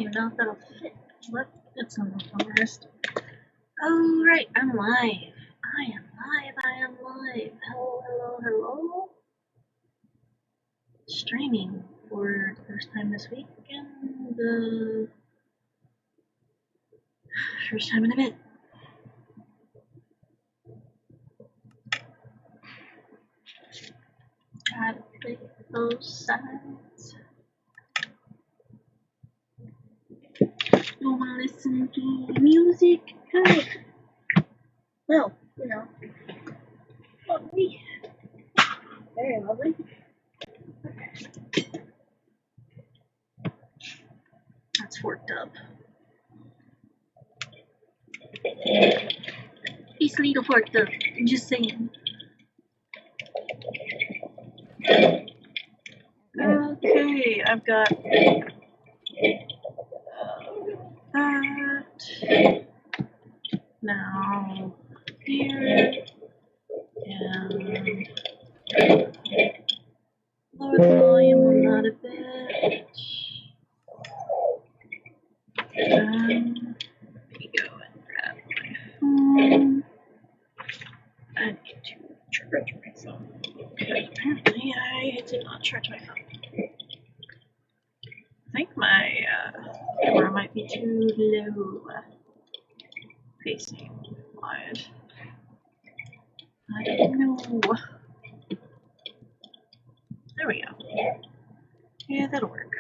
even know if that'll fit, but it's not a rest. Alright, I'm live. I am live. Hello. Streaming for the first time this week and the first time in a bit. Gotta pick those sides. You wanna listen to music? Good. Well, you know. Lovely. Very lovely. That's forked up. It's a little forked up. Just saying. Okay, I've got that. Now here and lower the volume on that a bit. Let me go and grab my phone. I need to charge my phone because apparently I did not charge my phone. I think my camera might be too low facing wide. I don't know. There we go. Yeah, that'll work.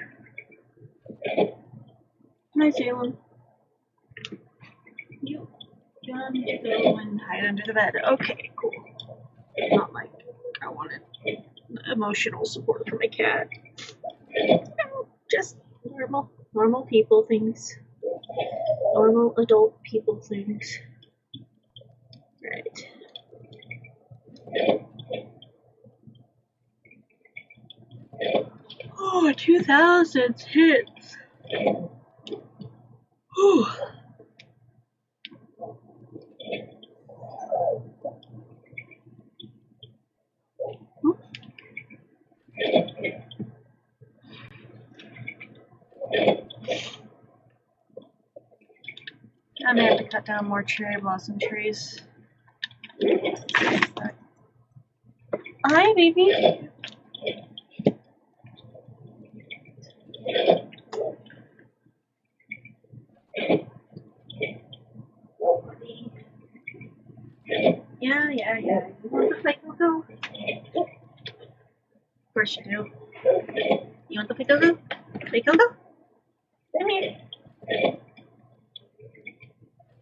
Hi, Salem. You want to go and hide under the bed. Okay, cool. Not like I wanted emotional support from a cat. No, just normal people things. Normal adult people things. Right. Oh, 2000s hits. Whew. I may have to cut down more cherry blossom trees. Hi, baby. Yeah. You want the fake go? Of course you do. You want the fake go? Fake go? Come here.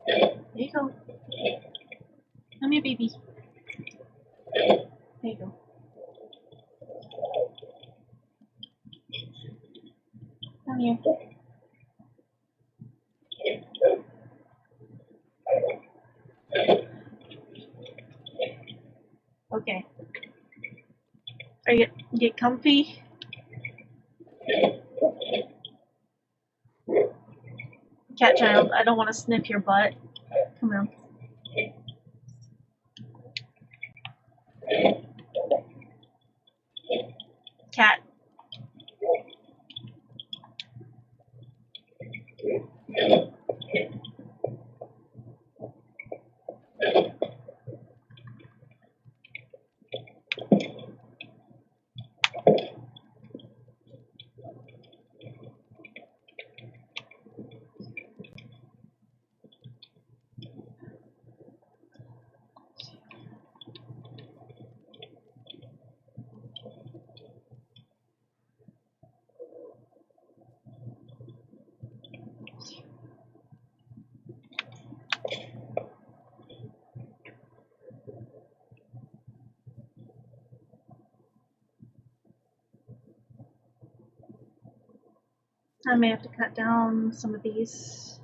There you go. Come here, baby. There you go. Come here. Okay. Are you get comfy? Cat child, I don't want to sniff your butt. Come on. Cat. I may have to cut down some of these.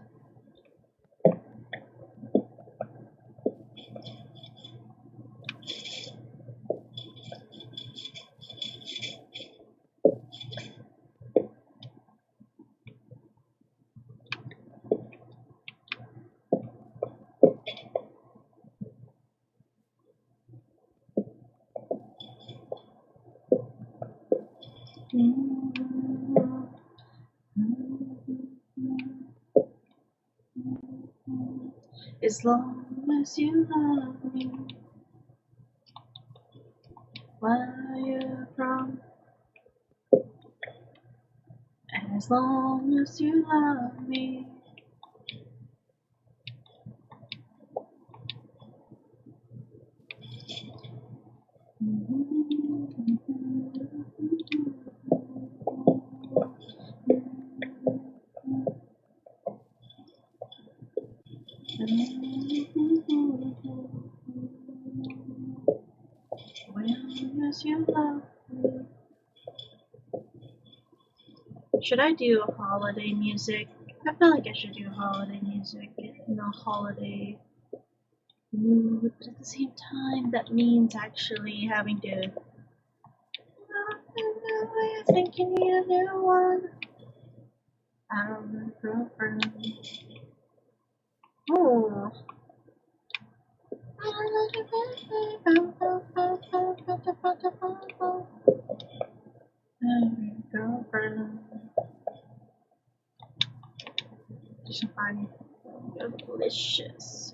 As long as you love me, where you're from. As long as you love me. Well, as you love me. Should I do holiday music? I feel like I should do holiday music in a holiday mood, but at the same time, that means actually having to. I think you need a new one. Girlfriend. Oh. Girlfriend. Just find delicious.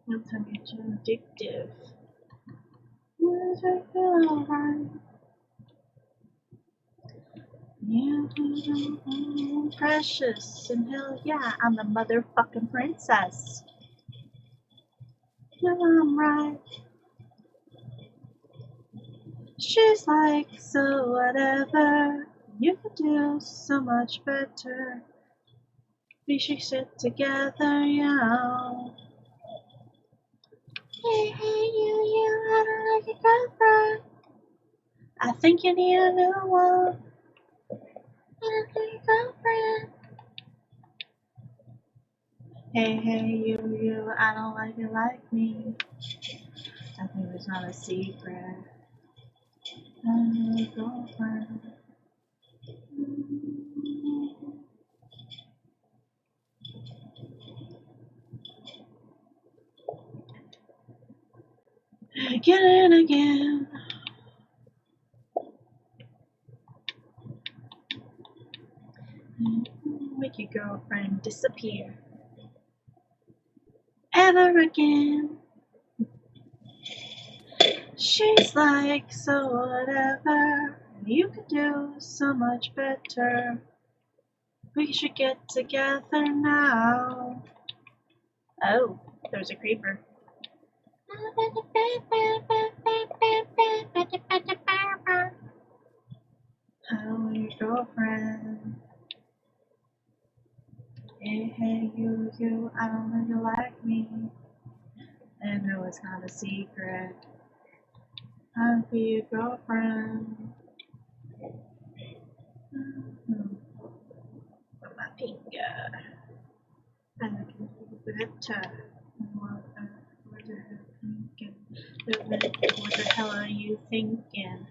Not to be too addictive. Yes, I feel alright. Yeah, precious, and hell yeah, I'm the motherfucking princess. Yeah, I'm right. She's like, so whatever, you could do so much better. We should sit together, yeah. Hey, you, I don't like your girlfriend. I think you need a new one. I don't like your girlfriend. Hey, you, I don't like you like me. I think it's not a secret. I'm your girlfriend. Again and again. Make your girlfriend disappear. Ever again. She's like, so whatever. You could do so much better. We should get together now. Oh, there's a creeper. Oh, your girlfriend. Hey, you, I don't know you like me. I know it's not a secret. I'll be your girlfriend. With my finger. I can do better. What the hell are you thinking?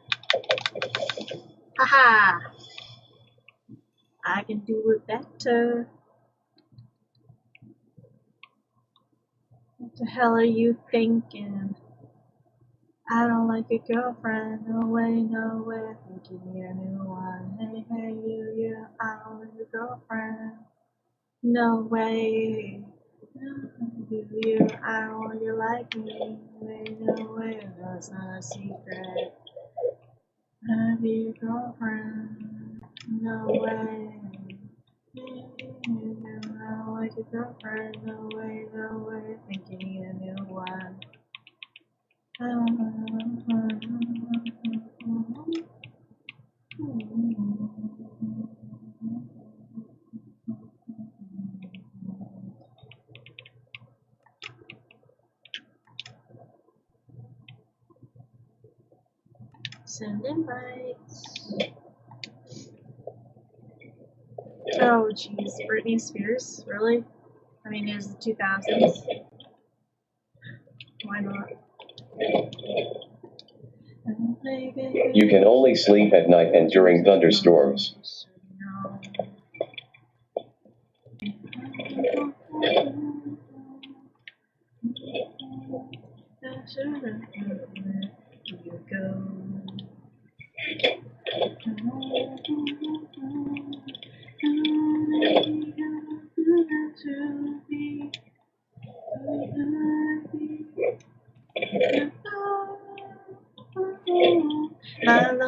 Haha! I can do it better. What the hell are you thinking? I don't like your girlfriend. No way, no way. I think you need a new one. Hey, you, I don't like your girlfriend. No way. You, I don't want you like me. No way, no, it's not a secret. I'll be your girlfriend. No way. I don't like your girlfriend. No way, no way. I think you need a new one. Send invites. Oh jeez, Britney Spears, really? I mean, it was the 2000s. Why not? You can only sleep at night and during thunderstorms.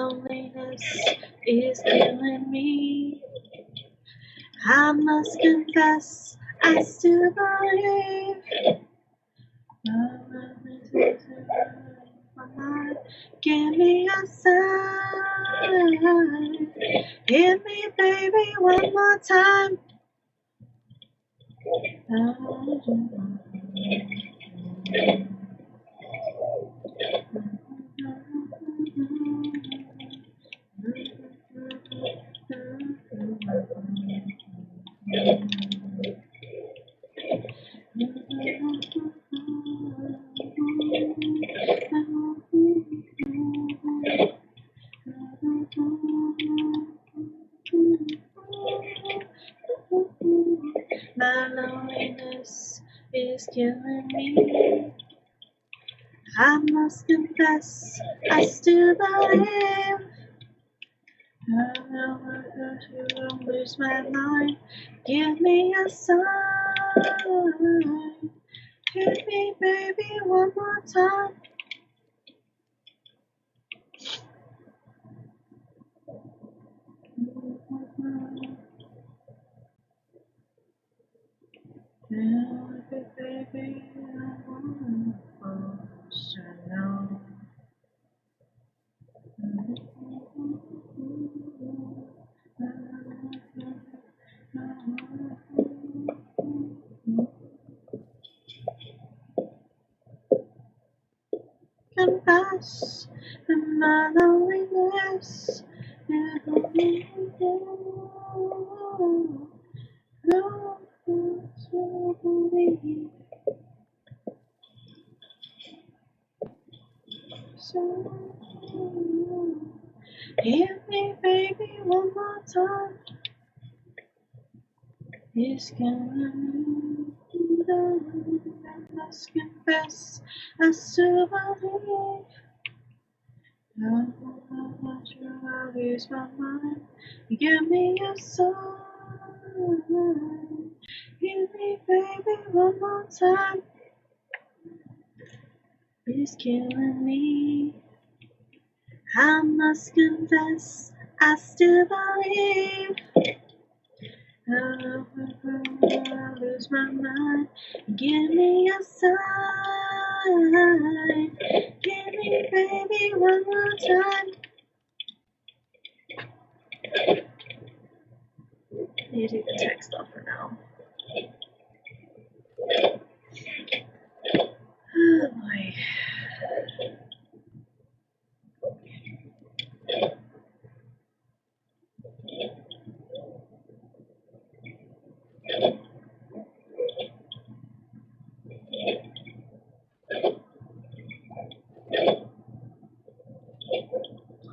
loneliness is killing me. I must confess, I still believe. Give me a sign. Hit me, baby, one more time. My loneliness is killing me. I must confess, I still believe. I don't lose my mind. Give me a sign. Hit me, baby, one more time. Baby, I want to know. Confess my loneliness. Hit me, baby, one more time. It's killing me. I must confess, I still believe. I lose my mind. Give me a sign. Hit me, baby, one more time. It's killing me. I must confess, I still believe. I lose my mind. Give me a sign. Give me, baby, one more time. Need to take the text off for now. Oh boy.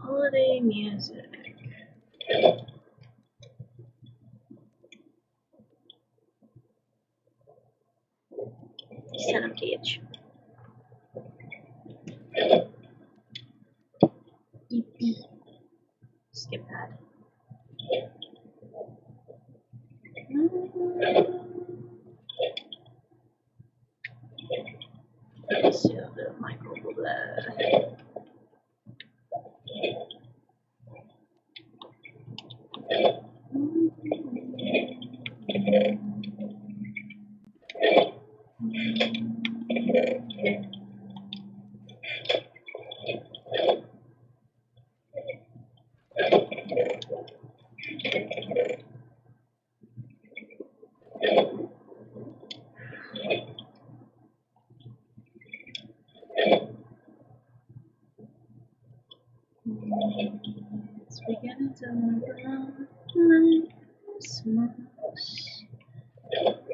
Holiday music. Set up gauge. EP. Skip that. Let's see a bit of Michael Bublé. It's beginning to look like Christmas.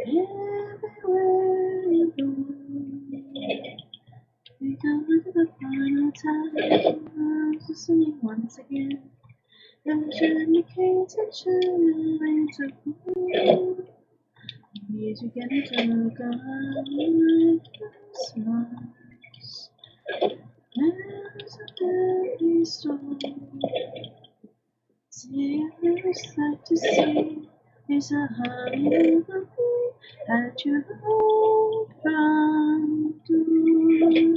Everywhere you go, we come to the final time. Listening once again. There's an indication rains of blue. Music and it's all gone like Christmas. There's a dirty storm. Tears like to see is a honey at your old front door.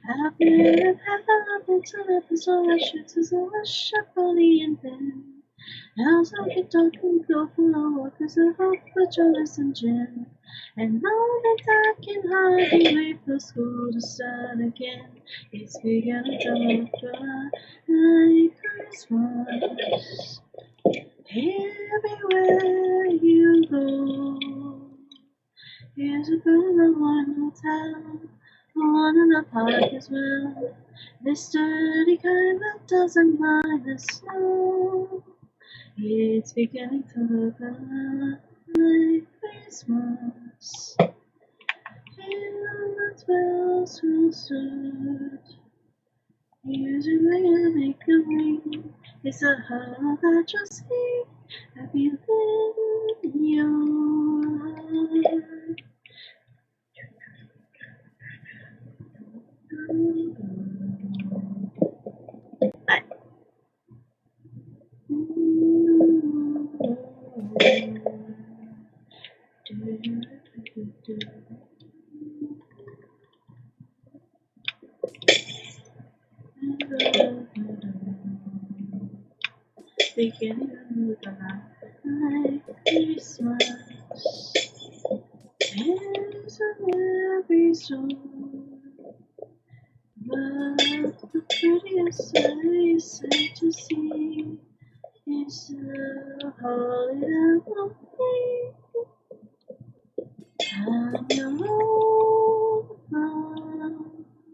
I've been happy to let the soul shoot to the rush of body and then. How's I get dark and go below, cause I hope for Jonas and Jen. And now that I can hardly wait for school to start again. It's beginning to look like Christmas. Everywhere you go, here's a girl in one more town, one in the park as well. This sturdy kind that doesn't mind the snow. It's beginning to look like Christmas. And the 12 will suit. Usually I make a ring. It's a heart that you see. I feel in your heart. Beginning to look like Christmas. It's on every song. But the prettiest sight to see is the holly that will be. I'm alone from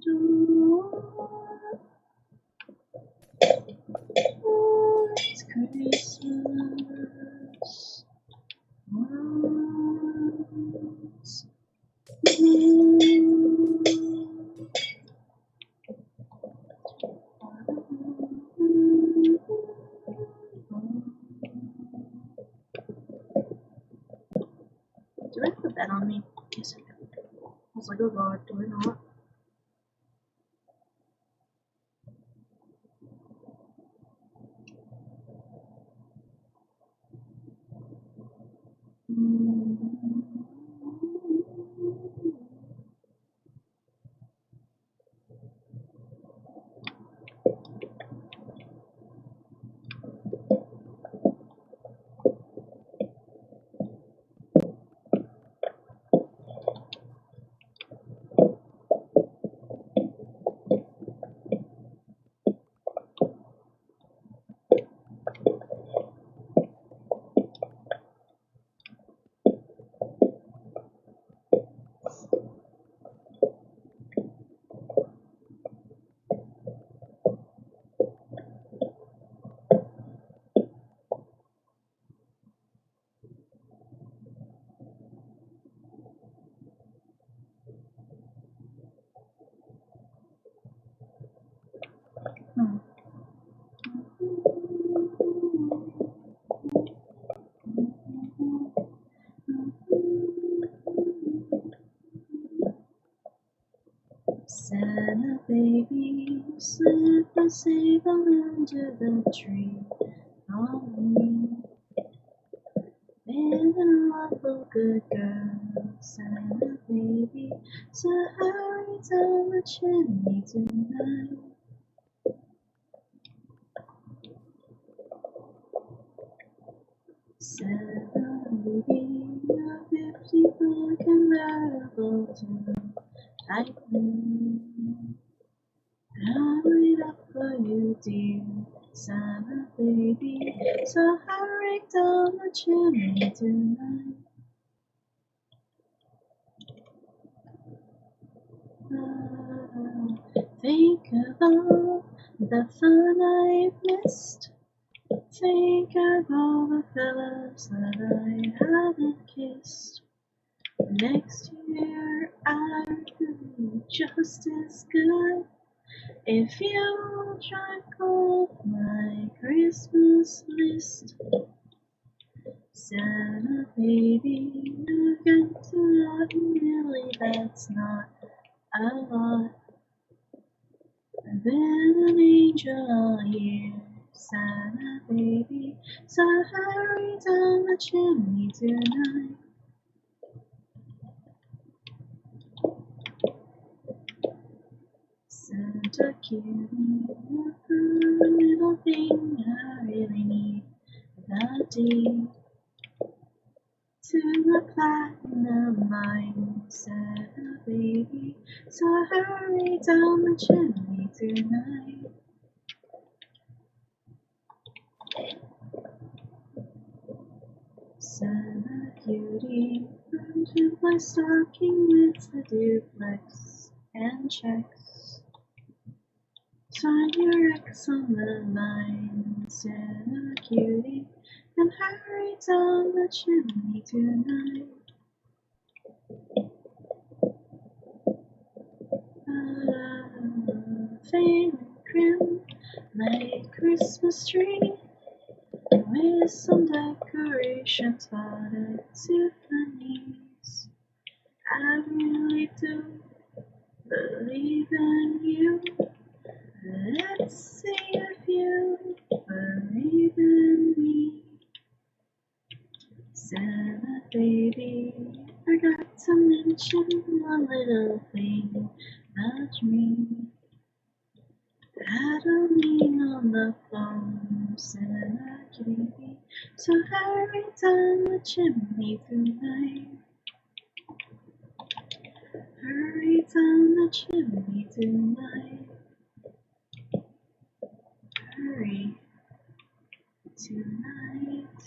door. Oh, it's Christmas once more. Do I have a bet on me? Yes, I do. I was like, oh god, do I not? Santa baby, slip a save under the tree on me. Been an awful good girl, Santa baby, so hurry down the chimney tonight. Santa baby, your 50-foot convertible to Titan. Hurry up for you, dear Santa baby, so hurry down the chimney tonight. Think of all the fun I've missed. Think of all the fellas that I haven't kissed. Next year I'll do just as good if you check off my Christmas list. Santa baby, you got to love me, really, that's not a lot. I've been an angel all year, Santa baby, so hurry down the chimney tonight. Santa cutie, the little thing I really need. The deed to a platinum mine, Santa baby. So hurry down the chimney tonight. Santa cutie, come to my stocking with the duplex and checks. Sign your X on the line, Santa cutie, and hurry down the chimney tonight. Failing trim my Christmas tree with some decorations bought at Tiffany's. I really do believe in you. Let's see if you believe in me. Santa baby, forgot to mention one little thing, a dream. Had a lean on the phone, Santa cutie, so hurry down the chimney tonight. Hurry down the chimney tonight. Hurry tonight.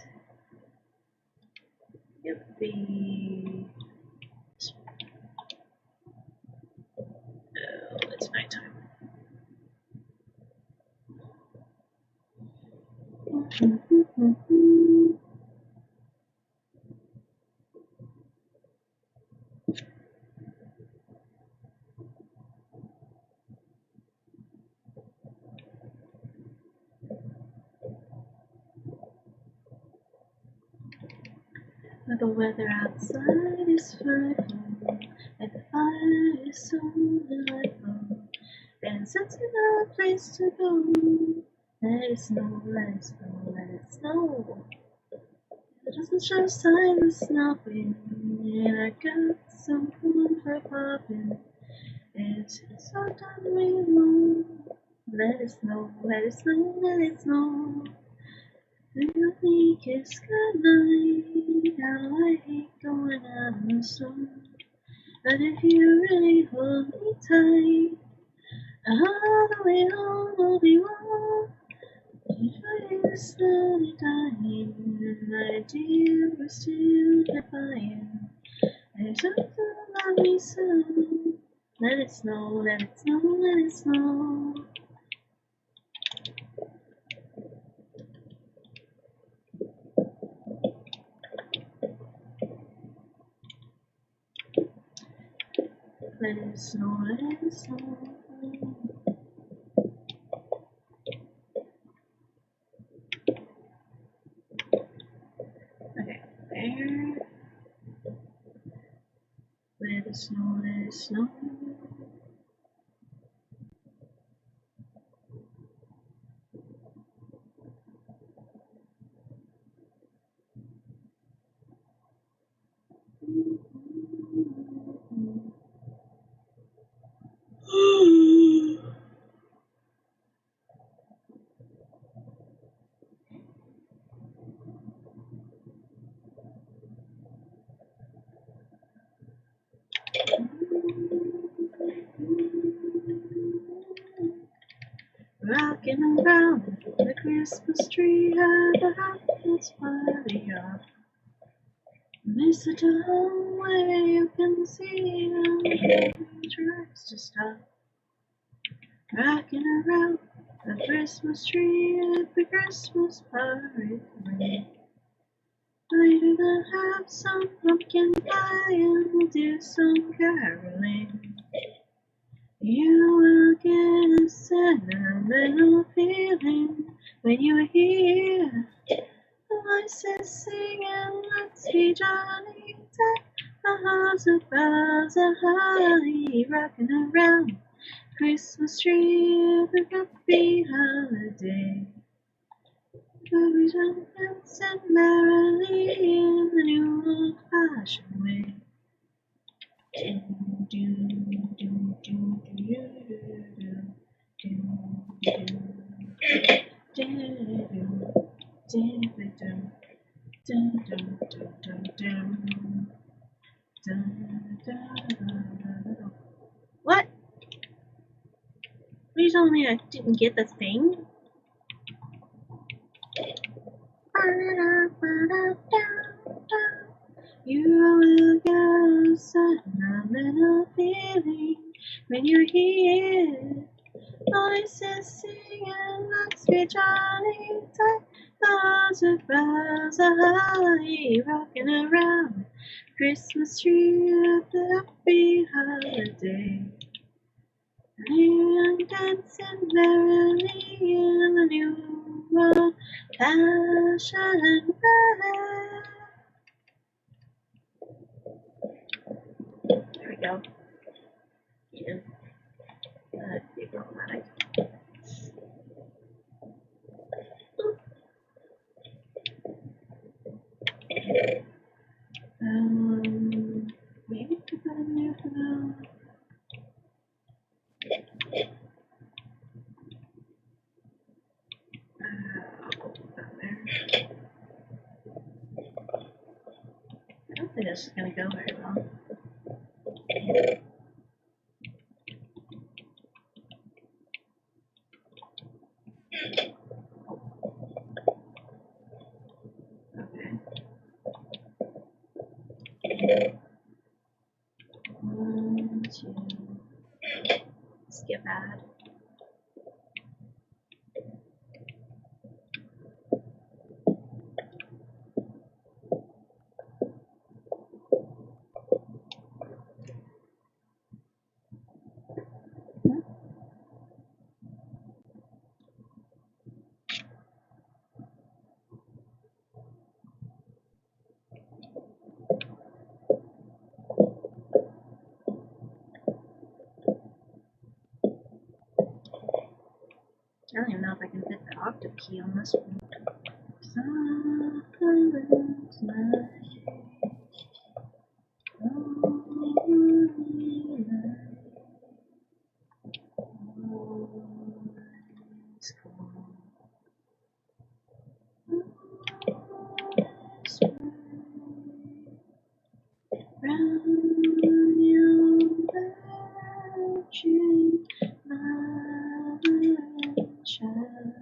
Yippee. Oh, it's nighttime. The weather outside is frightful, and the fire is so delightful. And since we have a place to go, let it snow, let it snow, let it snow. It doesn't show signs of snowing, and I got some corn for popping. It's so done long. Let it snow, let it snow, let it snow. Little kiss goodnight. How I hate going out in the snow. But if you really hold me tight, all the way home will be warm. If I was slowly dying, and my dear we're still defying, there's something about me so. Let it snow, let it snow, let it snow. Let it snow, let it snow. Okay, there. Let it snow, let it snow. Rocking around the Christmas tree at the house party of mistletoe where you can see the tries to stop. Rocking around the Christmas tree at the Christmas party. Later we'll have some pumpkin pie and we'll do some caroling. You will get a sentimental feeling when you hear the voices singing, let's be jolly, deck the halls of boughs of holly, rocking around Christmas tree every happy holiday. Every time dancing merrily in the new old-fashioned way. Do, do, do, do, do, do, do. What? Are you telling me I didn't get the thing? You will get a phenomenal feeling when you're here. Voices singing like sweet Johnny Tide. Thoughts of bells are high, rocking around Christmas tree of the happy holiday. I'm dancing merrily in the new world, passion ballet. There we go. Yeah. Be problematic. Maybe put that in there for now. I'll put that there. I don't think this is going to go very well. Okay. 1, 2. Skip ad. I don't even know if I can fit the octave key on this one. Silence my lonely night. Always cold. Round your virgin shine.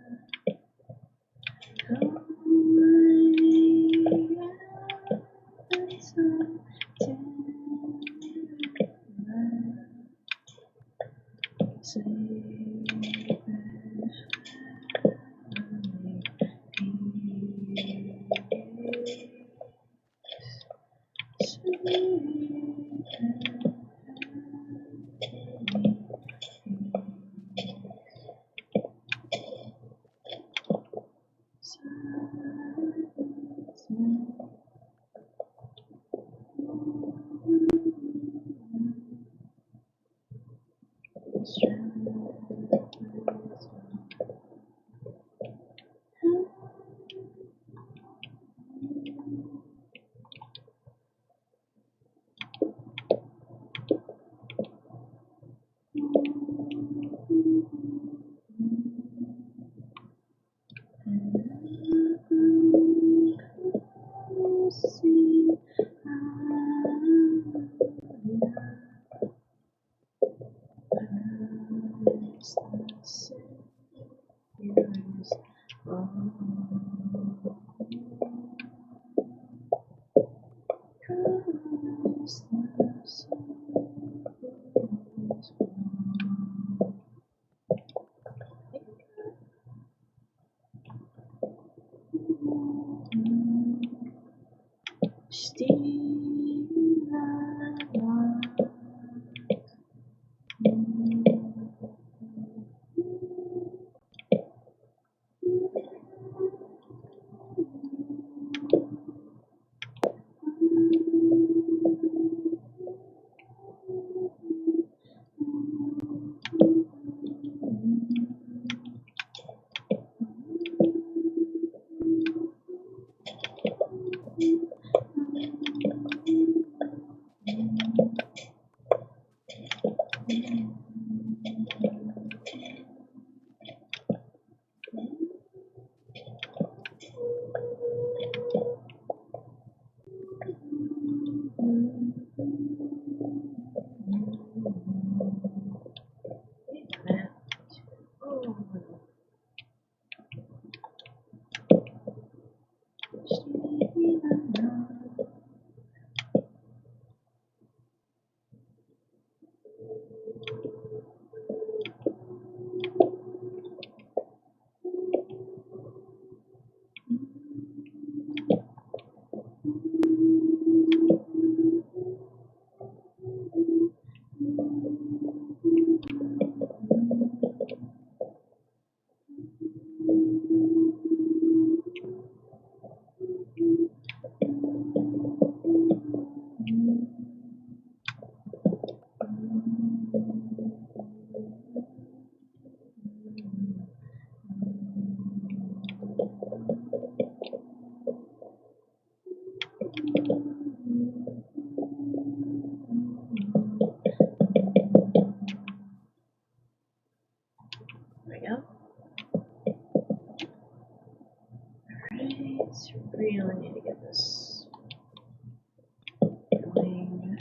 Guys, really need to get this going.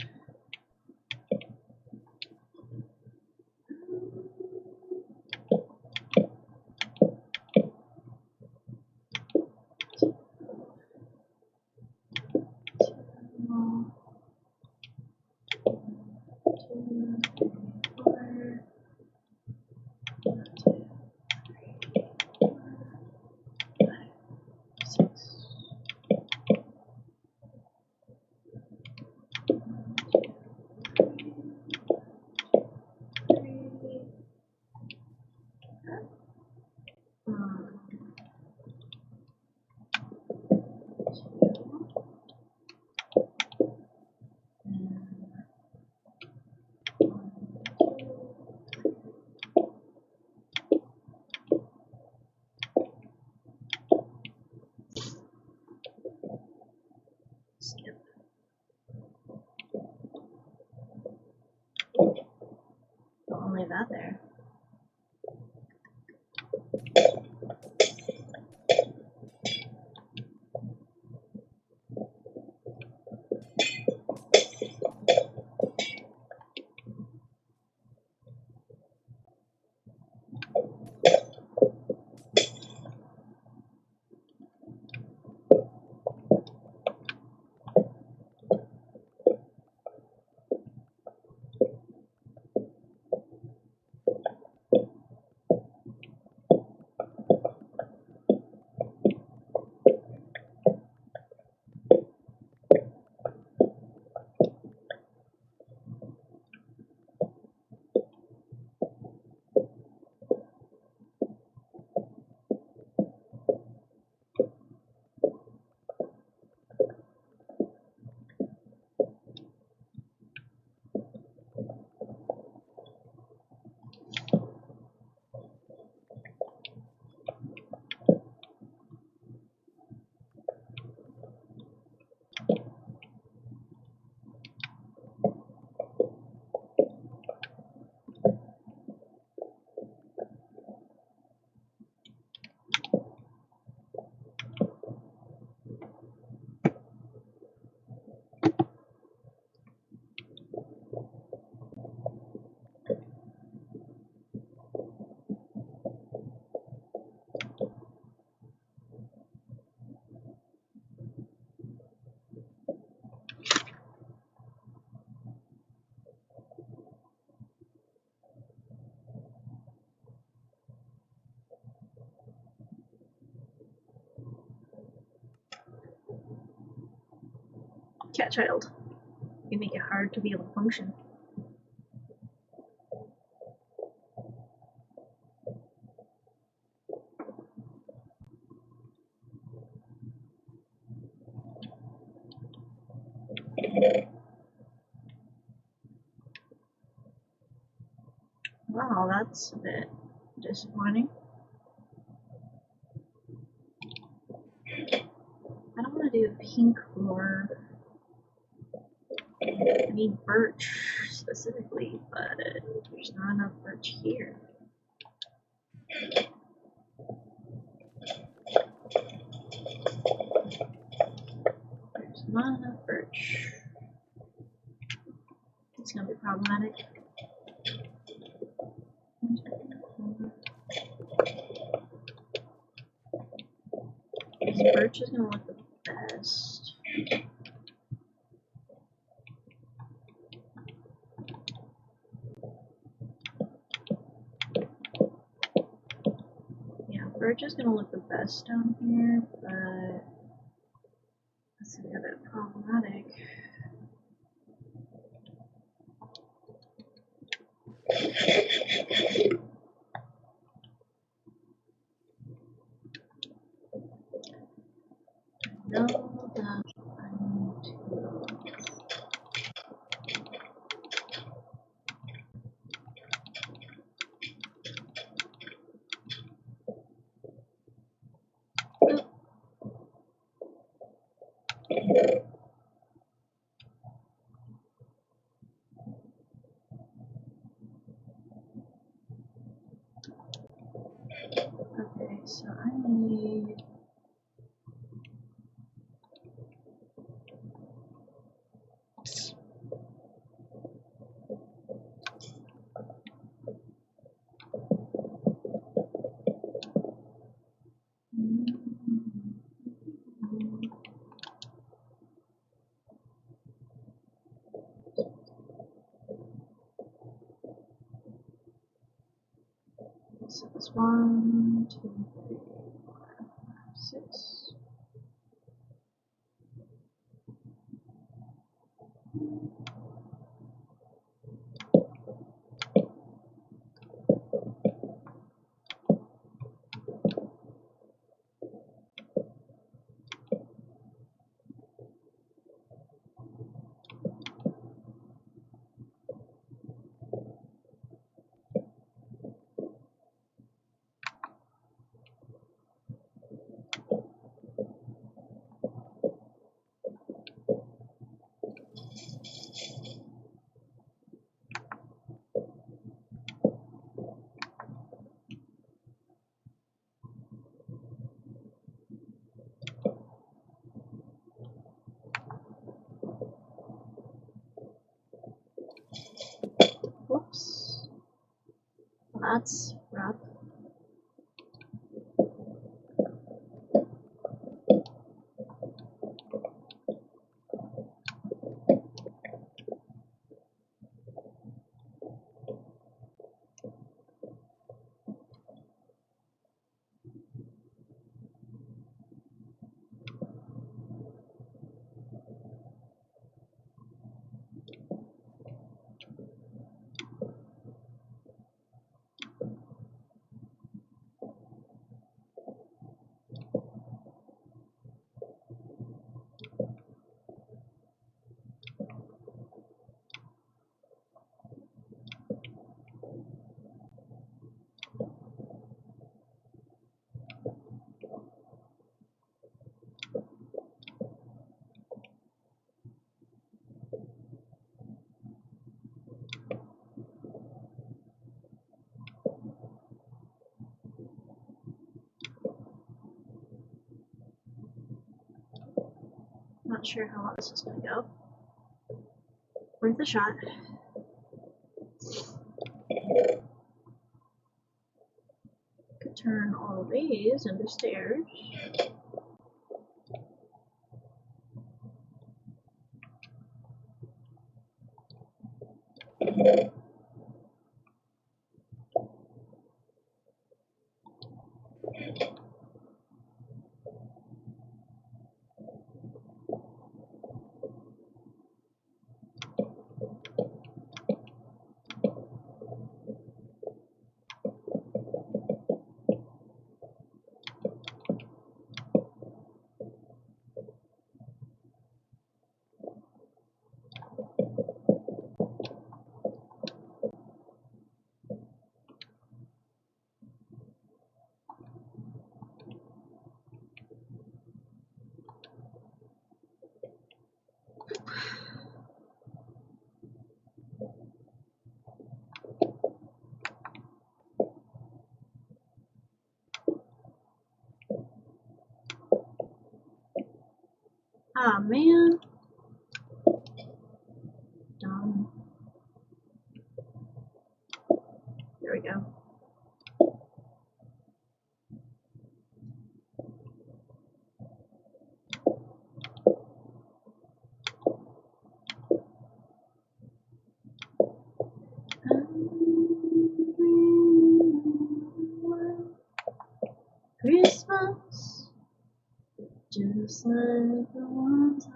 Skip. Don't leave that there. Cat child. You make it hard to be able to function. Wow, that's a bit disappointing. I don't want to do pink floor. I need birch specifically, but there's not enough birch here. There's not enough birch. It's gonna be problematic. This birch is gonna look the best. Yeah, birch is gonna look the best down here, but that's gonna be a bit problematic. No, that I need to. Okay, so I need So it's 1, 2, 3, 4, 5, 6. Whoops. Well, that's rough. Not sure how long this is going to go. Worth a shot. Could turn all these into stairs. Ah, man. Dumb. There we go. Christmas, just like the ones I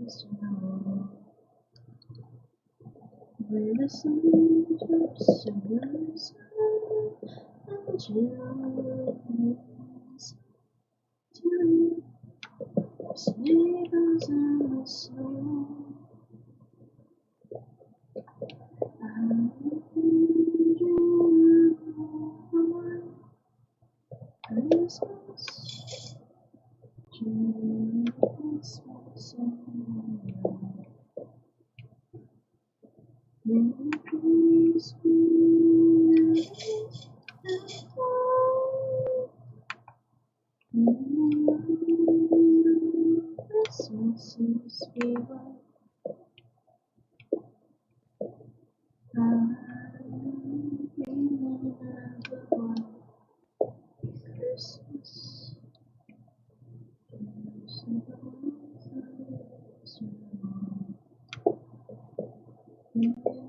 used to know, where the sun drops silver sky and children to sleepers in the snow. I'm dreaming of a white Christmas, Christmas song. Merry Christmas and Christmases be white. I'm dreaming of a white Christmas. Just like the ones I used to know. In the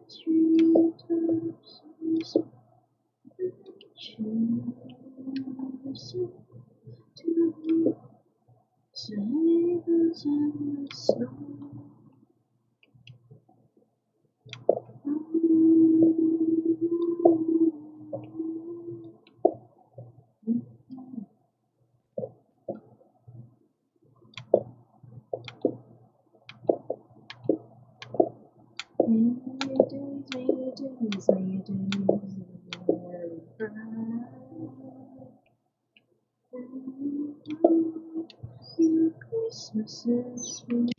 treetops, Sails in the snow. Christmas is sweet.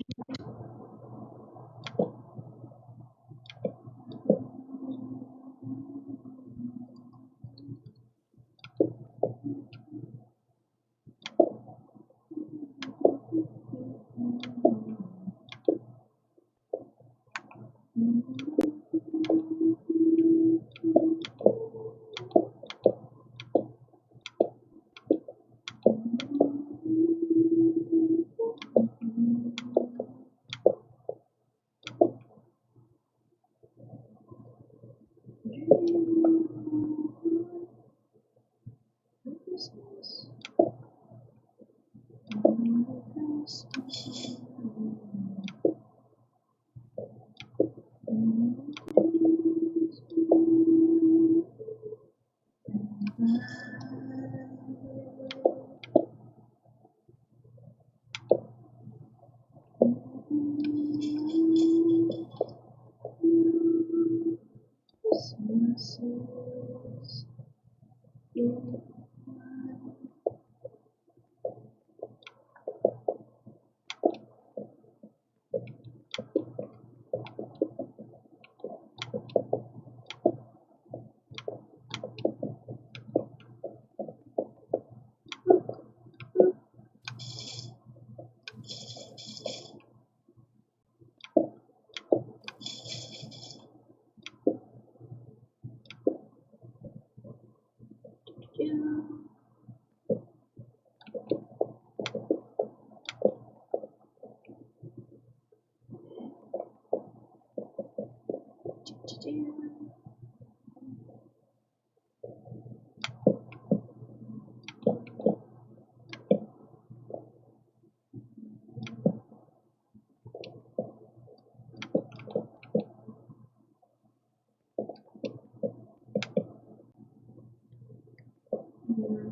Christmas. Christmas is in you.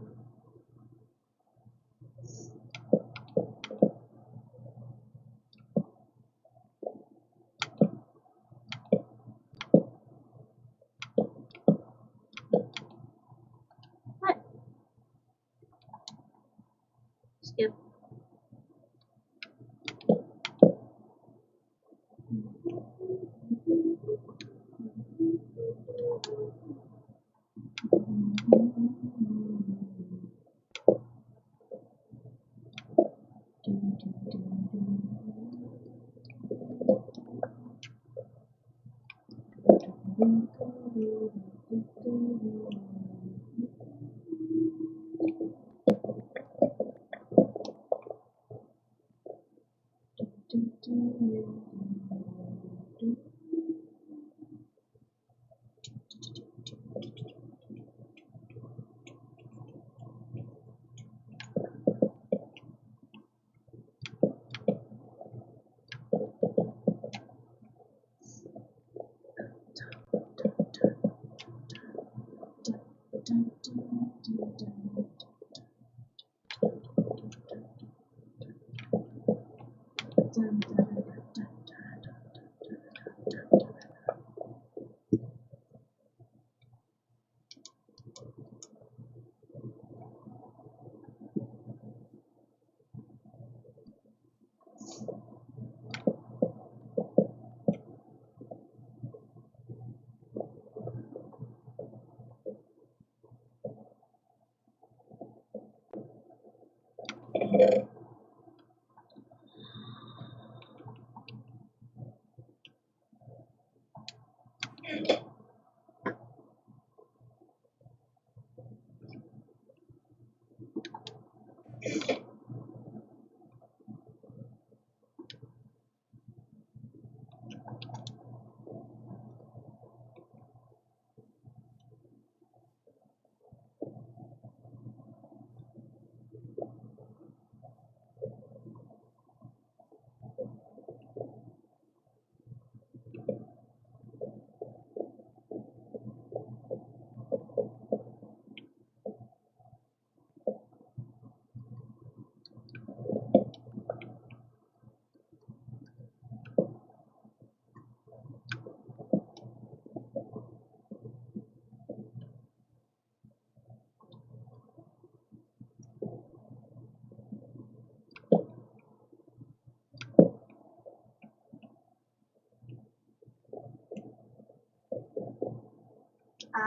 What? Skip.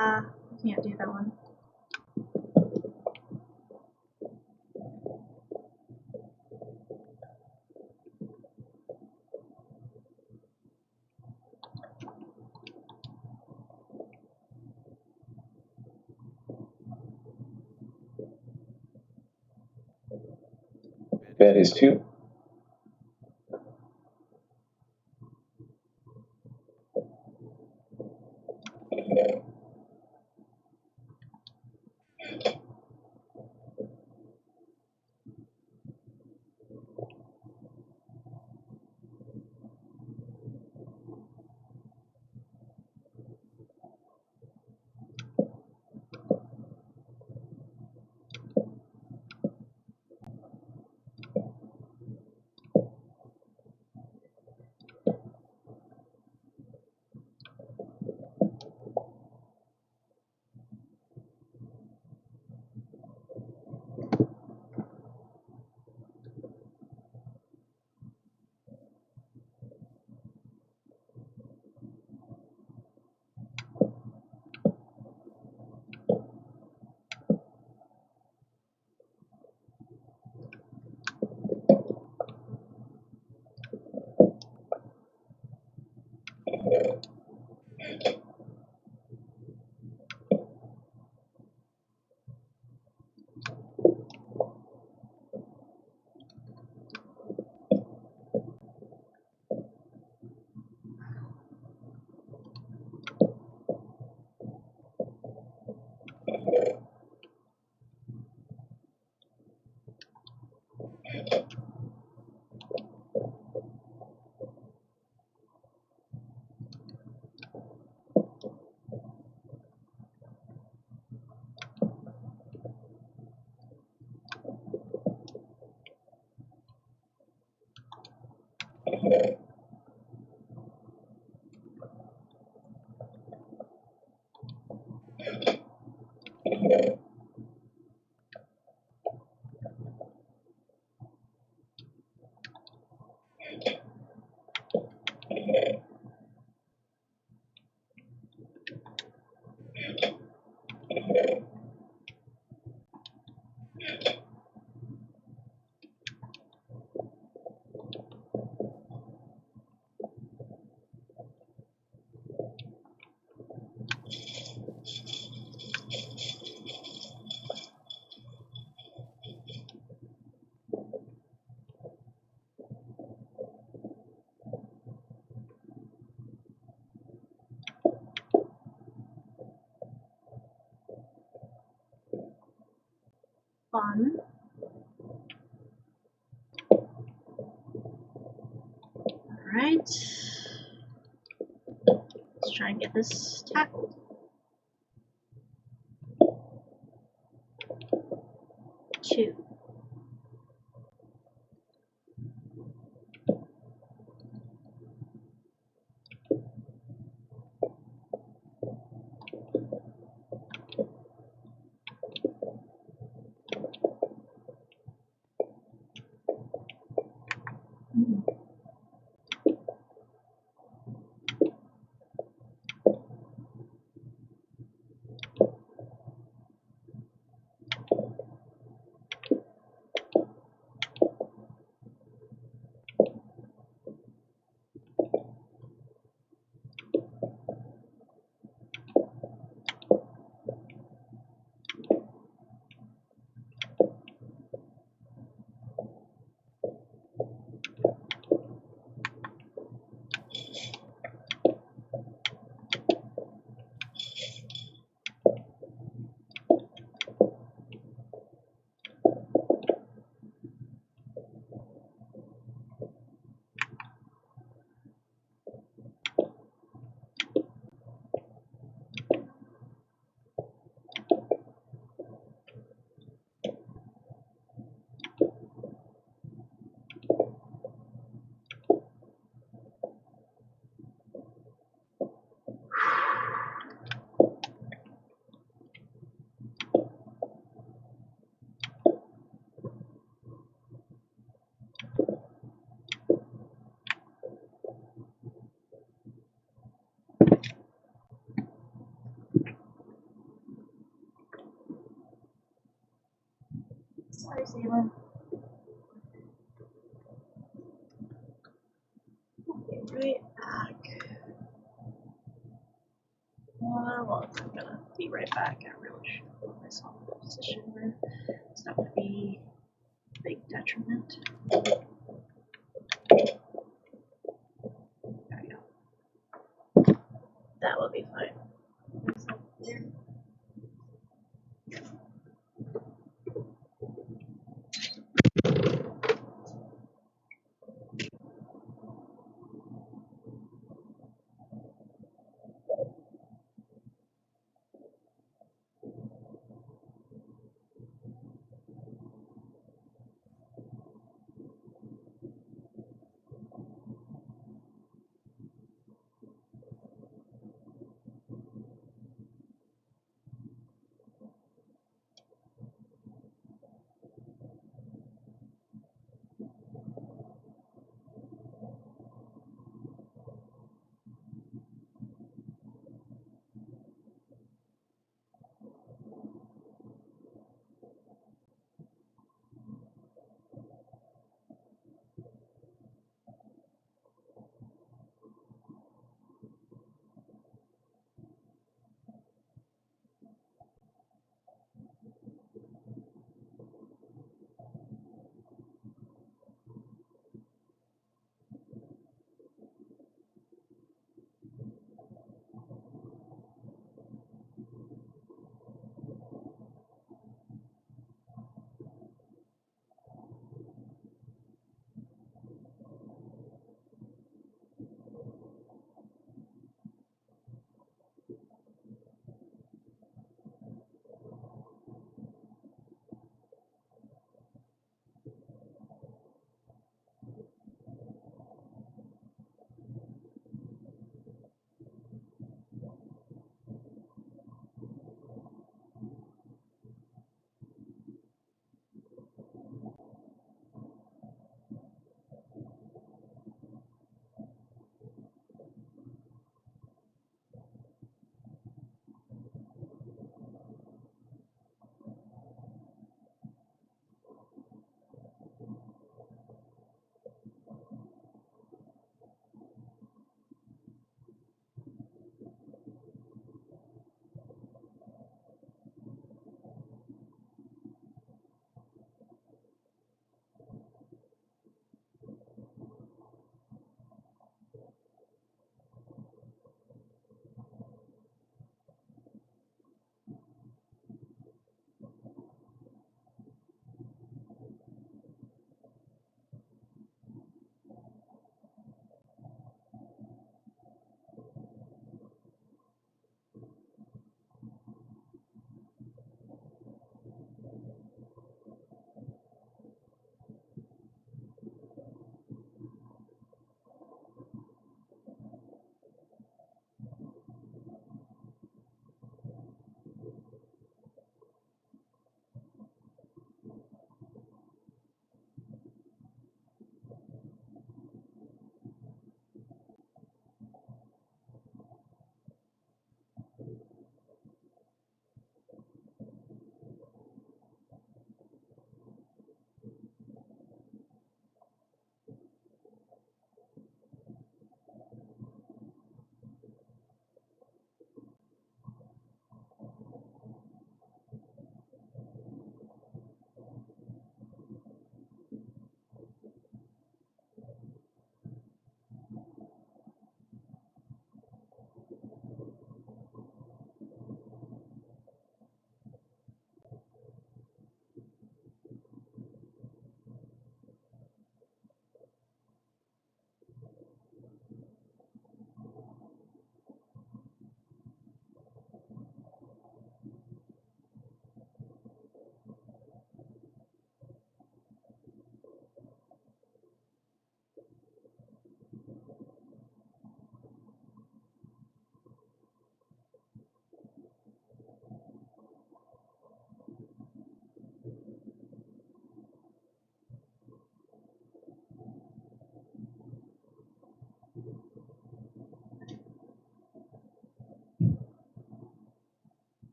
Can't do that one. Bed is 2. Fun. Alright. Let's try and get this tackled. 2. Sorry, Salem. Okay, right back. Well, it's not gonna be right back. I really should put myself in a position where it's not gonna be a big detriment. There we go. That will be fine.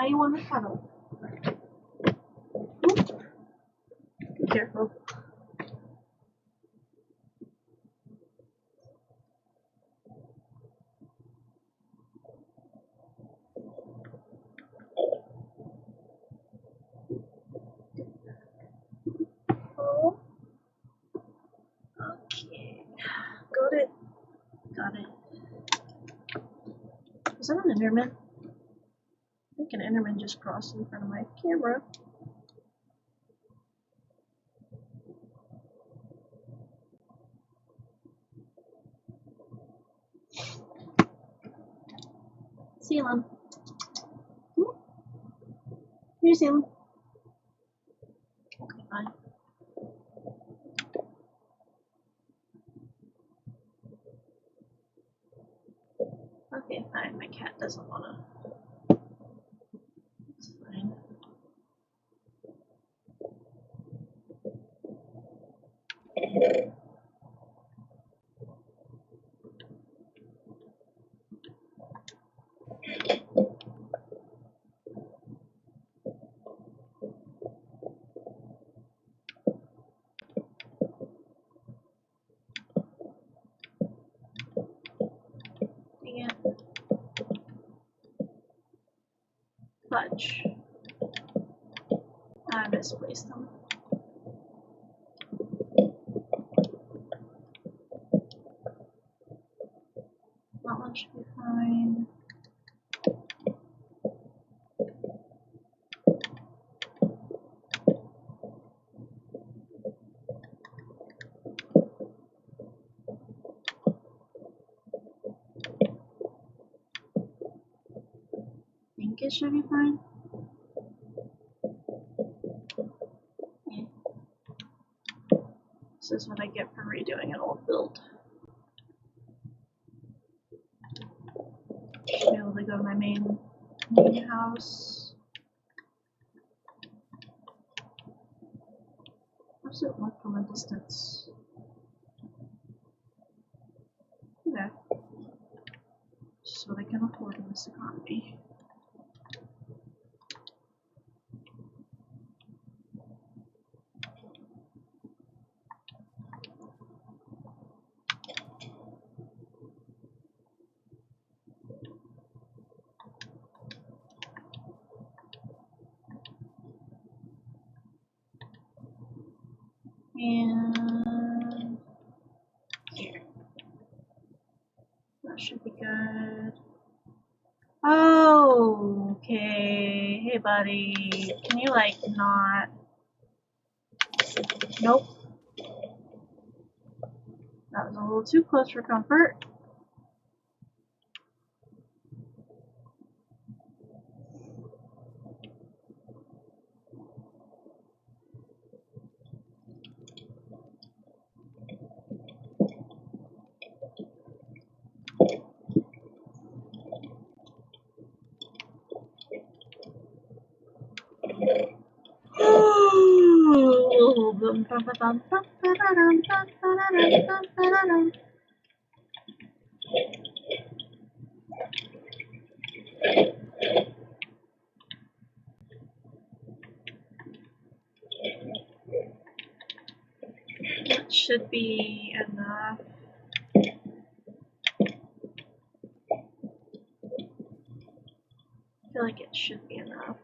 Now you want to cuddle. Oop. Be careful. Oh. Okay. Got it. Got it. Is that an Enderman? I think an Enderman just crossed in front of my camera. See him. Here's him. Okay, fine. Okay, fine. My cat doesn't wanna. It's fine. Dang it. Fudge. I misplaced them. That one should be fine. I think it should be fine. Yeah. This is what I get for redoing an old build. Should be able to go to my main house. How does it look from a distance? Okay. Just what I can afford in this economy. And here. That should be good. Oh, okay. Hey, buddy. Can you, like, not? Nope. That was a little too close for comfort. That should be enough. I feel like it should be enough.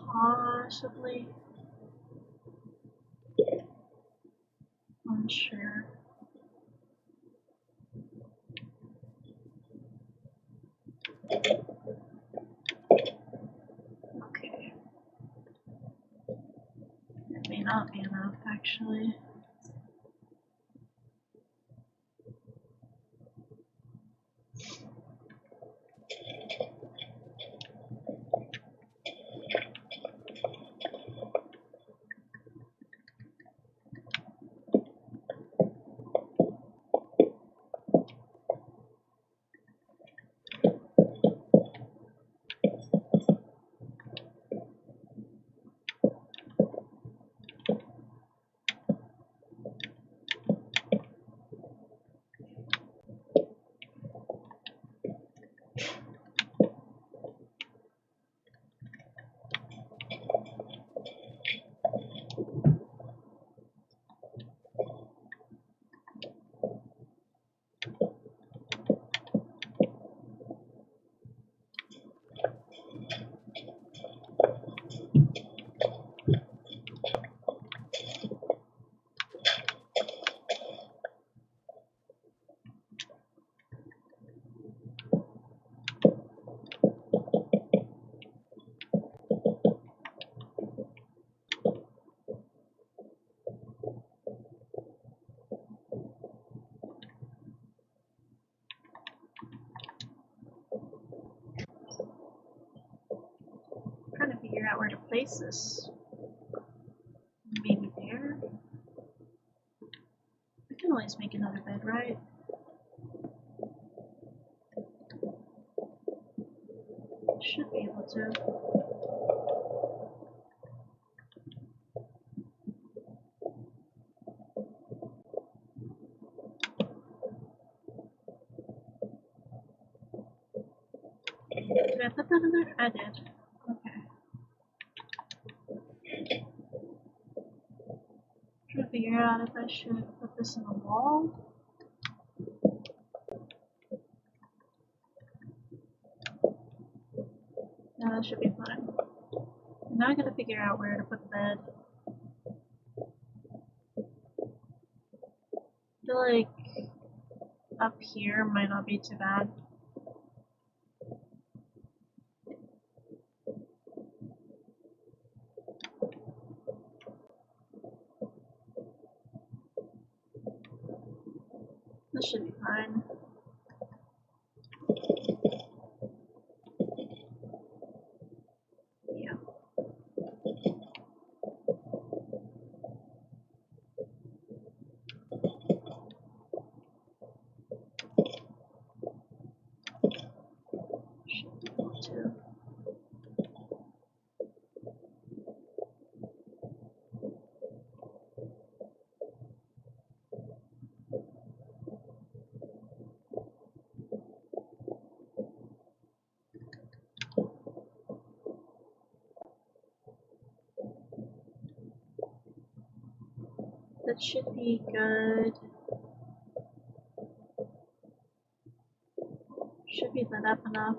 Possibly. Unsure. Okay. It may not be enough, actually. out where to place this. Maybe there? We can always make another bed, right? Should be able to. Did I put that in there? I did. Okay. Trying to figure out if I should put this in the wall. No, that should be fine. Now I gotta figure out where to put the bed. I feel like up here might not be too bad. This should be fine. Yeah. Should be able to. That should be good. Should be lit up enough.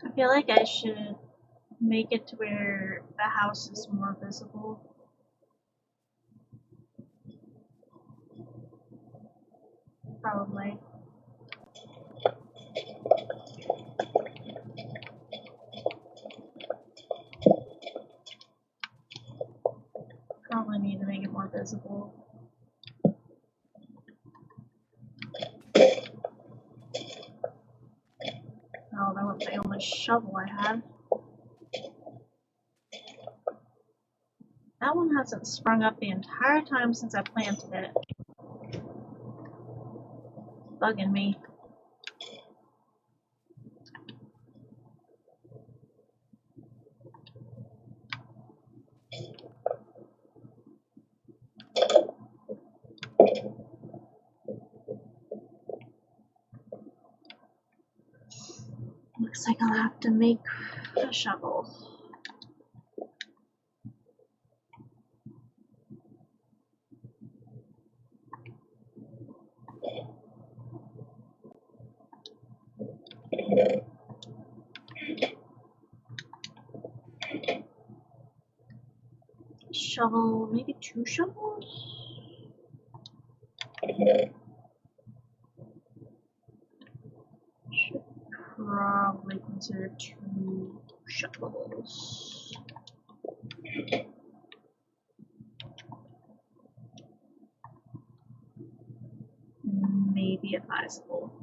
I feel like I should make it to where the house is more visible. Probably. Probably need to make it more visible. Oh, that was the only shovel I had. That one hasn't sprung up the entire time since I planted it. Bugging me. Looks like I'll have to make a shovel. Shovel, maybe 2 shovels? Should probably consider 2 shovels. Maybe advisable.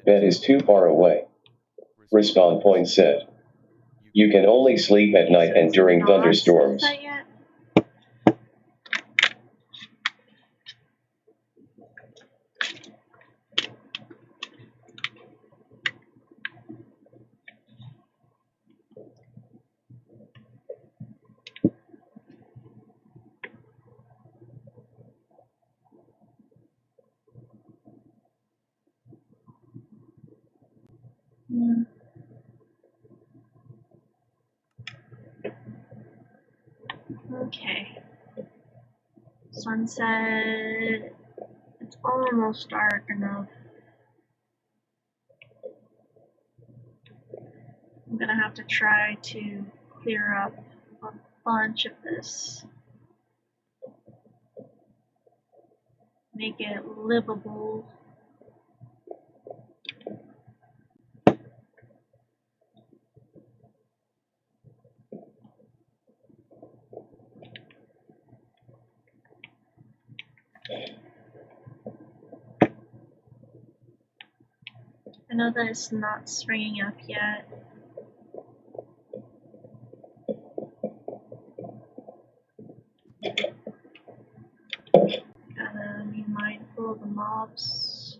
Bed is too far away. Respawn point set. You can only sleep at night and during Not thunderstorms. sunset yet? Okay. Sunset. It's almost dark enough. I'm gonna have to try to clear up a bunch of this. Make it livable. I know that it's not springing up yet. Gotta be mindful of the mobs.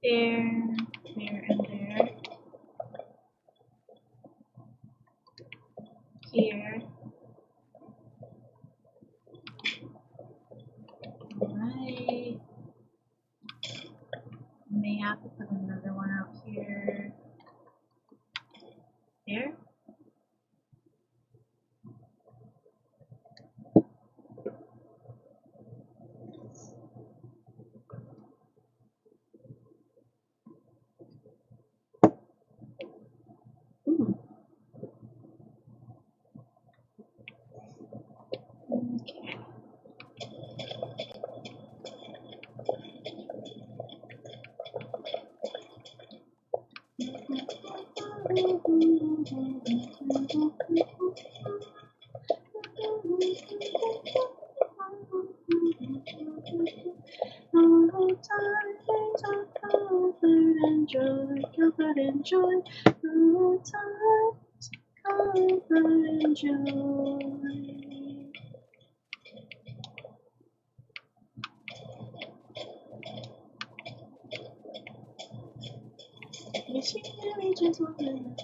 There, and there. Here. Alright. May have to put another one out here. There. Ooh. Okay. All the time things are comfort and joy, comfort and joy. All the time, comfort and joy. You see me just walking.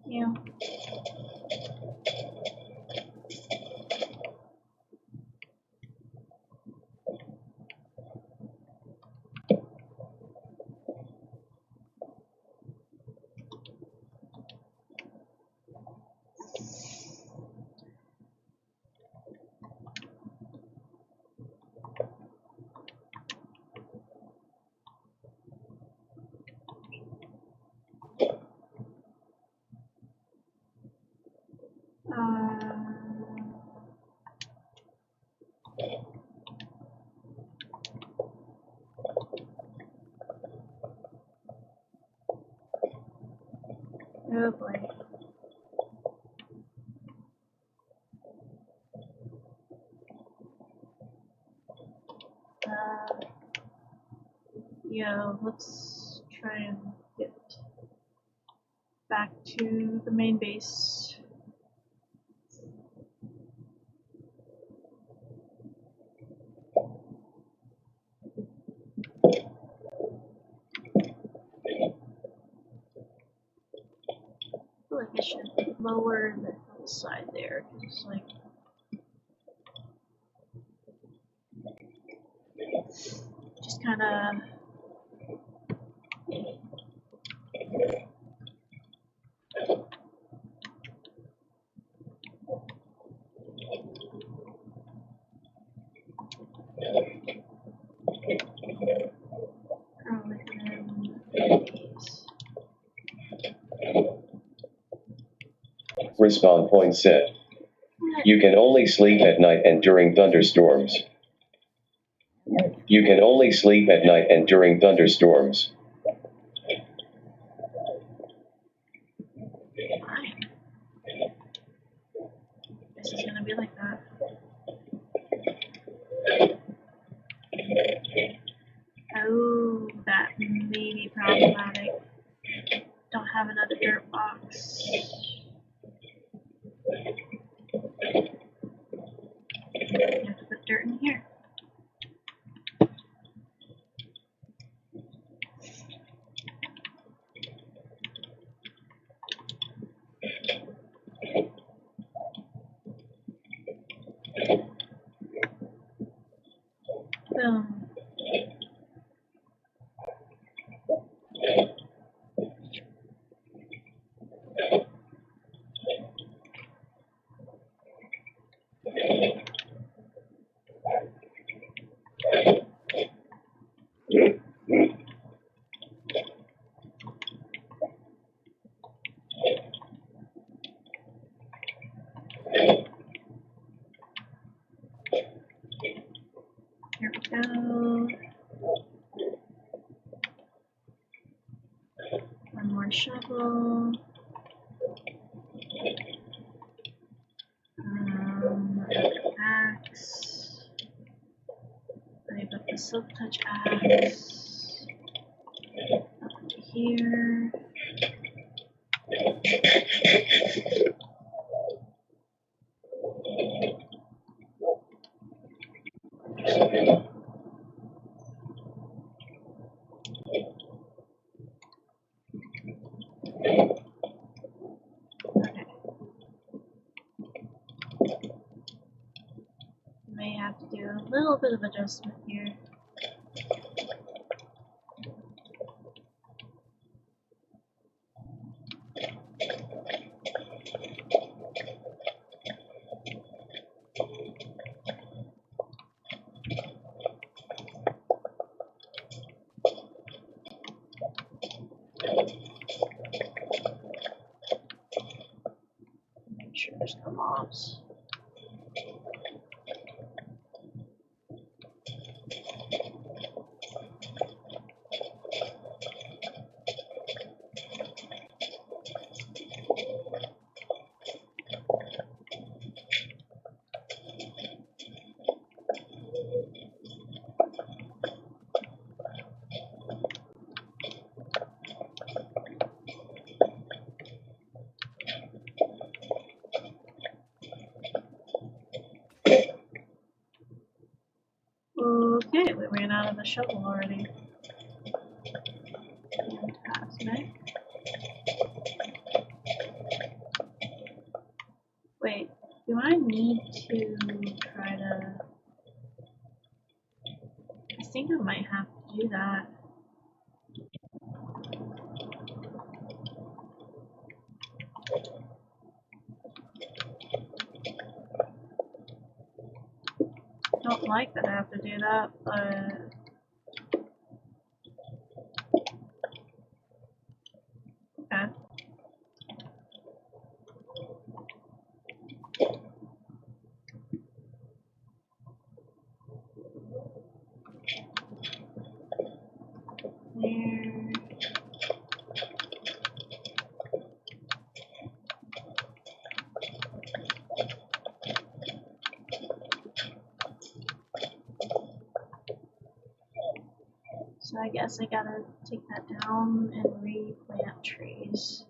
Yeah. Oh boy. Yeah, let's try and get back to the main base. I feel like I should lower the hillside there, because like just kind of Respawn point set. You can only sleep at night and during thunderstorms. You can only sleep at night and during thunderstorms. fine. This is gonna be like that. Oh, that may be problematic. Don't have another dirt box. You have to put dirt in here. Boom. Here we go. One more shovel. Axe. I got the silk touch axe. Up to here. little bit of adjustment here. Make sure there's no mobs. Okay, we ran out of the shovel already. Fantastic. Wait, do I need to try to... I think I might have to do that. Don't like that I have to do that, but... Okay. There. So I guess I gotta take that down and replant trees.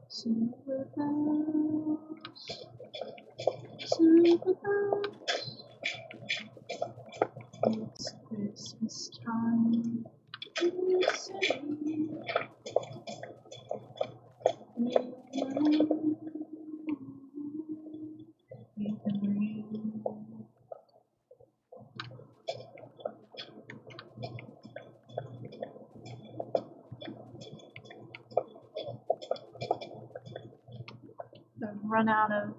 Silver bells, silver bells, it's Christmas time in the city. You can ring. I've run out of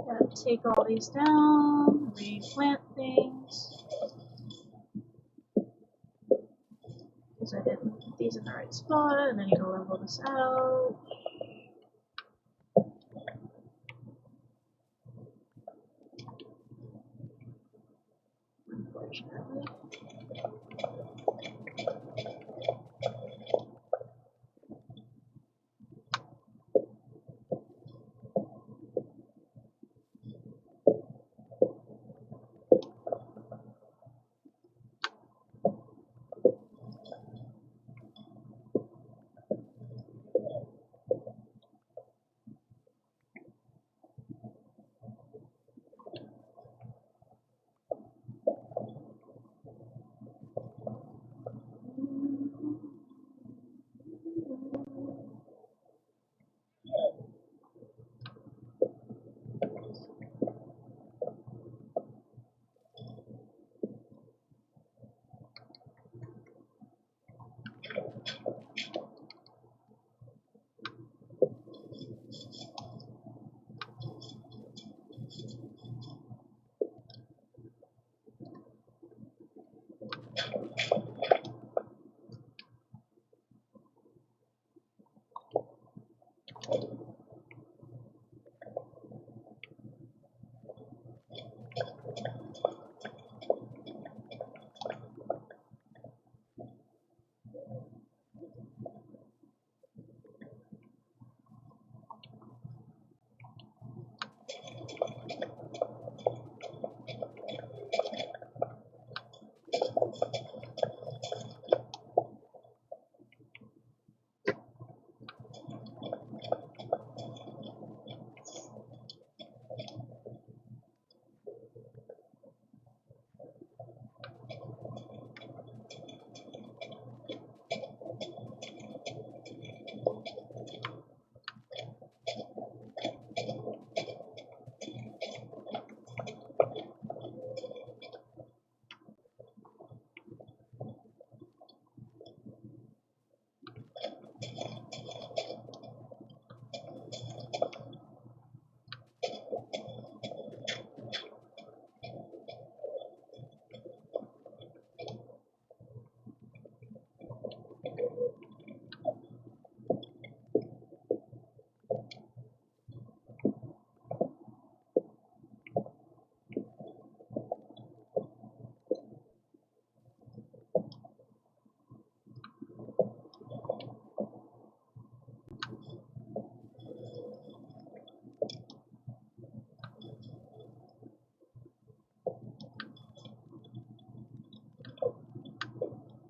gotta take all these down, replant things. Because I didn't put these in the right spot, and I need to level this out. Unfortunately.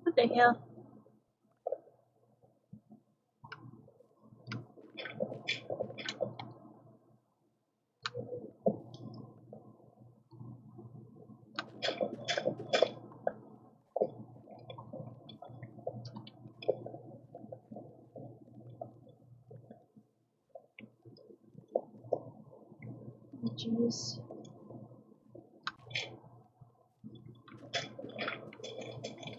What the hell? Jeez.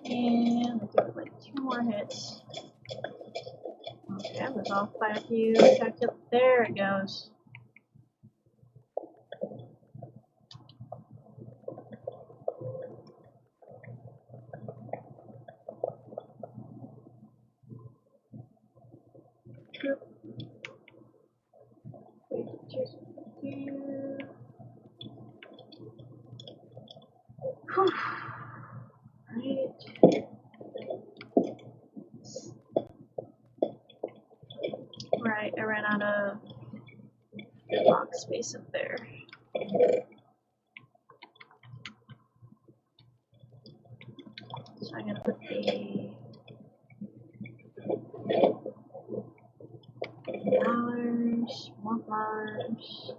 And I'll give it like 2 more hits. Okay, I was off by a few. There it goes. Right, I ran out of box space up there. So I'm gonna put the flowers, more flowers.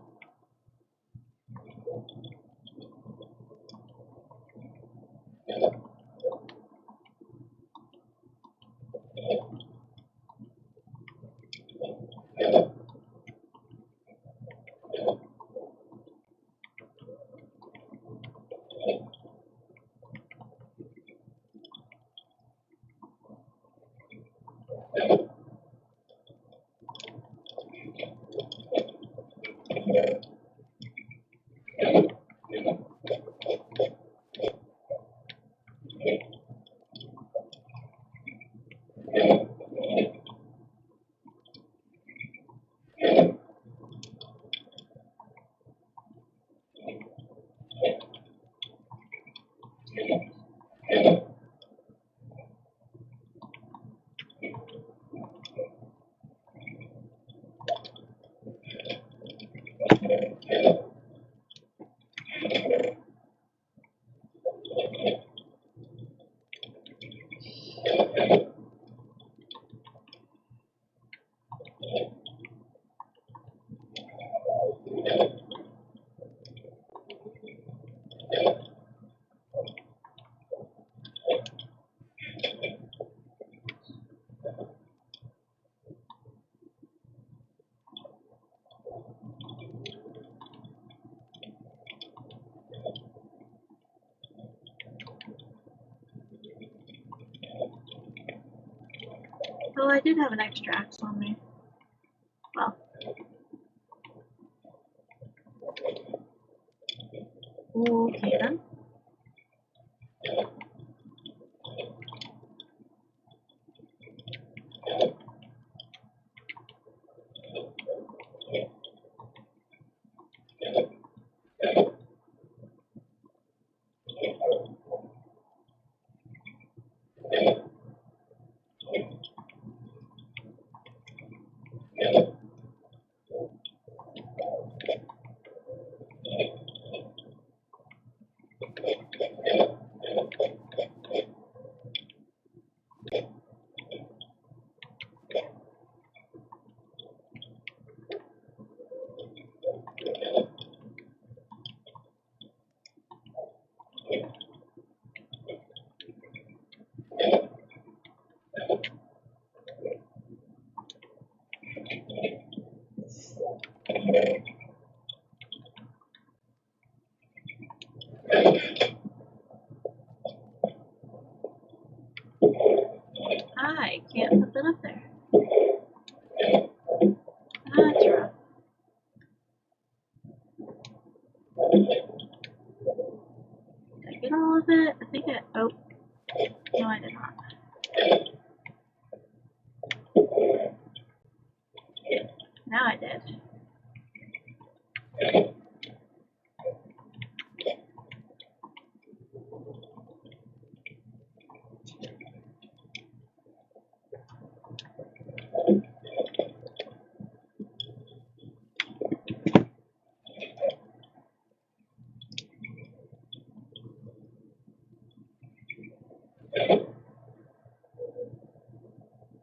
Oh, I did have an extra axe on me. Well. Okay then. I can't put that up there. get all of it? I think I, oh, no I did not. Now I did.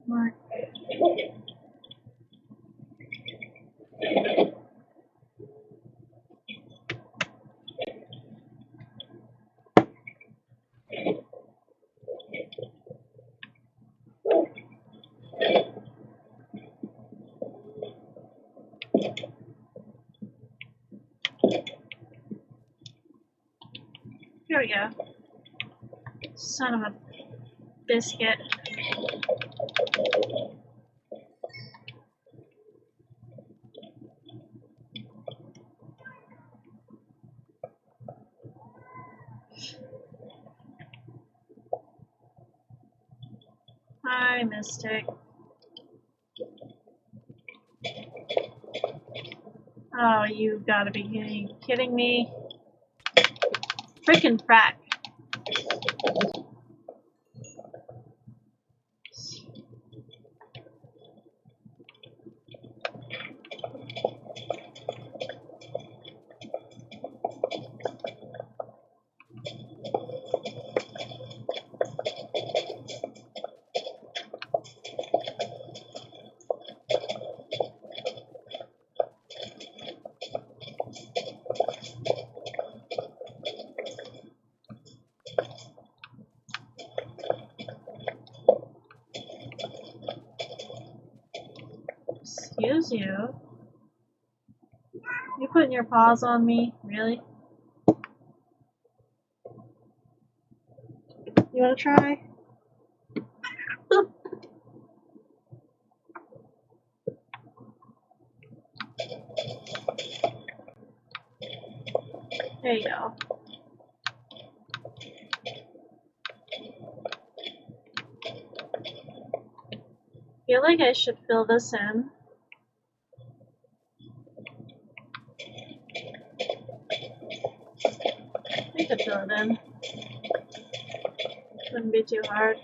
Mark. Here we go. Son of a biscuit. Hi, Mystic. Oh, you gotta be kidding me. Frickin' frack. Excuse you? You putting your paws on me? Really? You wanna try? There you go. Feel like I should fill this in. I could fill it in. Wouldn't be too hard.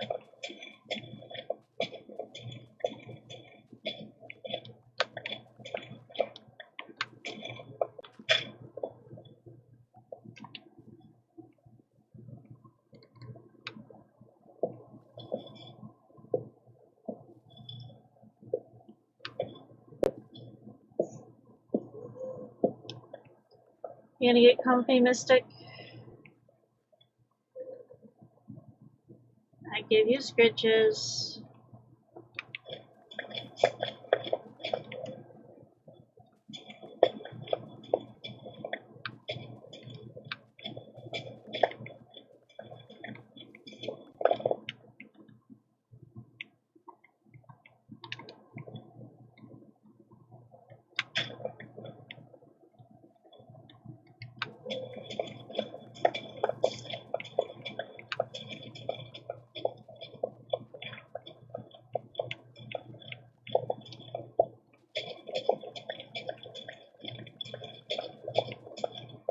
You gonna get comfy, Mystic? I gave you scritches.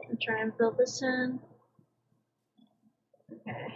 I'll try and fill this in. Okay.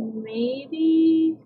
maybe.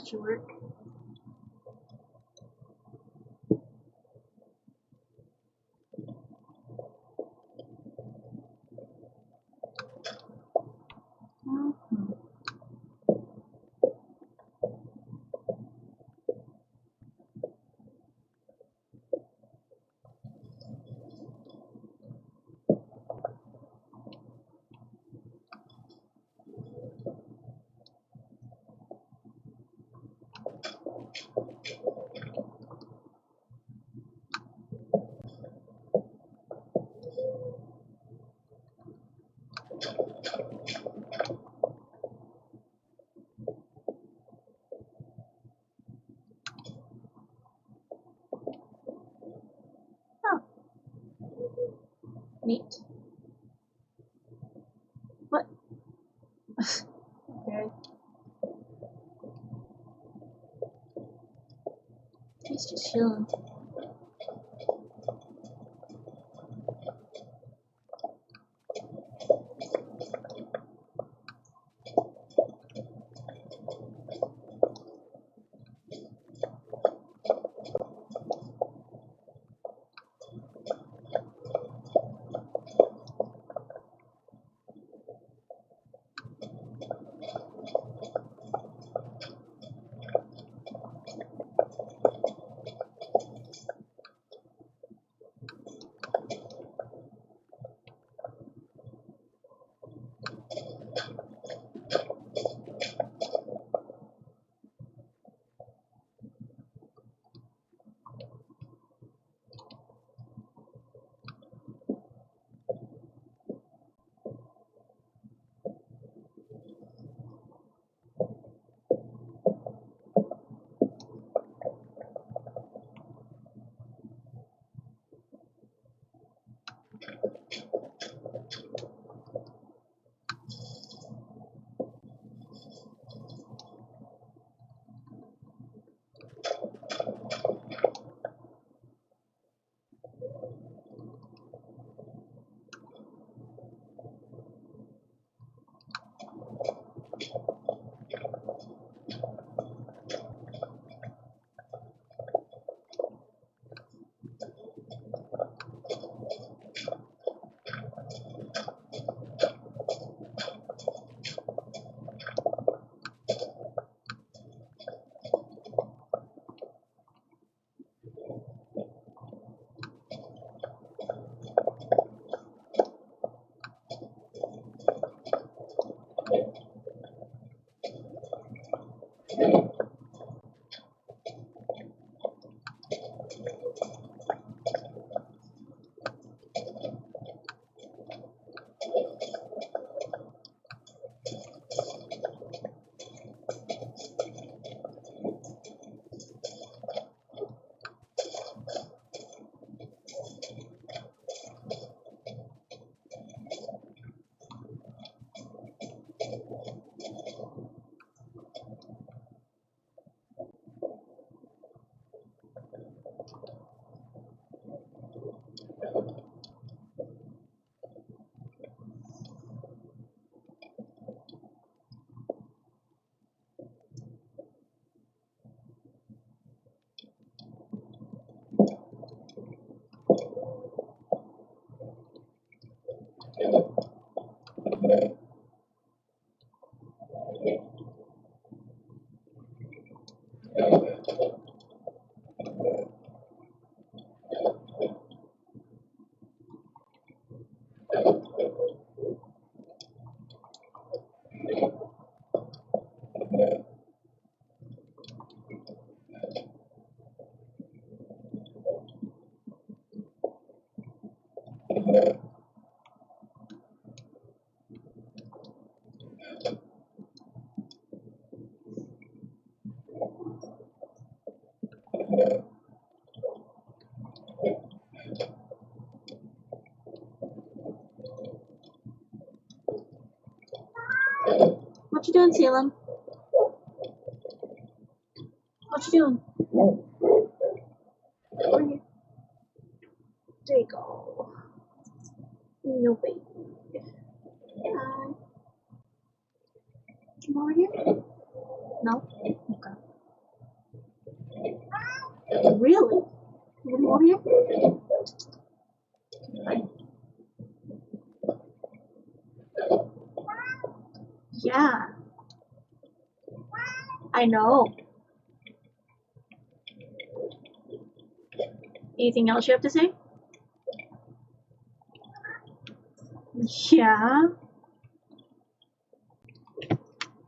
that should work. Oh, neat. What? Okay. He's just chilling. What you doing, Salem? What you doing? Over here. There you go. No baby. Hi. Come over here? No? Okay. Really? You want more here? Yeah, I know. Anything else you have to say? Yeah.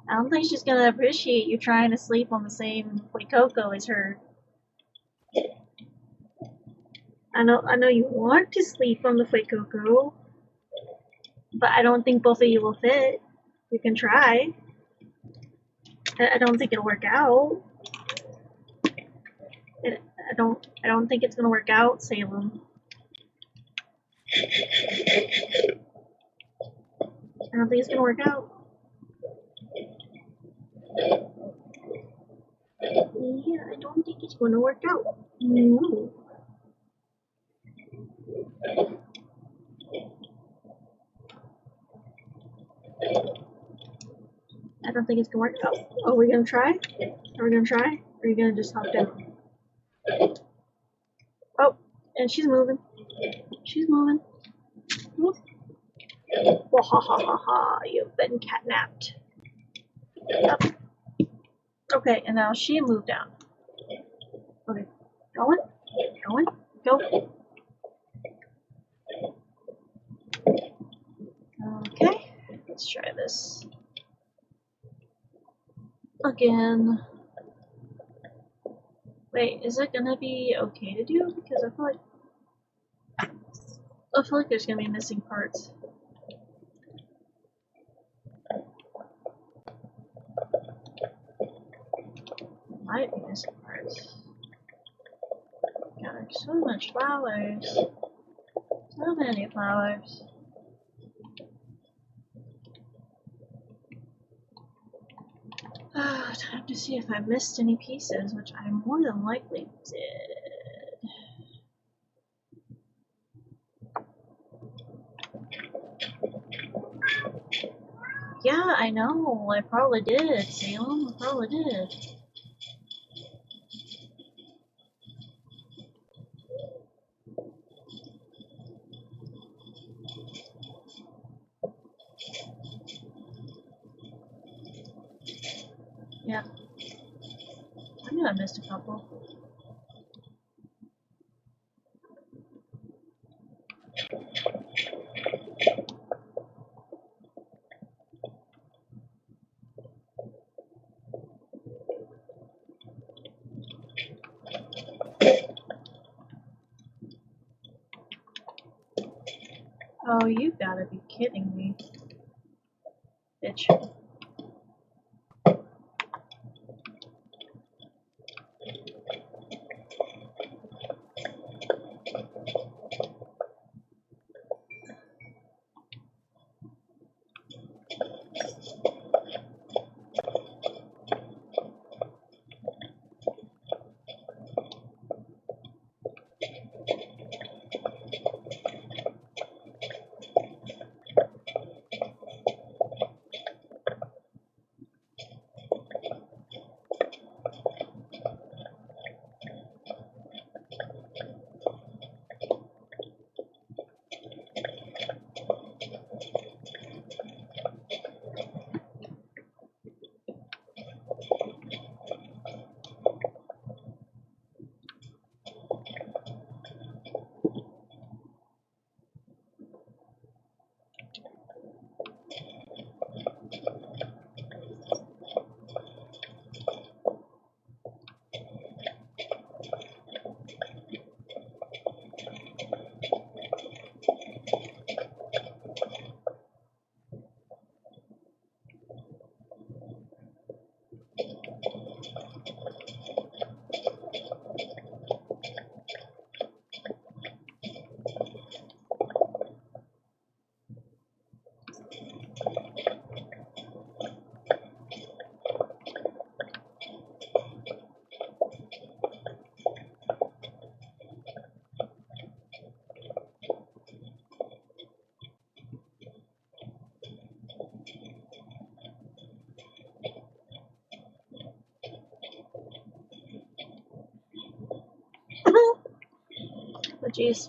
I don't think she's gonna appreciate you trying to sleep on the same Coco as her. I know you want to sleep on the Coco, but I don't think both of you will fit. You can try. I don't think it'll work out. I don't think it's gonna work out, Salem. I don't think it's gonna work out. Yeah, I don't think it's gonna work out. No. I don't think it's gonna work out. Are we gonna try? Are we gonna try? Or are you gonna just hop down? Oh, and she's moving. She's moving. Whoop. Well, ha ha ha ha, you've been catnapped. Up. Okay, and now she moved down. Okay, going, going, go. Okay, let's try this again. Wait, is it gonna be okay to do? Because I feel like there's gonna be missing parts. Might be missing parts. God, there's so much flowers. So many flowers. Time to see if I missed any pieces, which I more than likely did. Yeah, I know. I probably did, Salem. I probably did. Yeah. I knew I missed a couple. Oh, you gotta be kidding me. Bitch. Jeez.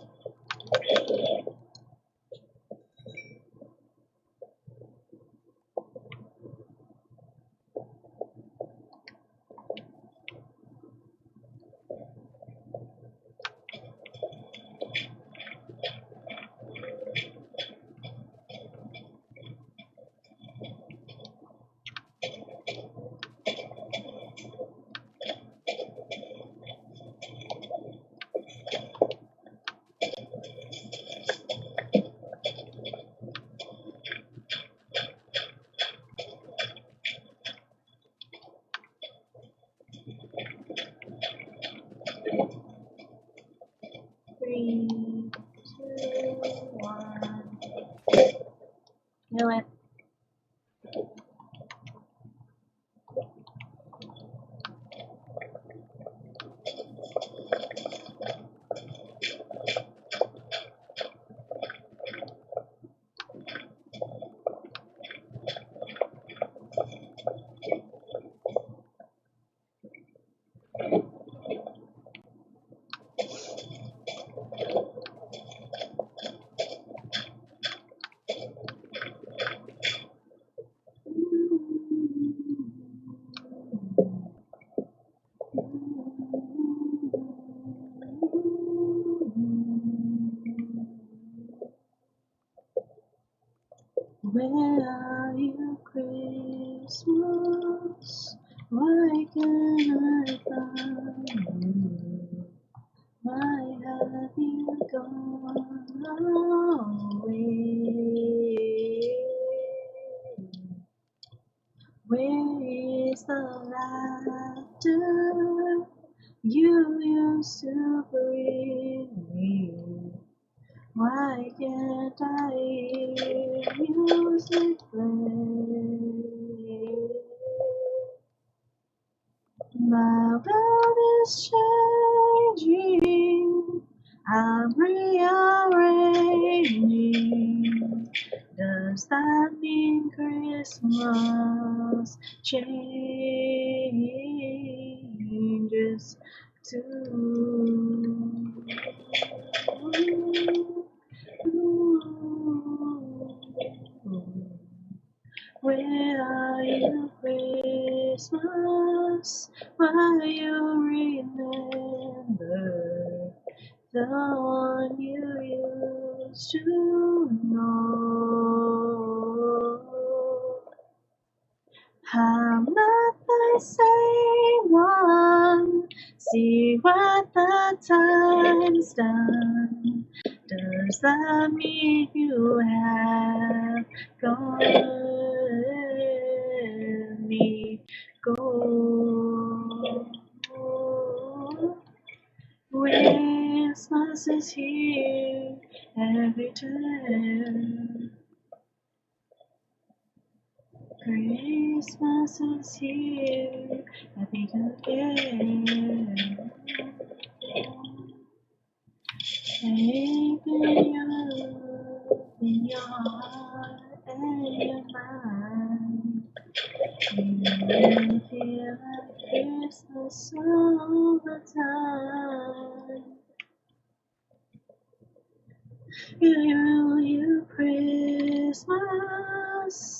Three, two, one. Knew it. Where are you, Christmas? Why can't I find you? Why have you gone away? Where is the laughter you used to bring me? Why can't I hear music play? My world is changing, I'm rearranging. Does that mean Christmas changes too? Where are you, Christmas? Why you remember the one you used to know? I'm not the same one. See what the time's done. Does that mean you have gone? Let me go. Christmas is here every time. Christmas is here every again. Take your love in your heart and your mind. You will feel like Christmas all the time. You Christmas,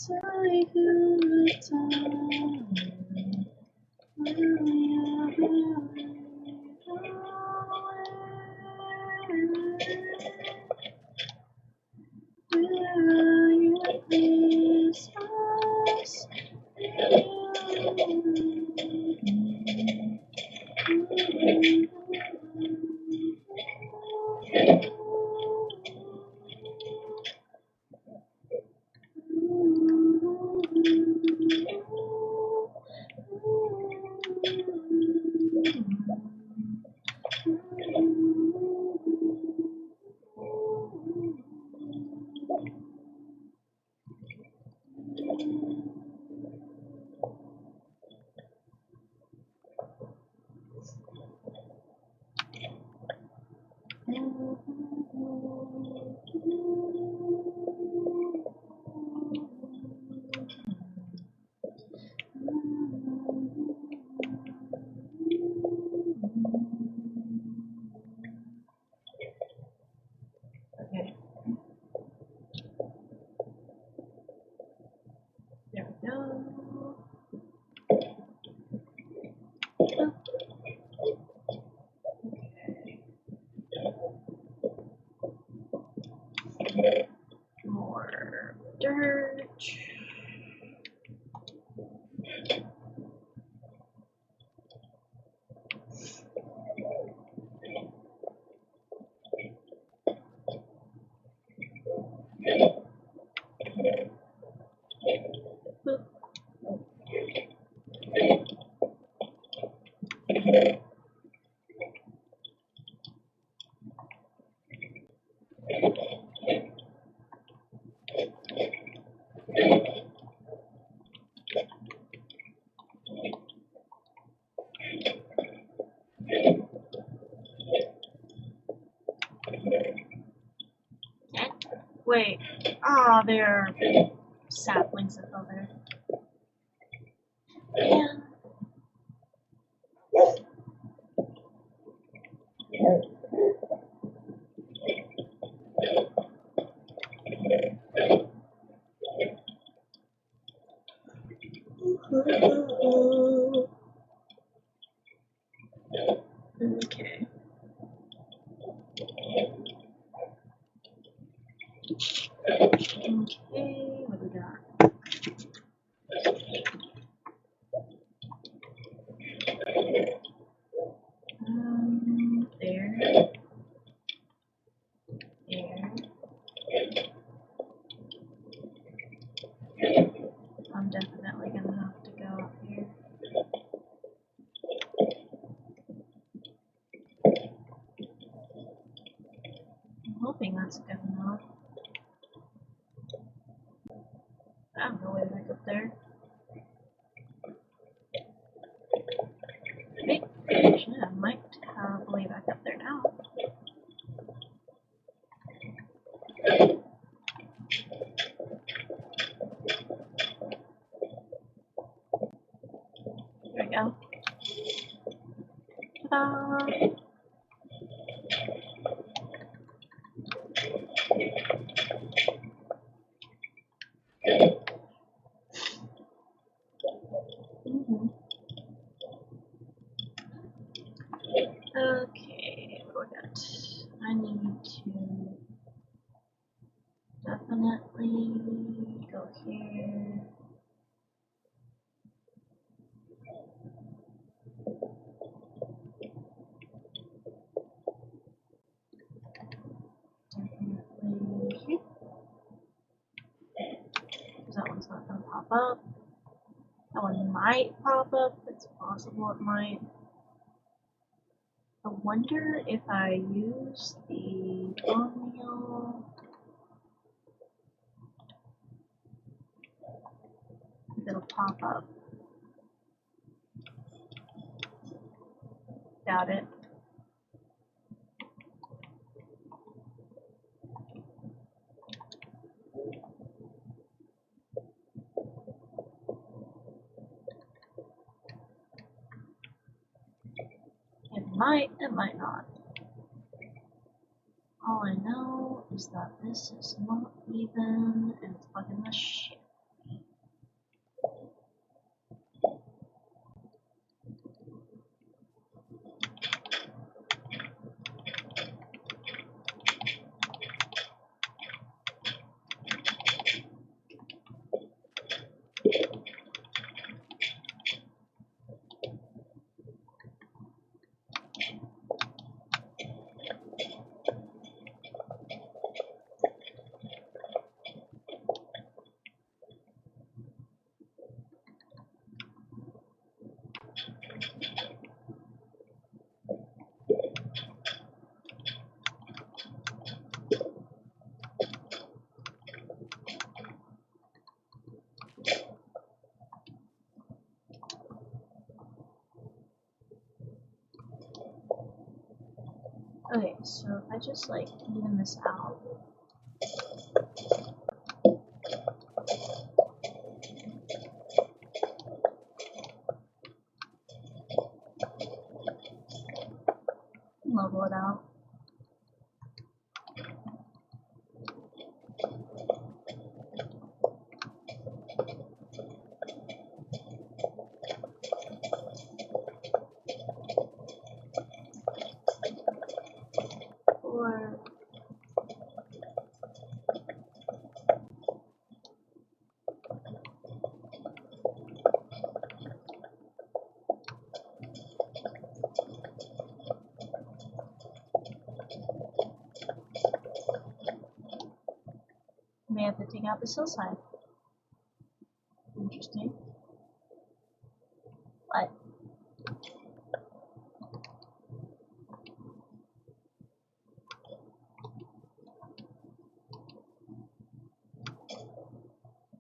so good time. Will you Will you Christmas? Wait. Ah, oh, there are saplings that go there. Yeah. Okay. Okay, what do we got? There. There. I'm definitely gonna have to go up here. I'm hoping that's good enough. I have no way back up there. Wait, actually, I might have a way back up there now. There we go. Ta-da! Okay, what do I got? I need to definitely go here. Definitely here. Because that one's not going to pop up. That one might pop up. It's possible it might. I wonder if I use the bone meal, if it'll pop up. Doubt it. It might not. All I know is that this is not even and it's bugging the shit. Okay, so if I just like even this out. Level it out. Or may have to take out this hillside. Interesting. What?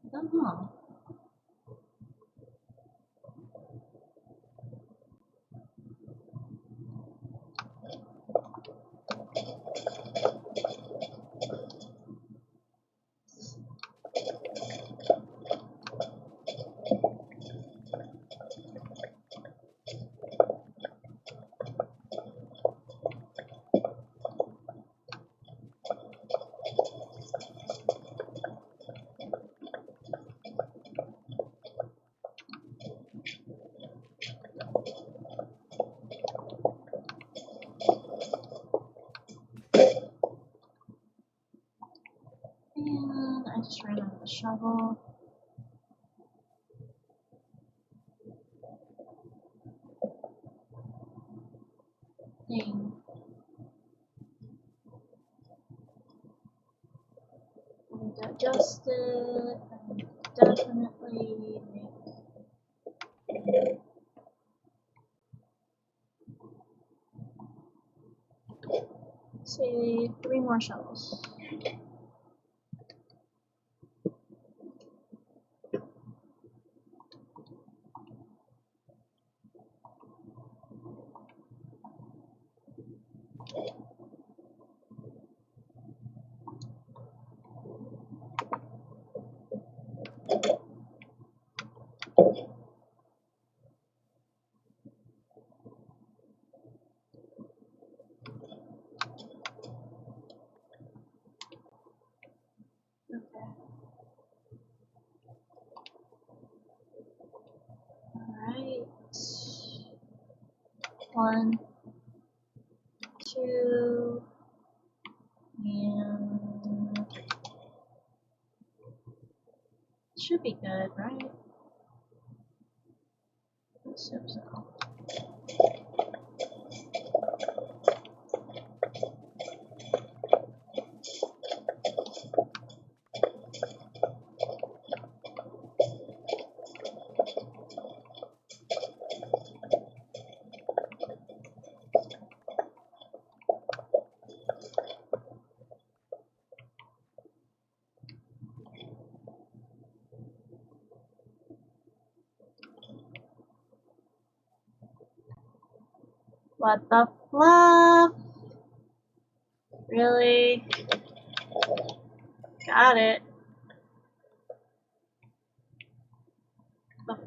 I don't know. Just ran out of the shovel. Dang. I need to adjust it. I need to definitely make. Say 3 more shovels. Okay. Alright. 1, 2, and should be good, right? I assume so. What the fluff? Really? Got it. The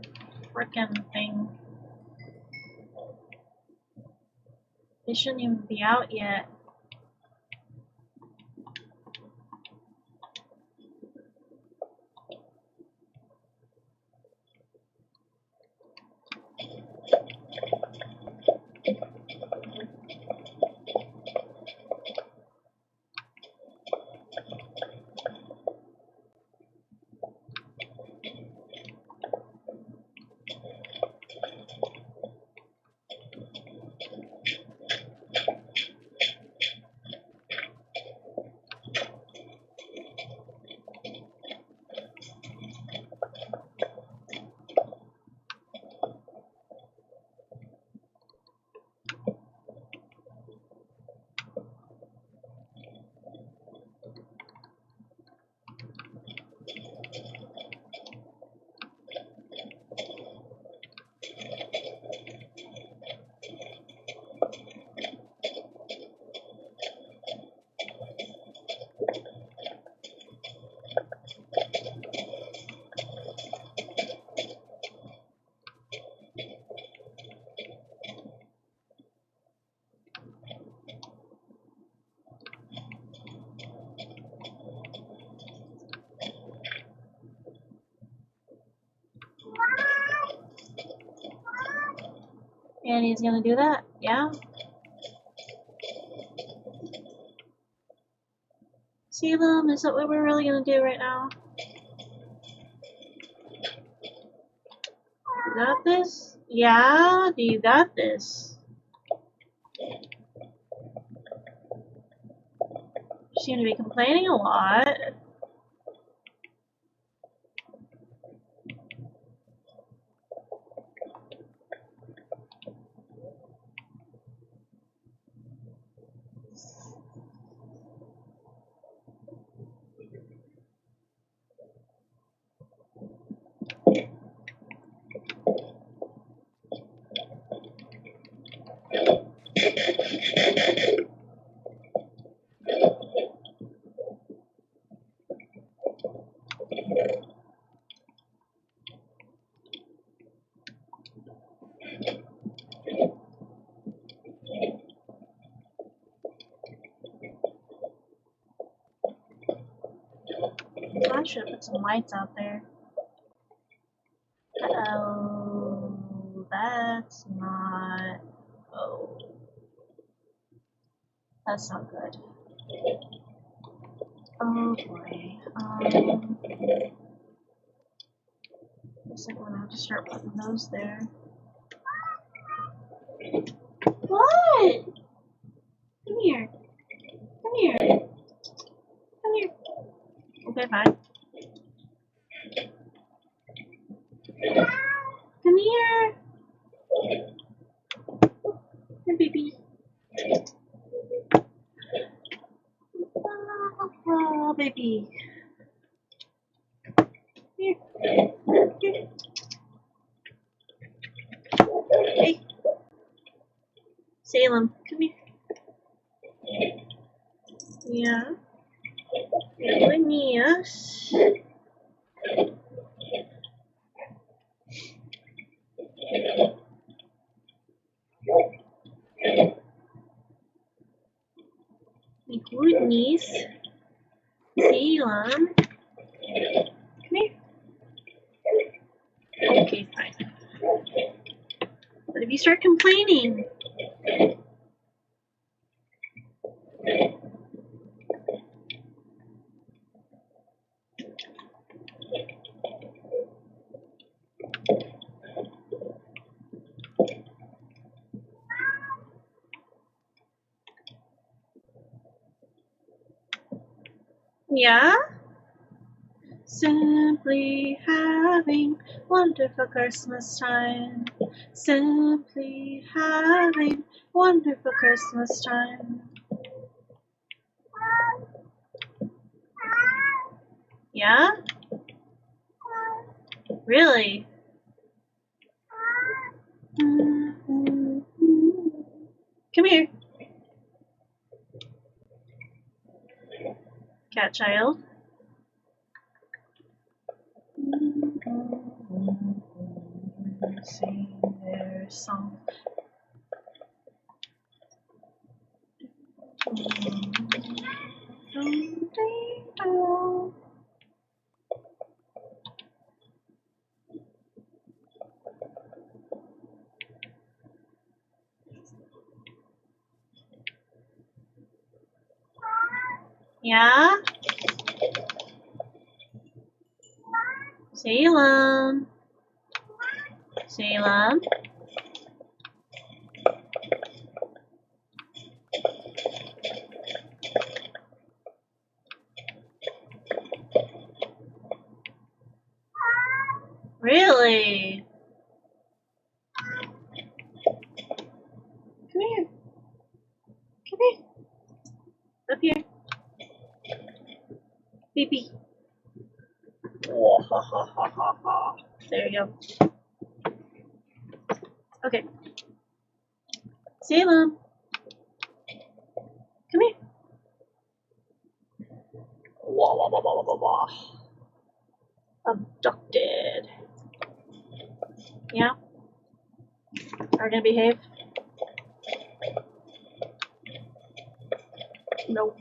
frickin' thing. They shouldn't even be out yet. And he's gonna do that? Yeah? Salem, is that what we're really gonna do right now? You got this? Yeah? Do you got this? You seem to be complaining a lot. I should have put some lights out there. Oh, that's not. Oh, that's not good. Oh boy. Looks like we're gonna have to start putting those there. What? Come here. Come here. Come here. Okay, fine. Come here. Here, baby. Oh, baby. Here. Here. Hey. Salem, come here. Yeah. Yes. My goodness. Salem. Come here. Okay, fine. But if you start complaining, yeah? Simply having wonderful Christmas time. Simply having wonderful Christmas time. Yeah? Really? Come here. Cat child. Sing their song. Yeah? Salem. Salem. Really? Come here. Come here. Up here. Baby. Oh, ha, ha, ha, ha, ha. There you go. Okay. Salem. Come here. Wah, wah, wah, wah, wah, wah. Abducted. Yeah? Are you gonna behave? Nope.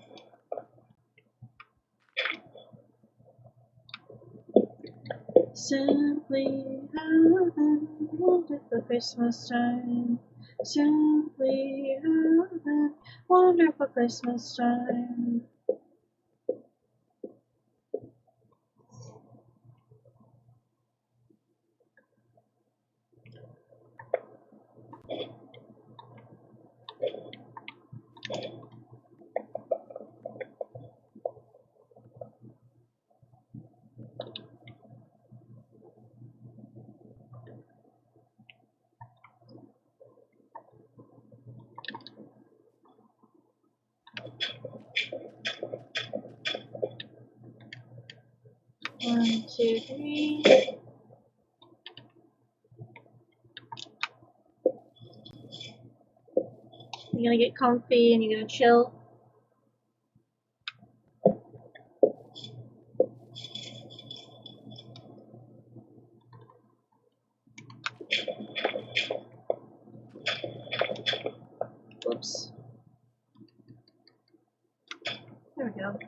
Simply having wonderful Christmas time. Simply having wonderful Christmas time. One, two, three. You're gonna get comfy and you're gonna chill. Whoops. There we go.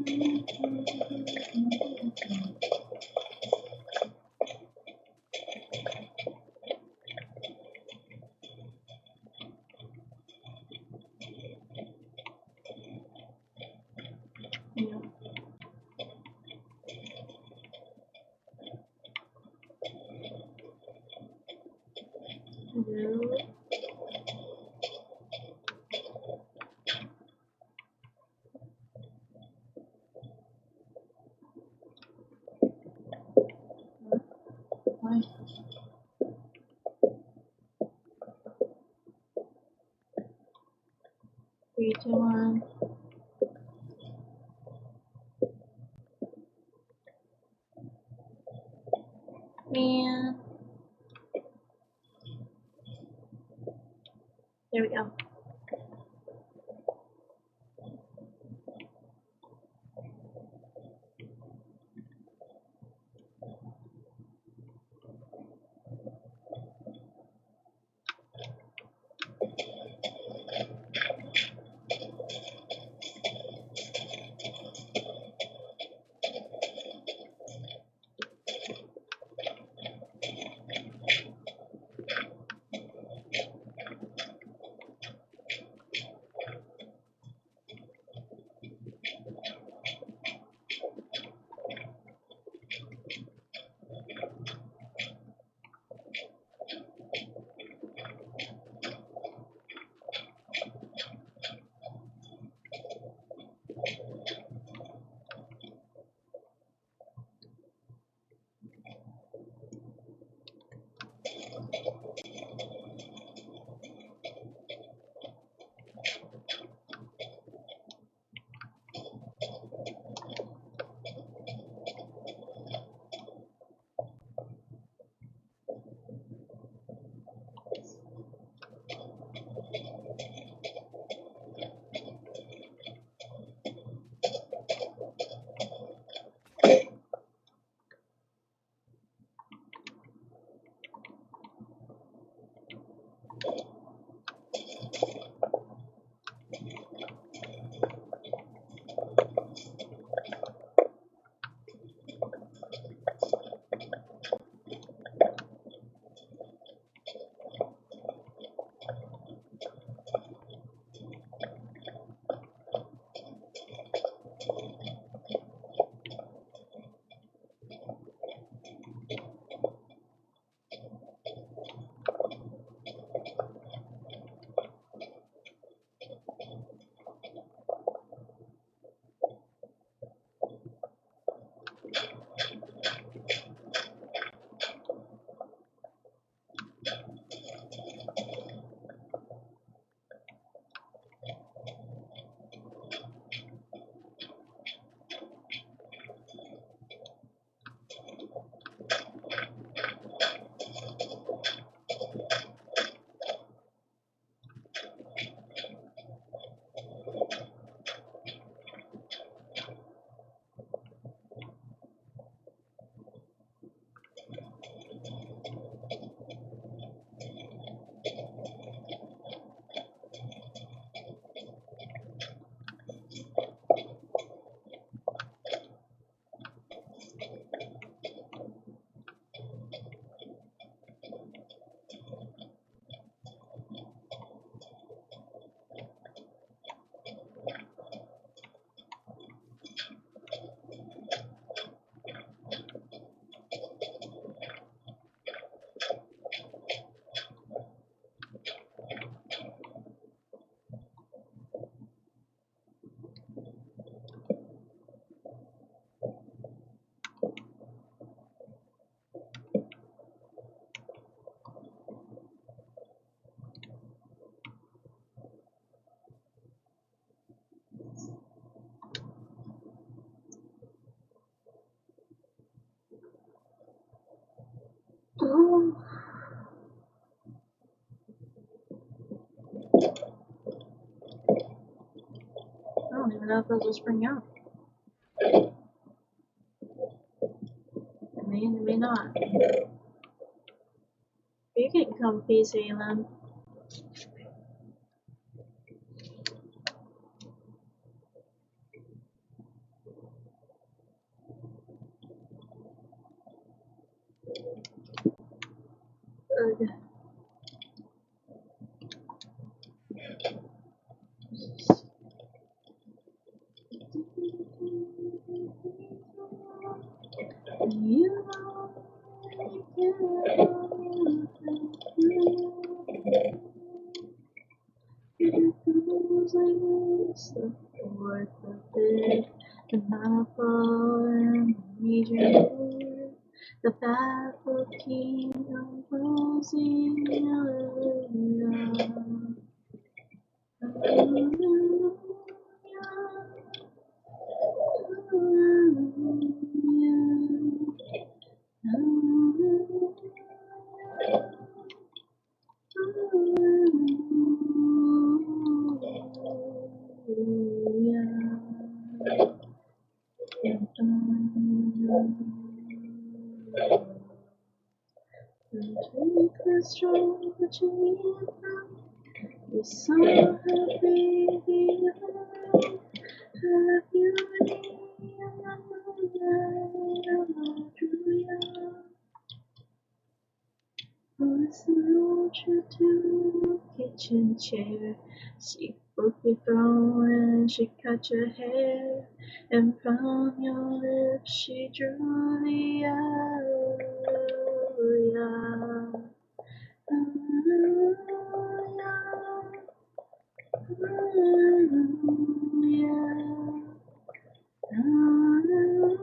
3, 2, 1. Man. There we go. Oh. I don't even know if those will spring out. They may not. You can comfy, Salem. live, the manifold and major, the baffled kingdom closing, hallelujah. Hallelujah. Take the strong that you need from you saw her baby have you hallelujah. Listen to kitchen chair. She broke your throat and she cut your hair, and from your lips she drew the hallelujah. Hallelujah. Hallelujah. Hallelujah.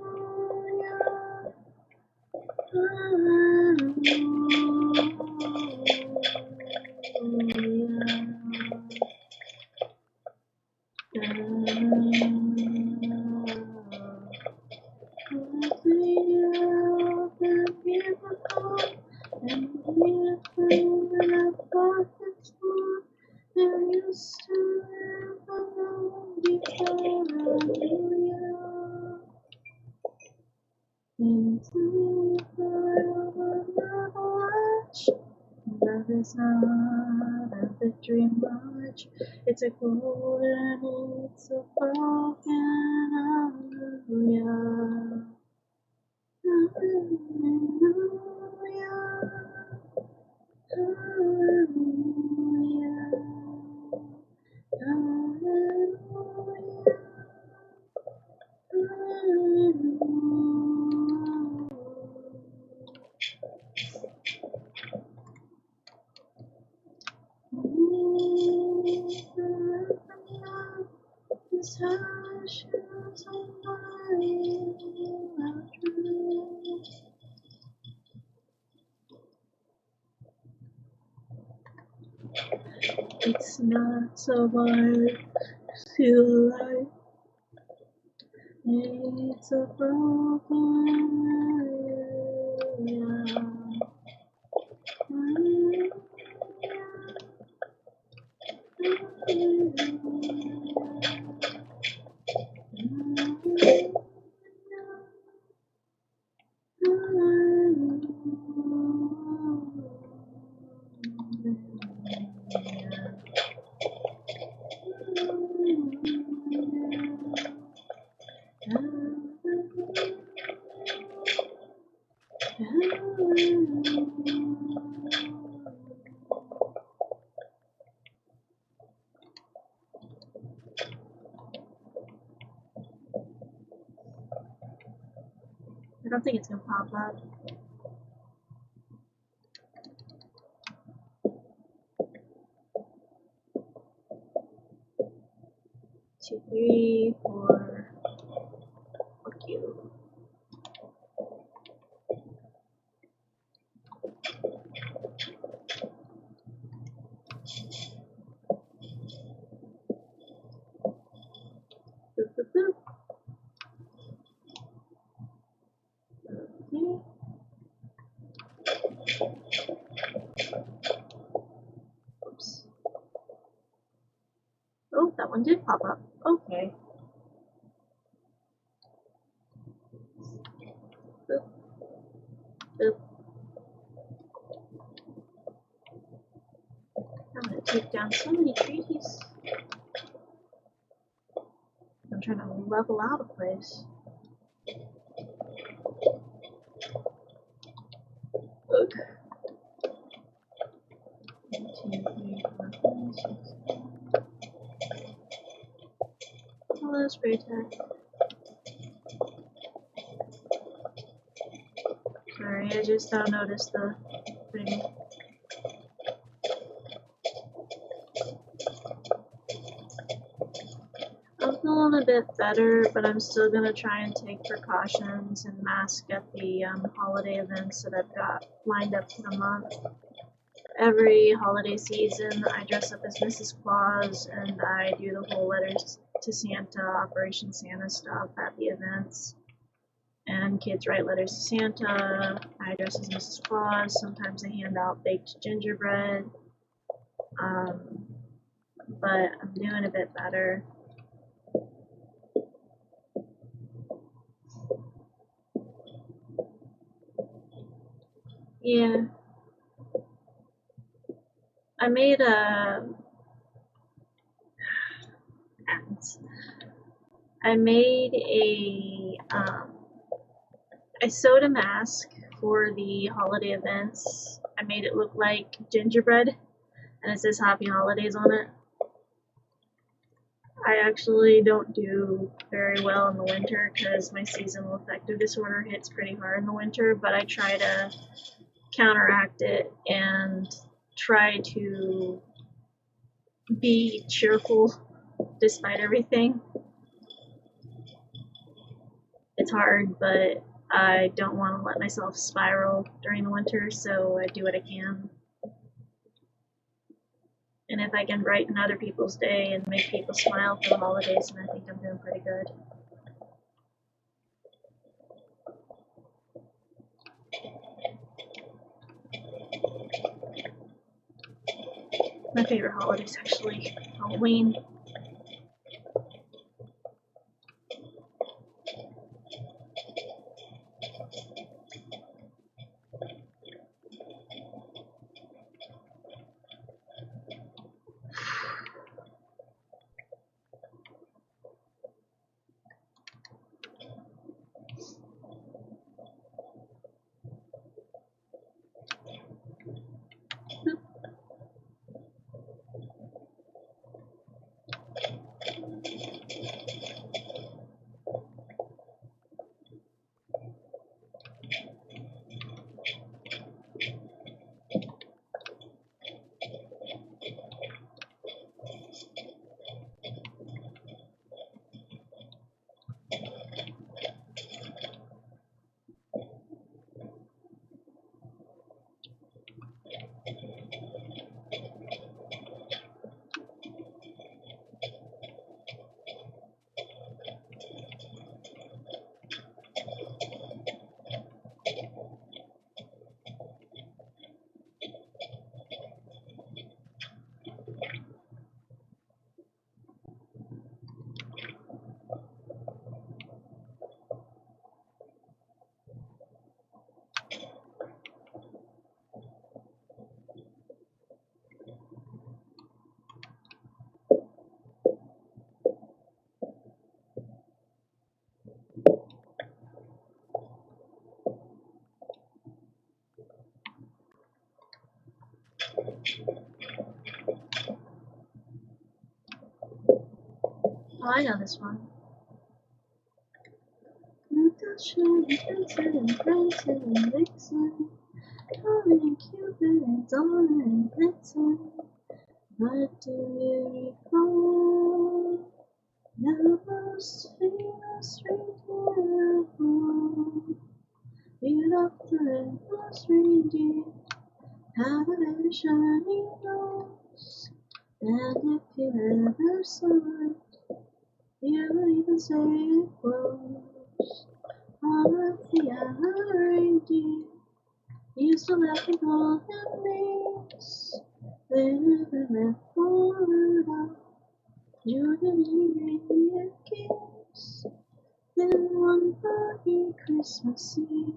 Love is not a victory march, it's a golden, it's a broken, hallelujah. Hallelujah. Hallelujah. Hallelujah. It's not so hard to feel alive. It's a broken hallelujah. I don't think it's gonna pop up. Two, three, four. Fuck you. Boop, boop, boop. Okay. Oops. Oh, that one did pop up. Okay. Boop, boop. I'm gonna take down so many trees. I'm trying to level out a place. Okay. 1, 2, 3, 4, 5, 6, 7. Hello, spray tag. Sorry, I just now noticed the thing. Of the feeling a bit better, but I'm still gonna try and take precautions and mask at the holiday events that I've got lined up for the month. Every holiday season, I dress up as Mrs. Claus and I do the whole letters to Santa, Operation Santa stuff at the events. And kids write letters to Santa. I dress as Mrs. Claus. Sometimes I hand out baked gingerbread. But I'm doing a bit better. Yeah. I made a I sewed a mask for the holiday events. I made it look like gingerbread and it says Happy Holidays on it. I actually don't do very well in the winter because my seasonal affective disorder hits pretty hard in the winter, but I try to counteract it and try to be cheerful despite everything. It's hard, but I don't want to let myself spiral during the winter, so I do what I can. And if I can brighten other people's day and make people smile for the holidays, then I think I'm doing pretty good. My favorite holiday is actually Halloween. Oh, I know this one. Natasha and Vincent and Brenton and Vixen, Colin and Cupid and Donna and Blitzen. What do you recall? The most famous reindeer of all. Rudolph the red-nosed reindeer had a very shiny nose, and if you ever saw it, you would even say it was one of the other reindeer. Used to laugh and call him names. They never left for Rudolph. You didn't even reindeer games. Then one foggy Christmas Eve,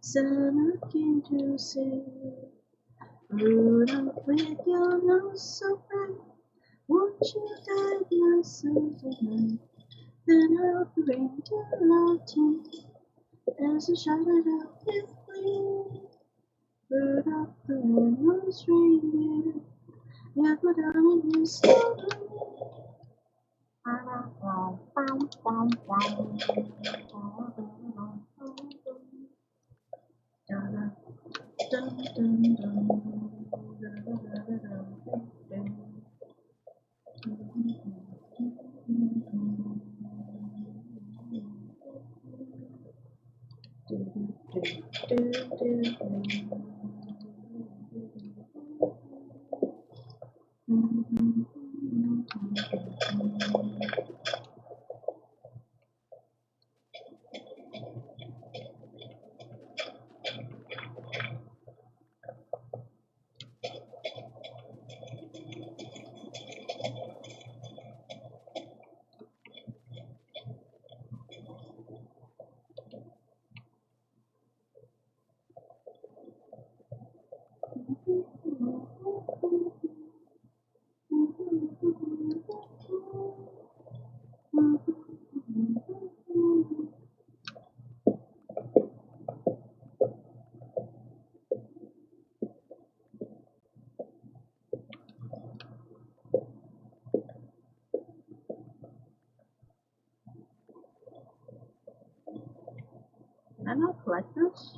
Santa came to say, Rudolph, with your nose so bright, won't you guide my son tonight? Then out the reindeer loved him, as he shouted out his glee. Rudolph the red-nosed reindeer, yeah, go down in history. Can I not collect this?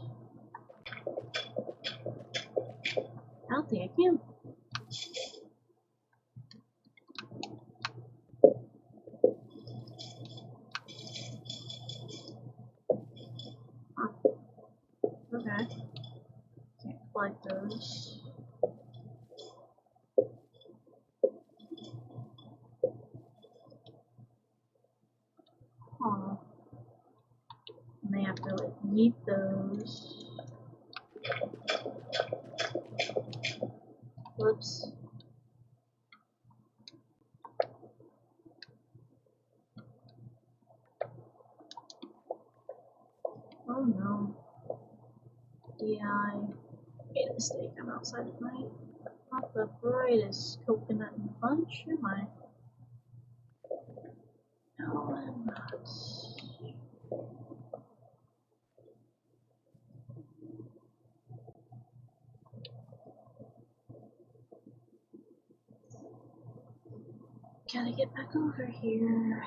I don't think I can. Huh. Okay. Can't collect those. Huh. And they have to like eat those. Whoops. Oh no. Yeah, I made a mistake. I'm outside of my not the brightest coconut in the bunch, am I? No, I'm not. Gotta get back over here.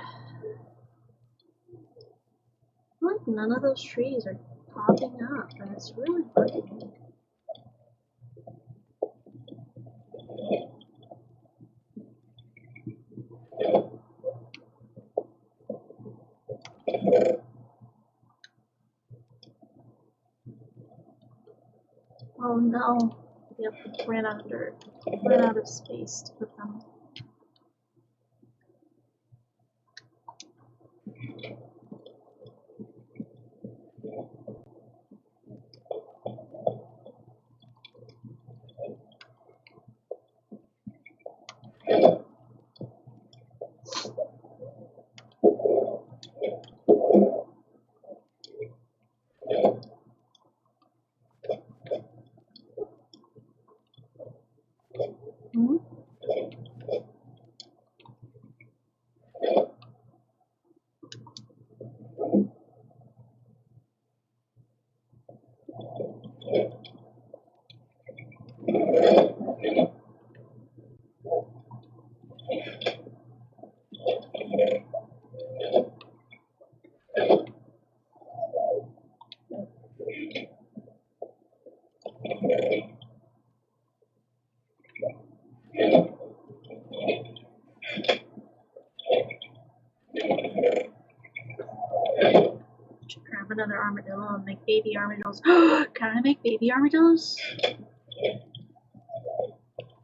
Look, none of those trees are popping up, and it's really bugging me. Oh no. Yep, ran out of dirt. Ran out of space to put them. Hmm? Should grab another armadillo and make baby armadillos. Can I make baby armadillos?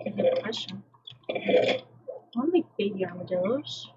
Good question. I want to make baby armadillos.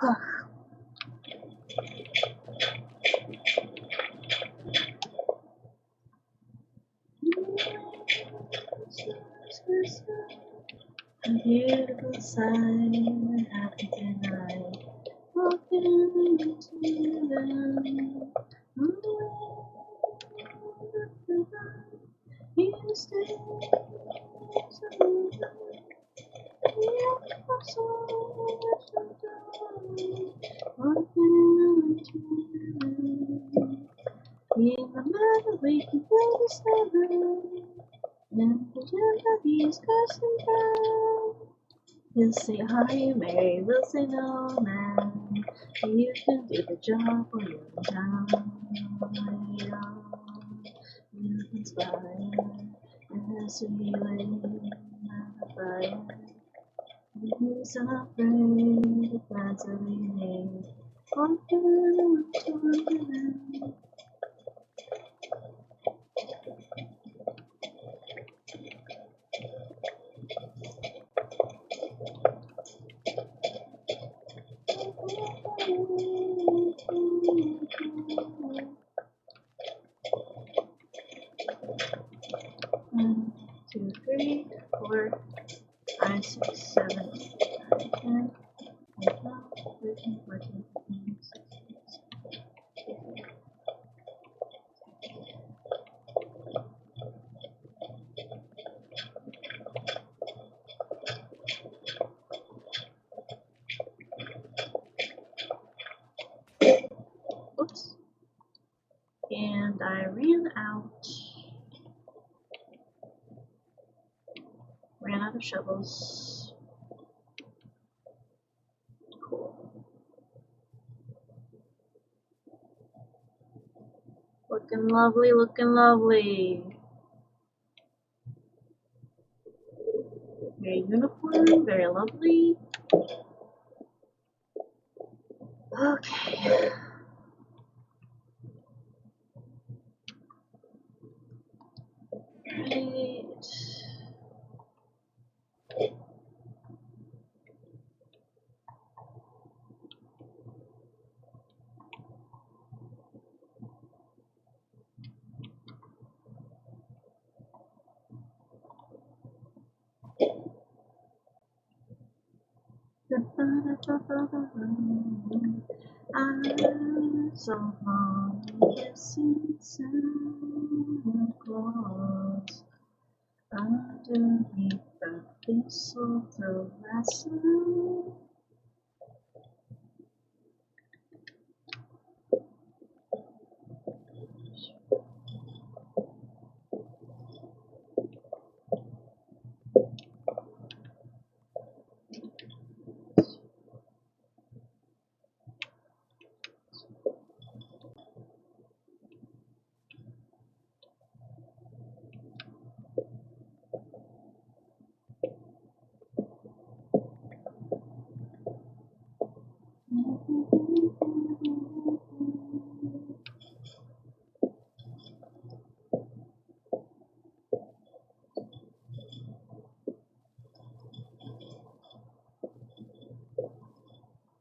A beautiful sight, happy tonight, walking into the night. You stay in the night, we can feel the sun. And the he's cursing down. He'll say hi, Mary, we'll say no, man. You can do the job for your town. You can inspire as we lay by the fire. He's unafraid of plans that we made. Walking to wonderland. One, two, three, 4, 5, 6, 7, 8, 9, 10, 11, 12, 13, 14, 15, 16, 17. Oops. And I ran out of shovels. Cool. Looking lovely, looking lovely. Very uniform, very lovely. Okay. Right. I saw long kissing Santa Claus underneath the mistletoe last night.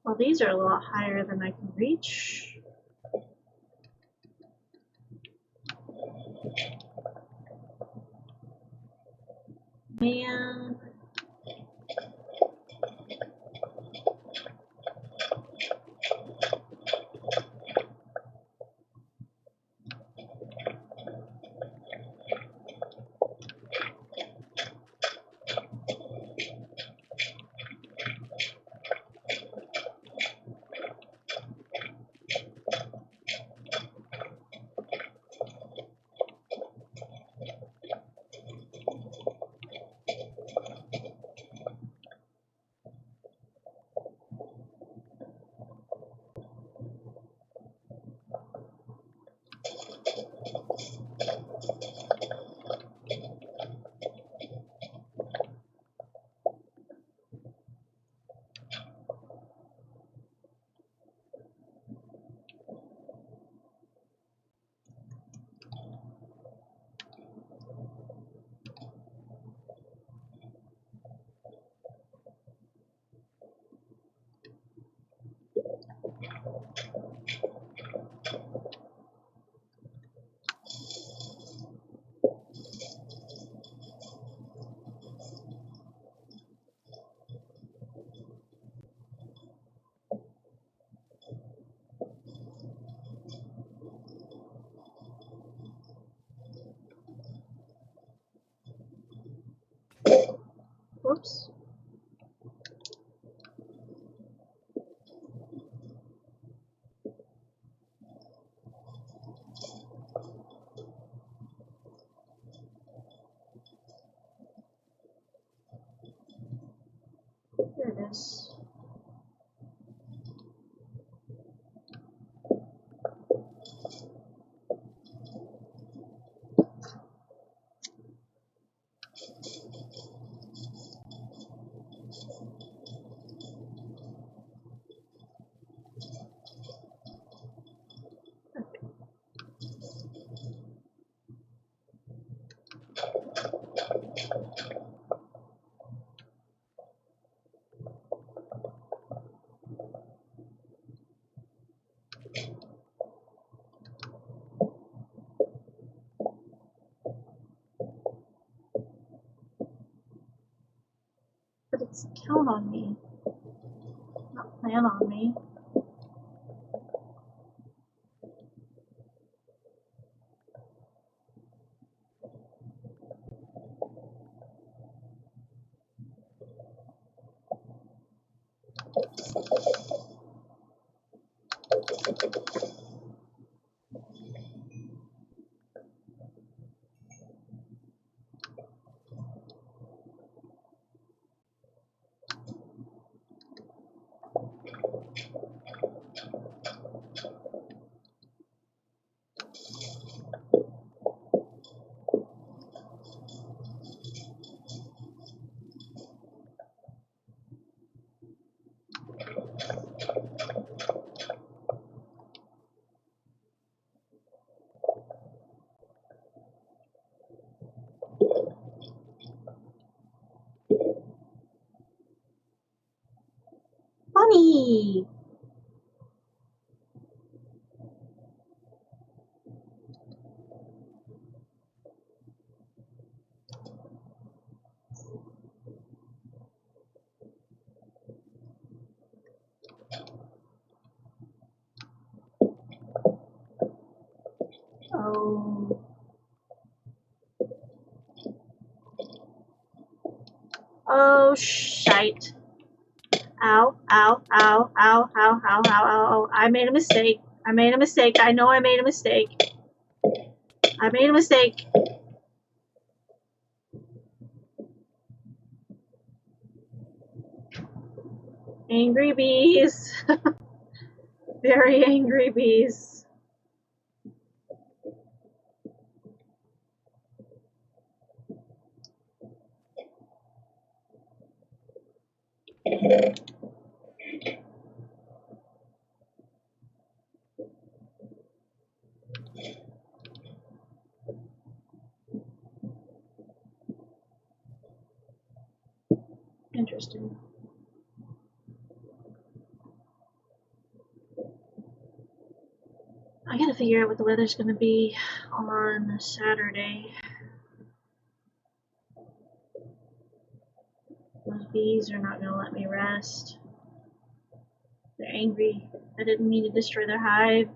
Well, these are a lot higher than I can reach. Man. Whoops. There it is. But it's count on me, not plan on me. Funny! Oh. Oh, shite. Ow, ow, ow, ow, ow, ow, ow, ow. I made a mistake. I made a mistake. I know I made a mistake. I made a mistake. Angry bees. Very angry bees. Interesting. I gotta figure out what the weather's gonna be on Saturday. Those bees are not gonna let me rest. They're angry. I didn't mean to destroy their hive.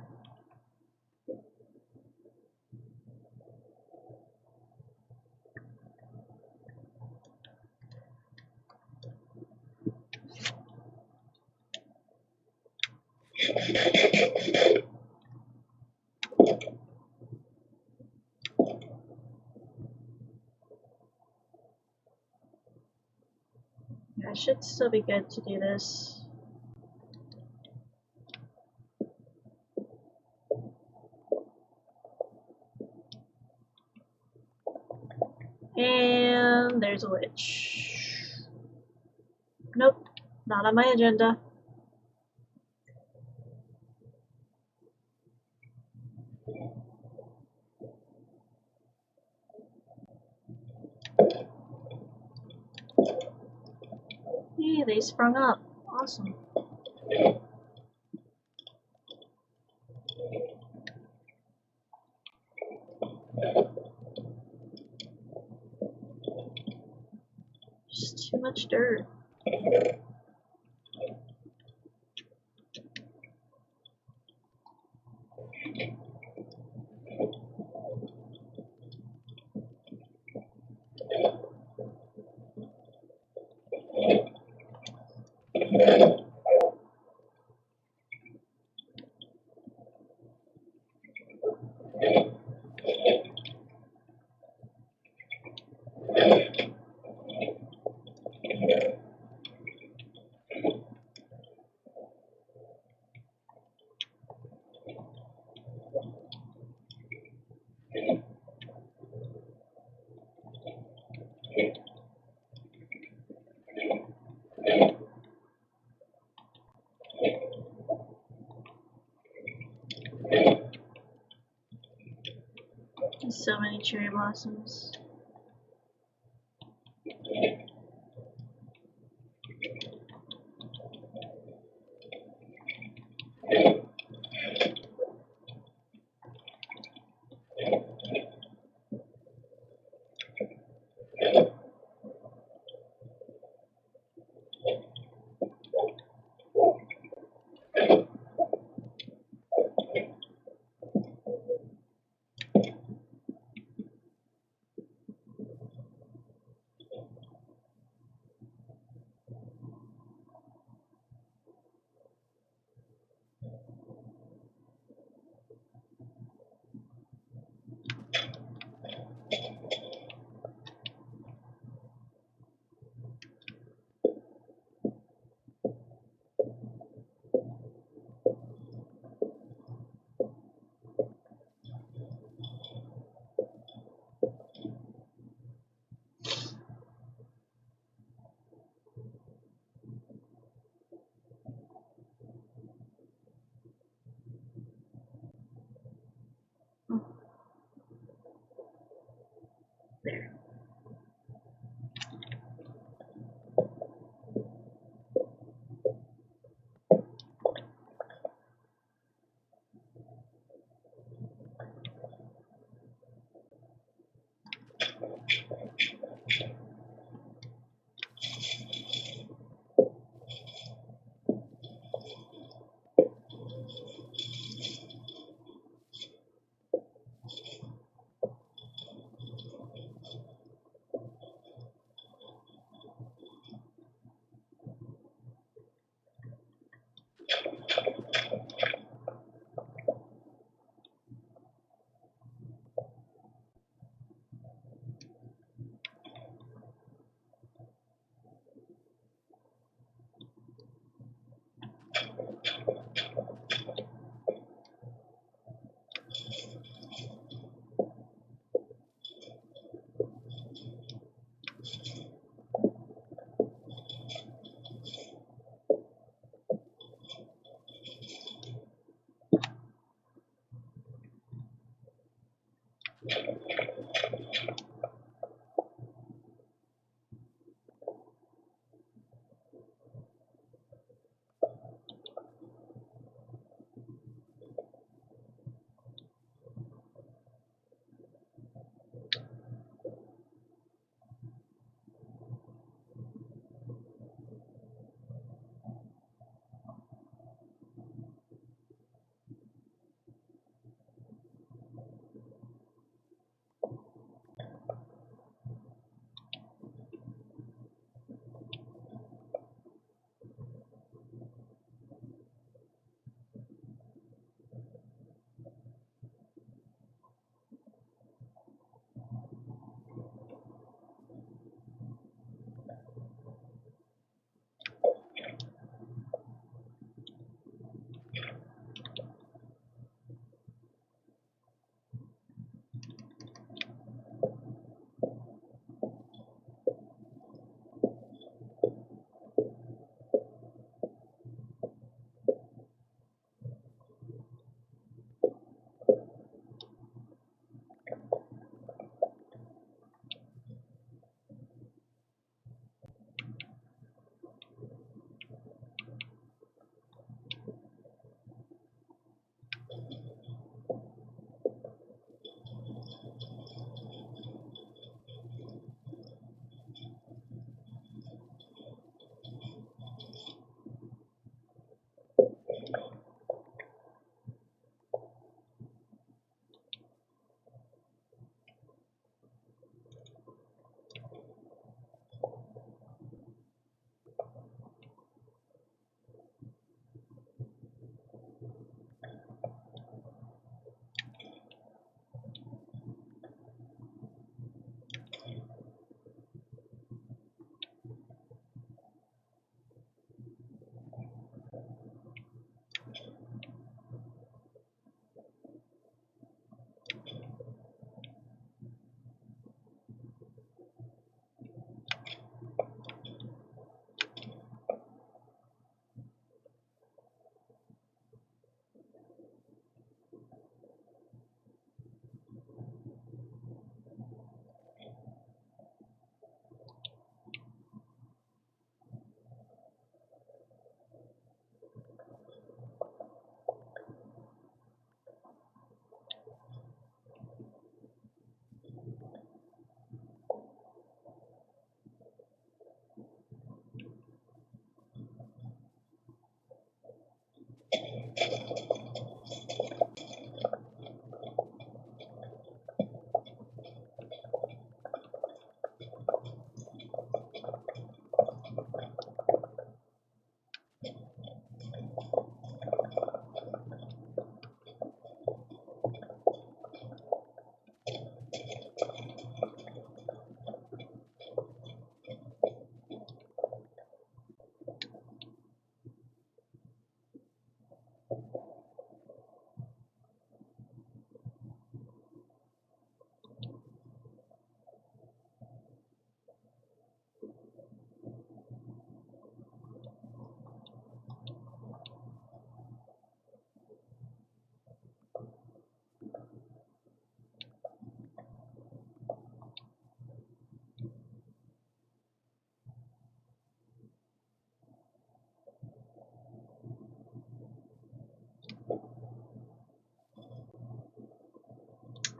Yeah, it should still be good to do this. And there's a witch. Nope, not on my agenda. Hey, they sprung up. Awesome. too much dirt. So many cherry blossoms. There.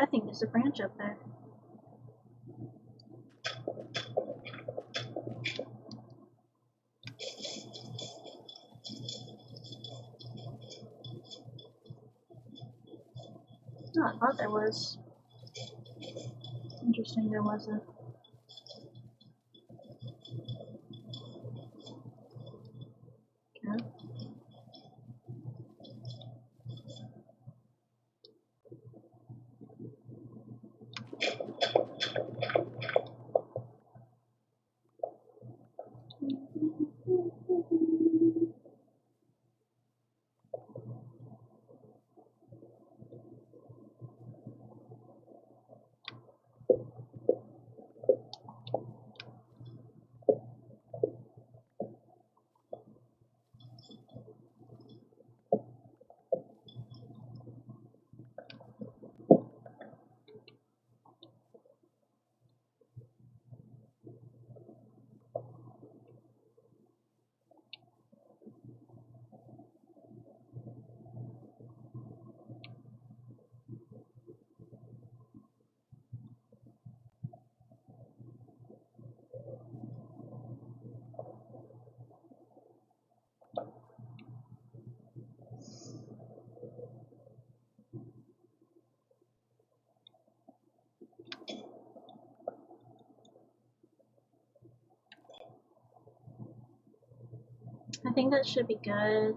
I think there's a branch up there. Oh, I thought there was. Interesting, there wasn't. Okay. I think that should be good.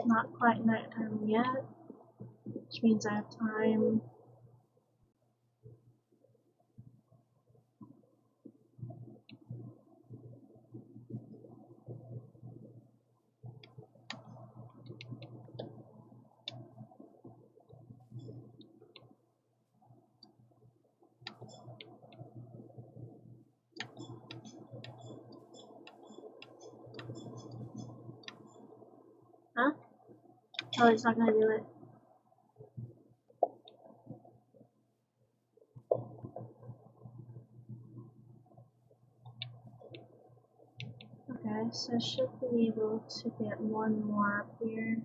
Not quite nighttime yet, which means I have time. Huh? Oh, it's not gonna do it. Okay, so I should be able to get one more up here.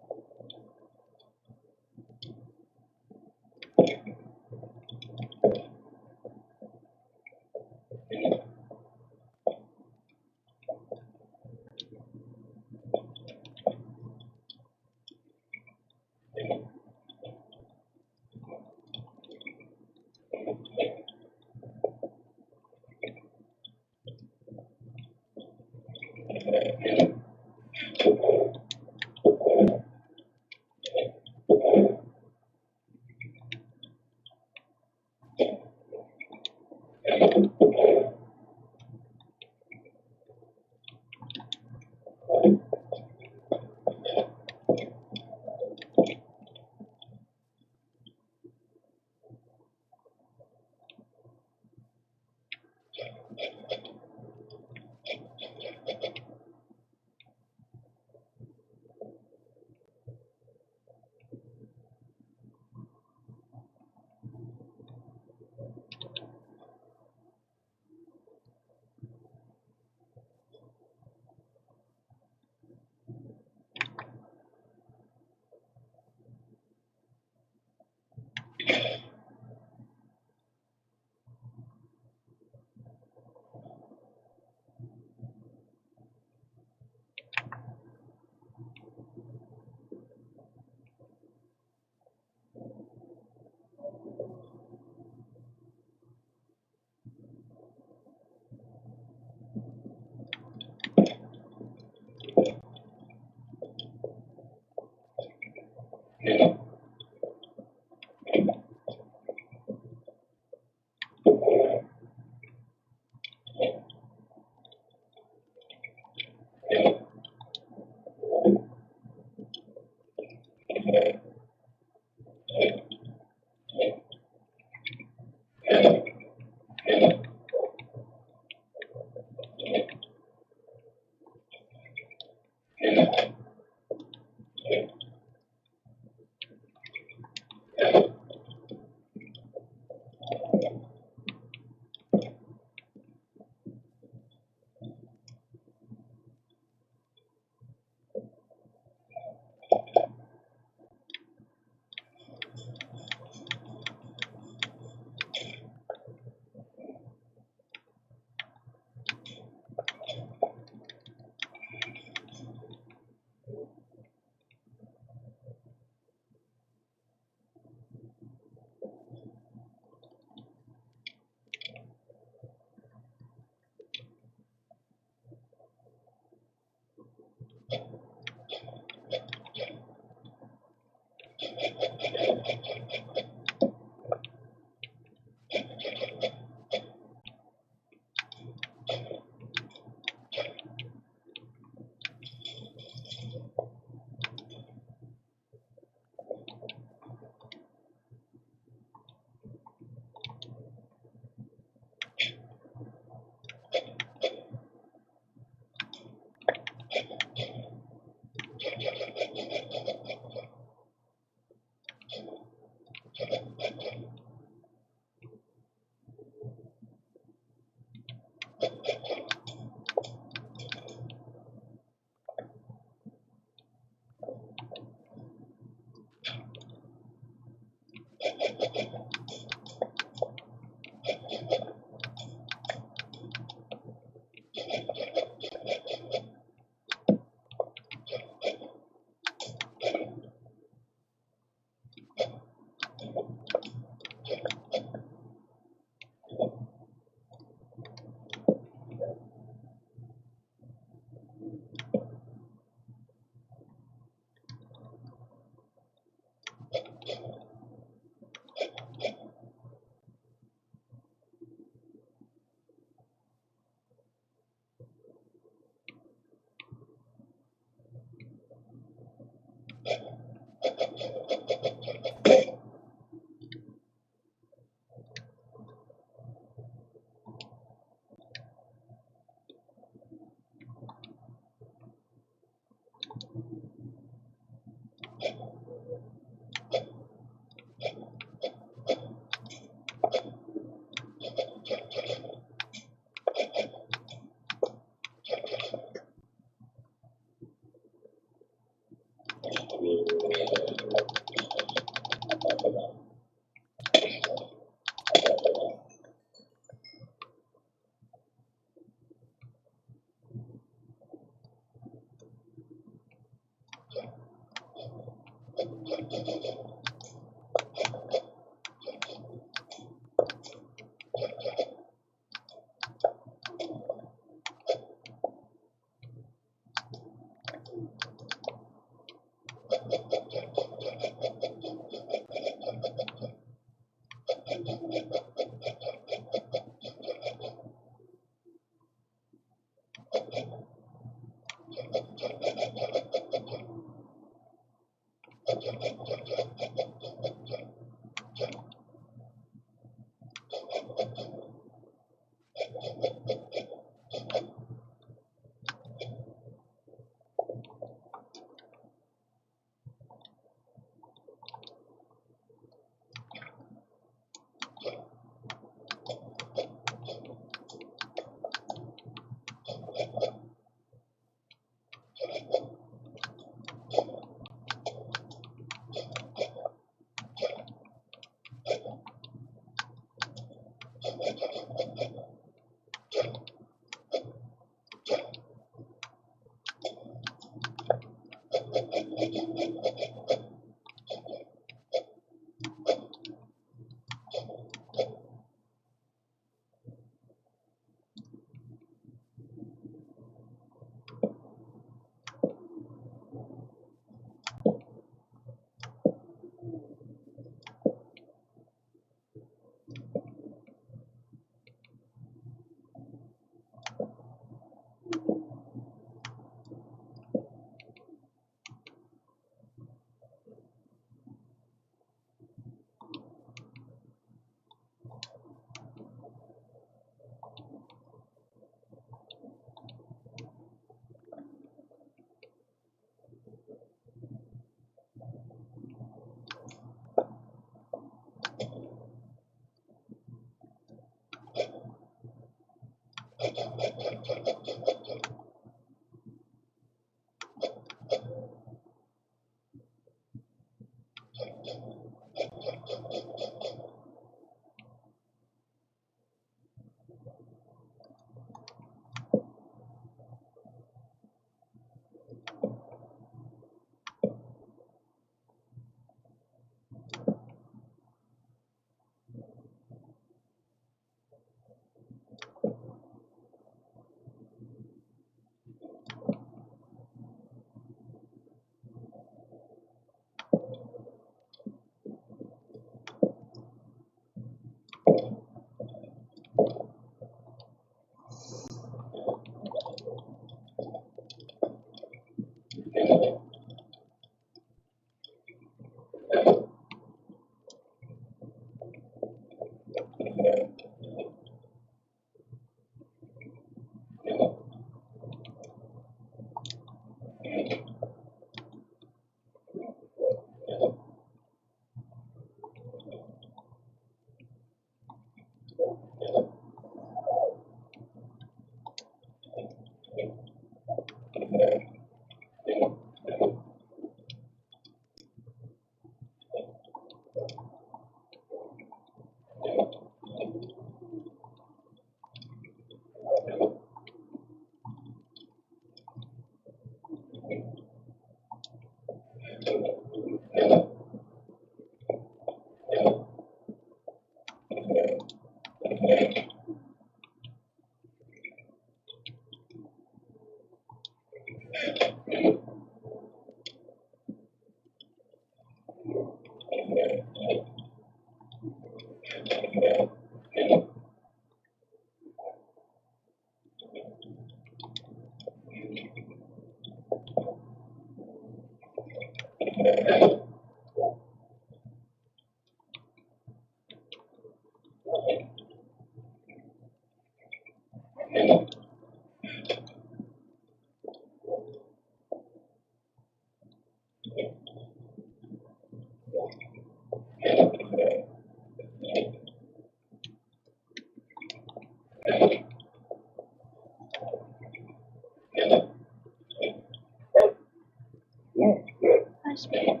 Nice man.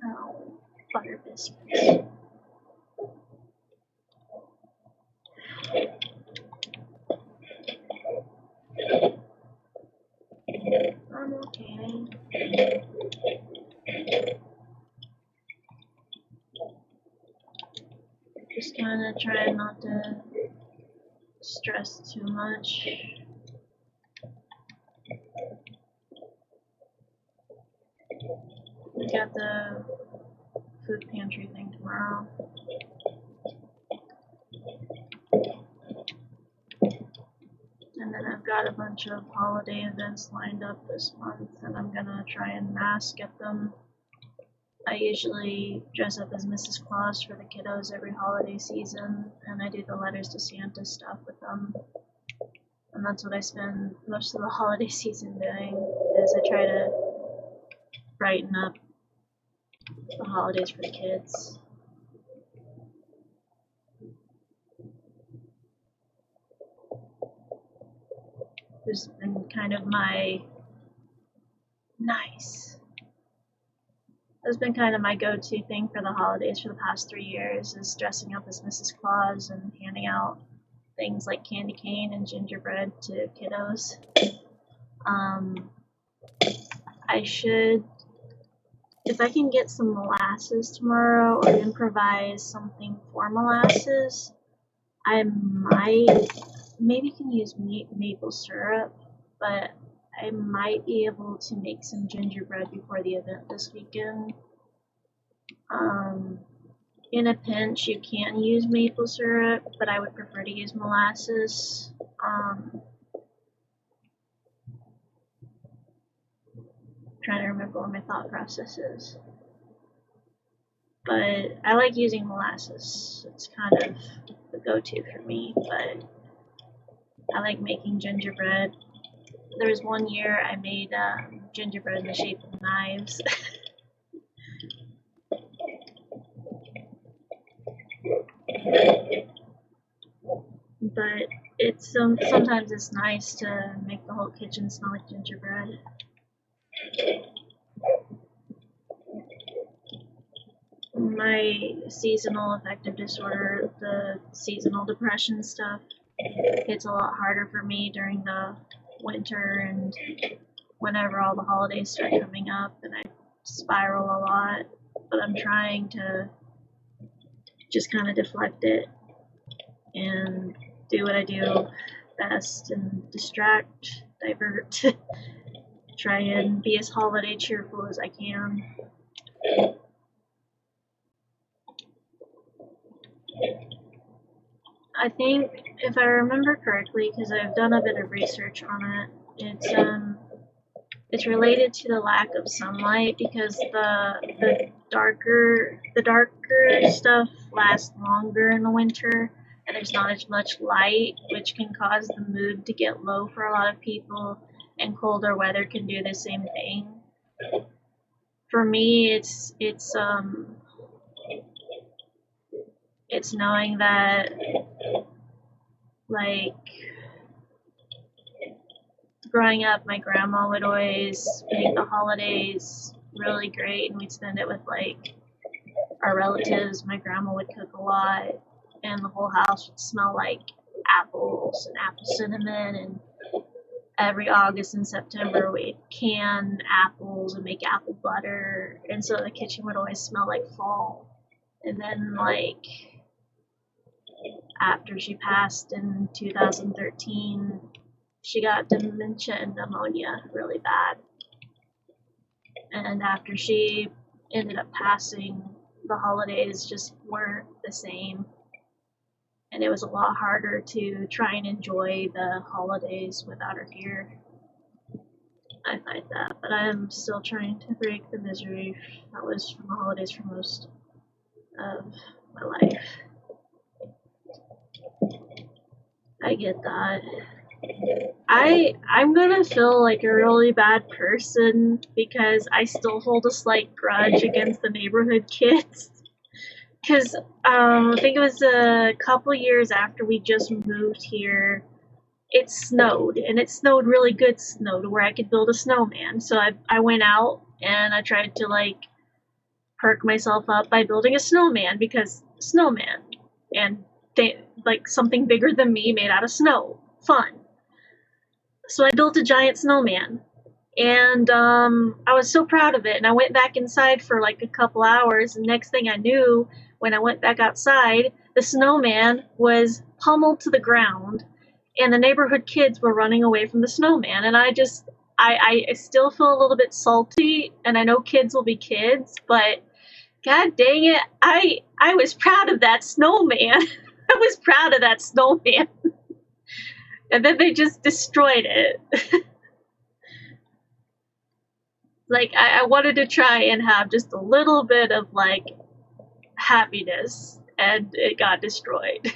Oh, butter biscuits. I'm okay. Just kind of trying not to stress too much. got the food pantry thing tomorrow. And then I've got a bunch of holiday events lined up this month, and I'm gonna try and mask at them. I usually dress up as Mrs. Claus for the kiddos every holiday season, and I do the letters to Santa stuff with them. And that's what I spend most of the holiday season doing, is I try to brighten up the holidays for the kids. This has been kind of my That's been kind of my go-to thing for the holidays for the past 3 years, is dressing up as Mrs. Claus and handing out things like candy cane and gingerbread to kiddos. I should, if I can get some molasses tomorrow or improvise something for molasses, I maybe can use maple syrup, but I might be able to make some gingerbread before the event this weekend. In a pinch, you can use maple syrup, but I would prefer to use molasses. Trying to remember what my thought process is. But I like using molasses. It's kind of the go-to for me, but I like making gingerbread. There was one year I made gingerbread in the shape of knives. But it's sometimes it's nice to make the whole kitchen smell like gingerbread. My seasonal affective disorder, the seasonal depression stuff, it's a lot harder for me during the winter and whenever all the holidays start coming up, and I spiral a lot. But I'm trying to just kind of deflect it and do what I do best and distract, divert, try and be as holiday cheerful as I can. I think, if I remember correctly, because I've done a bit of research on it, it's related to the lack of sunlight, because the darker stuff lasts longer in the winter, and there's not as much light, which can cause the mood to get low for a lot of people, and colder weather can do the same thing. For me, it's knowing that, like, growing up, my grandma would always make the holidays really great, and we'd spend it with, like, our relatives. My grandma would cook a lot, and the whole house would smell like apples and apple cinnamon, and every August and September we'd can apples and make apple butter, and so the kitchen would always smell like fall. And then, like, after she passed in 2013, she got dementia and pneumonia really bad. And after she ended up passing, the holidays just weren't the same. And it was a lot harder to try and enjoy the holidays without her here. I find that, but I'm still trying to break the misery that was from the holidays for most of my life. I get that. I'm gonna feel like a really bad person because I still hold a slight grudge against the neighborhood kids. Because I think it was a couple years after we just moved here, it snowed, and it snowed really good snow to where I could build a snowman. So I went out and I tried to, like, perk myself up by building a snowman, because snowman, and like something bigger than me made out of snow. Fun. So I built a giant snowman, and I was so proud of it, and I went back inside for like a couple hours, and next thing I knew, when I went back outside, the snowman was pummeled to the ground, and the neighborhood kids were running away from the snowman, and I I still feel a little bit salty, and I know kids will be kids, but god dang it, I was proud of that snowman. I was proud of that snowman. And then they just destroyed it. Like, I wanted to try and have just a little bit of, like, happiness, and it got destroyed.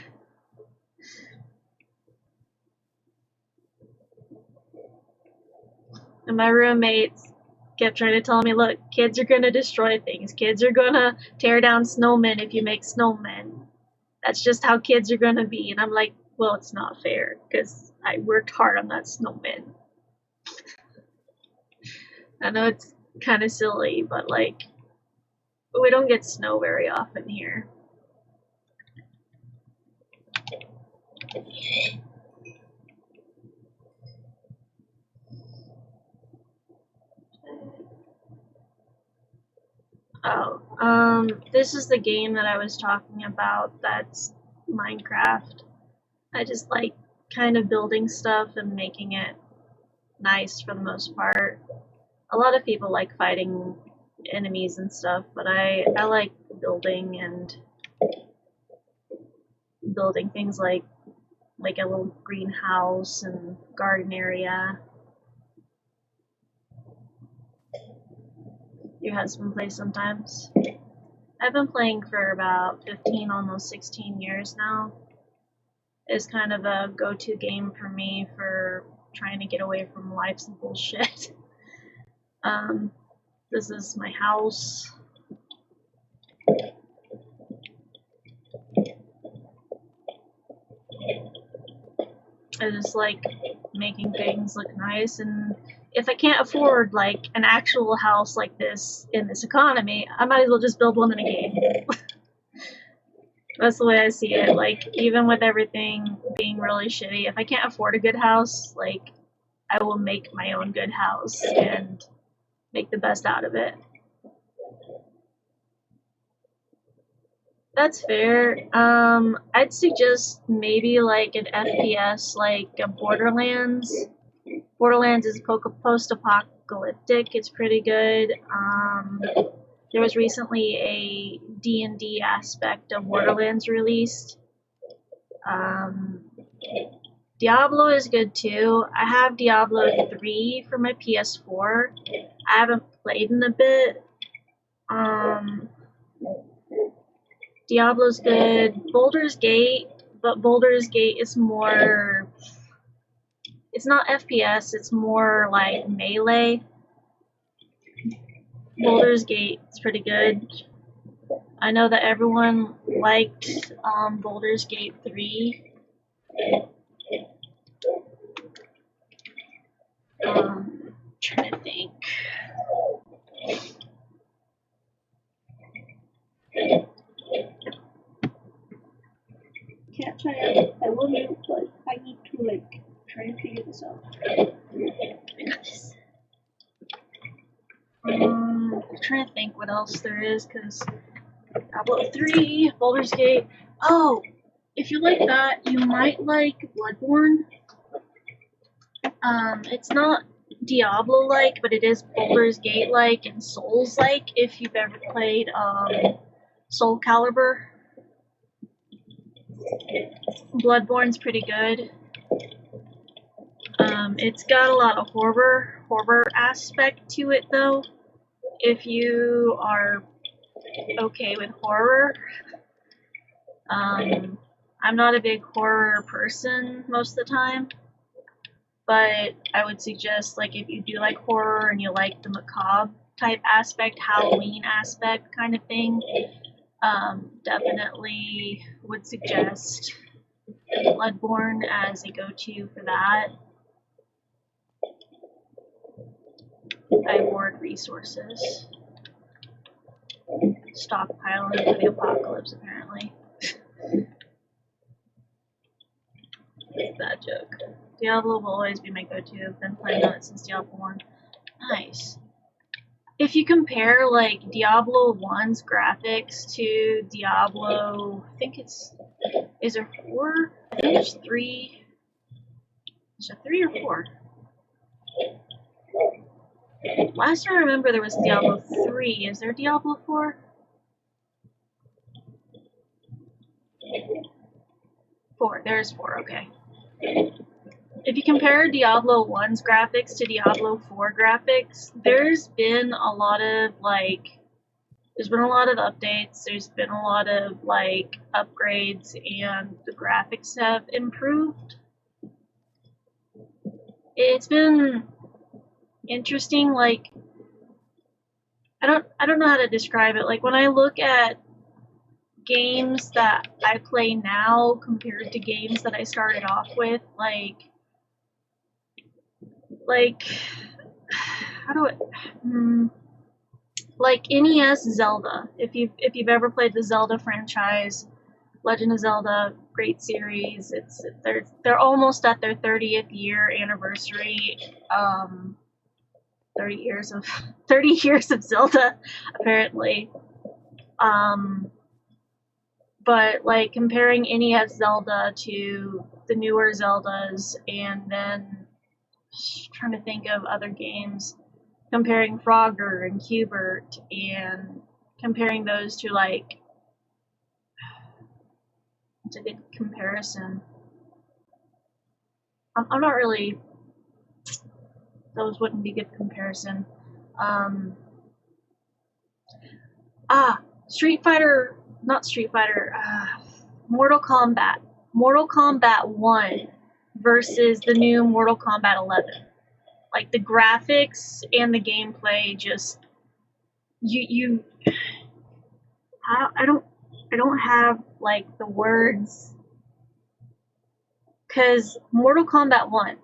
And my roommates kept trying to tell me, look, kids are gonna destroy things. Kids are gonna tear down snowmen if you make snowmen. That's just how kids are gonna be. And I'm like, well, it's not fair, because I worked hard on that snowman. I know it's kind of silly, but like, we don't get snow very often here. Oh, this is the game that I was talking about. That's Minecraft. I just like kind of building stuff and making it nice for the most part. A lot of people like fighting enemies and stuff, but I like building and building things like a little greenhouse and garden area. Your husband plays sometimes. I've been playing for about 15, almost 16 years now. It's kind of a go-to game for me for trying to get away from life's bullshit. This is my house. I just like making things look nice, and if I can't afford like an actual house like this in this economy, I might as well just build one in a game. That's the way I see it. Like, even with everything being really shitty, if I can't afford a good house, like, I will make my own good house and make the best out of it. That's fair. I'd suggest maybe like an FPS, like a Borderlands. Borderlands is post-apocalyptic. It's pretty good. There was recently a D&D aspect of Borderlands released. Diablo is good too. I have Diablo 3 for my PS4. I haven't played in a bit. Diablo's good. Baldur's Gate, but Baldur's Gate is more... It's not FPS, it's more like melee. Baldur's Gate is pretty good. I know that everyone liked Baldur's Gate 3. Trying to think. Cat Child, I love you, but I need to like try to figure this out. I got this. I'm trying to think what else there is, because Diablo 3, Baldur's Gate. Oh, if you like that, you might like Bloodborne. It's not Diablo-like, but it is Baldur's Gate-like and Souls-like, if you've ever played Soul Calibur. Bloodborne's pretty good. It's got a lot of horror aspect to it, though. If you are okay with horror. I'm not a big horror person most of the time, but I would suggest, like, if you do like horror and you like the macabre type aspect, Halloween aspect kind of thing, definitely would suggest Bloodborne as a go-to for that. I hoard resources. Stockpiling for the apocalypse, apparently. Bad joke. Diablo will always be my go-to. I've been playing on it since Diablo 1. Nice. If you compare, like, Diablo 1's graphics to Diablo, I think it's... Is there 4? I think there's 3. Is there 3 or 4? Last I remember there was Diablo 3. Is there Diablo 4? 4. There's 4, okay. If you compare Diablo 1's graphics to Diablo 4 graphics, there's been a lot of updates, there's been a lot of upgrades, and the graphics have improved. It's been interesting, I don't know how to describe it. Like when I look at games that I play now compared to games that I started off with, how do I like NES Zelda. If you've ever played the Zelda franchise, Legend of Zelda, great series. They're almost at their 30th year anniversary. 30 years of Zelda, apparently. But comparing NES Zelda to the newer Zeldas, and then trying to think of other games, comparing Frogger and Q*bert, and comparing those to it's a good comparison. I'm not really. Those wouldn't be good comparison. Mortal Kombat. Mortal Kombat 1 versus the new Mortal Kombat 11. Like the graphics and the gameplay just I don't have the words, cuz Mortal Kombat 1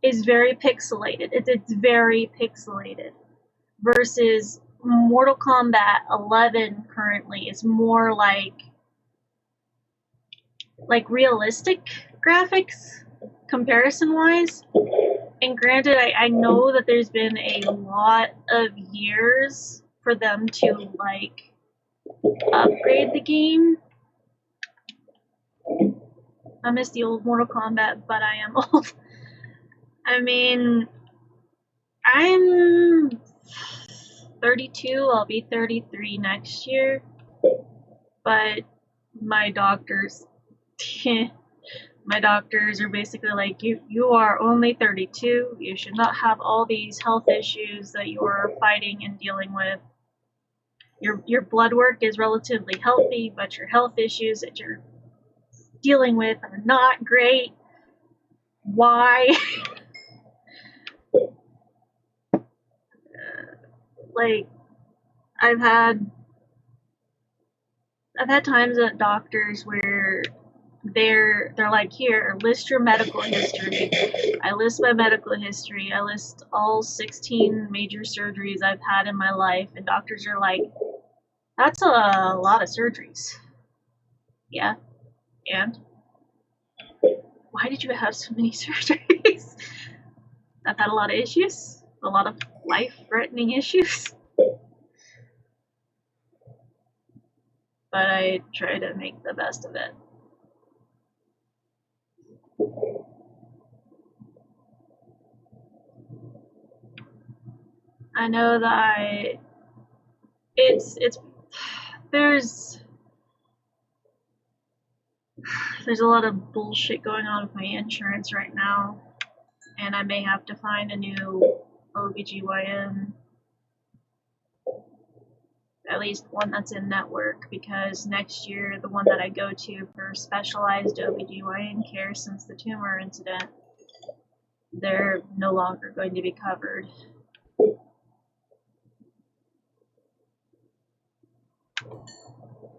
is very pixelated. It's very pixelated versus Mortal Kombat 11 currently is more like realistic graphics comparison wise. And granted, I know that there's been a lot of years for them to upgrade the game. I miss the old Mortal Kombat, but I am old. I mean, I'm 32, I'll be 33 next year, but my doctors are basically like, you are only 32, you should not have all these health issues that you are fighting and dealing with. Your blood work is relatively healthy, but your health issues that you're dealing with are not great. Why? I've had times at doctors where they're like, here, list your medical history. I list my medical history. I list all 16 major surgeries I've had in my life, and doctors are like, that's a lot of surgeries. Yeah, and why did you have so many surgeries? I've had a lot of issues, a lot of life-threatening issues. But I try to make the best of it. I know that there's a lot of bullshit going on with my insurance right now, and I may have to find a new OBGYN, at least one that's in network, because next year the one that I go to for specialized OBGYN care since the tumor incident, they're no longer going to be covered.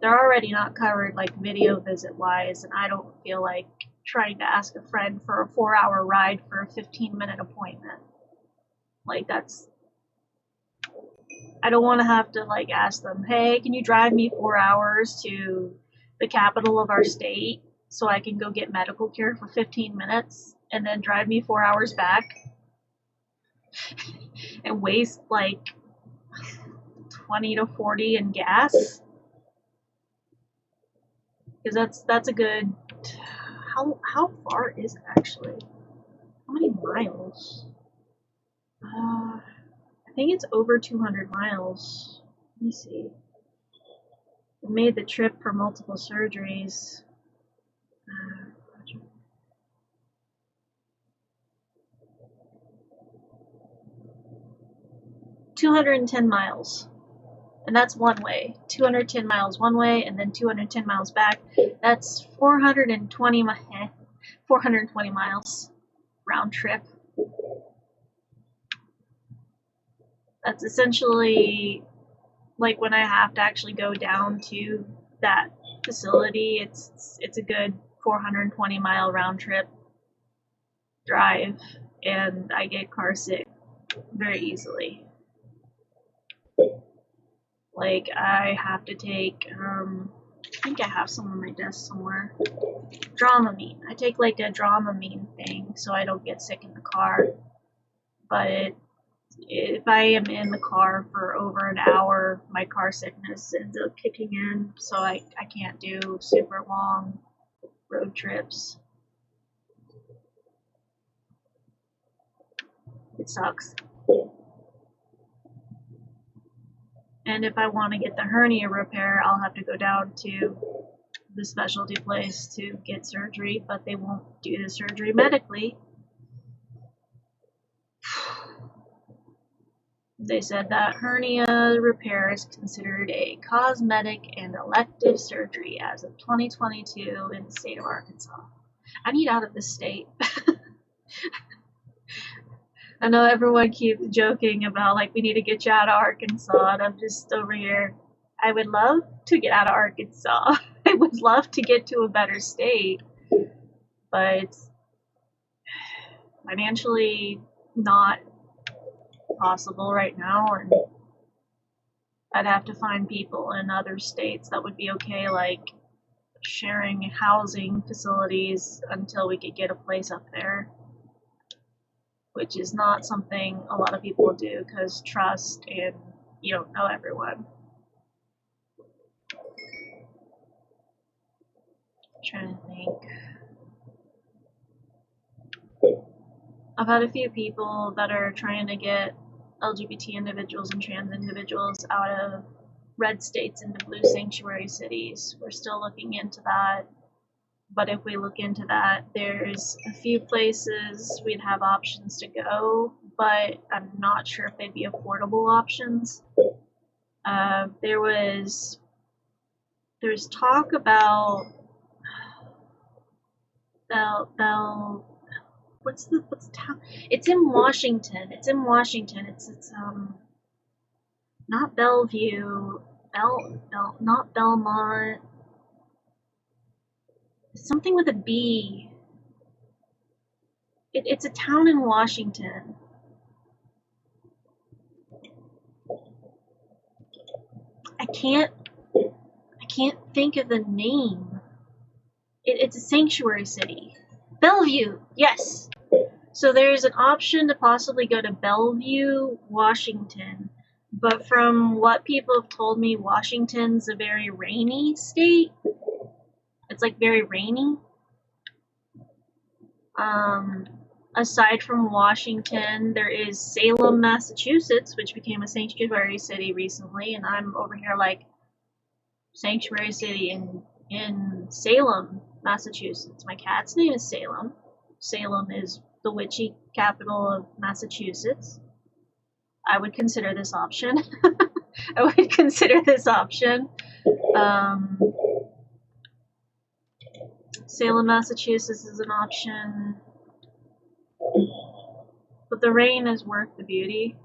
They're already not covered video visit wise, and I don't feel like trying to ask a friend for a 4-hour ride for a 15-minute appointment. I don't want to have to ask them, hey, can you drive me 4 hours to the capital of our state so I can go get medical care for 15 minutes and then drive me 4 hours back and waste 20 to 40 in gas? Because that's a good, how far is it actually? How many miles? I think it's over 200 miles. Let me see. I made the trip for multiple surgeries. 210 miles. And that's one way. 210 miles one way, and then 210 miles back. That's 420 miles round trip. That's essentially like when I have to actually go down to that facility. It's a good 420 mile round trip drive, and I get car sick very easily. Like, I have to take, I think I have some on my desk somewhere. Dramamine. I take like a Dramamine thing so I don't get sick in the car. But if I am in the car for over an hour, my car sickness ends up kicking in, so I can't do super long road trips. It sucks. And if I want to get the hernia repair, I'll have to go down to the specialty place to get surgery, but they won't do the surgery medically. They said that hernia repair is considered a cosmetic and elective surgery as of 2022 in the state of Arkansas. I need out of this state. I know everyone keeps joking about, like, we need to get you out of Arkansas, and I'm just over here. I would love to get out of Arkansas. I would love to get to a better state, but it's financially not possible right now, and I'd have to find people in other states that would be okay, like sharing housing facilities until we could get a place up there, which is not something a lot of people do because trust, and you don't know everyone. I'm trying to think. I've had a few people that are trying to get LGBT individuals and trans individuals out of red states into blue sanctuary cities. We're still looking into that. But if we look into that, there's a few places we'd have options to go, but I'm not sure if they'd be affordable options. There's talk about what's the town? It's in Washington. It's not Bellevue, not Belmont. Something with a B. It's a town in Washington. I can't think of the name. It's a sanctuary city. Bellevue, yes. So there's an option to possibly go to Bellevue, Washington. But from what people have told me, Washington's a very rainy state. It's like very rainy. Aside from Washington, there is Salem, Massachusetts, which became a sanctuary city recently, and I'm over here like, sanctuary city in Salem, Massachusetts. My cat's name is Salem. Salem is the witchy capital of Massachusetts. I would consider this option. Salem, Massachusetts is an option. But the rain is worth the beauty.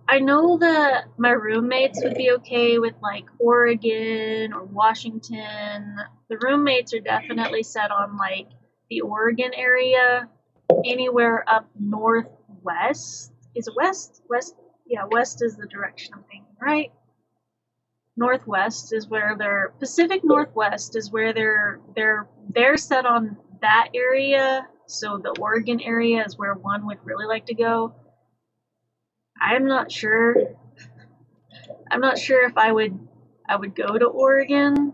I know that my roommates would be okay with like Oregon or Washington. The roommates are definitely set on like the Oregon area. Anywhere up northwest. Is it west? West? Yeah, west is the direction I'm thinking, right? Northwest is where they're, Pacific Northwest is where they're set on that area. So the Oregon area is where one would really like to go. I'm not sure if I would go to Oregon.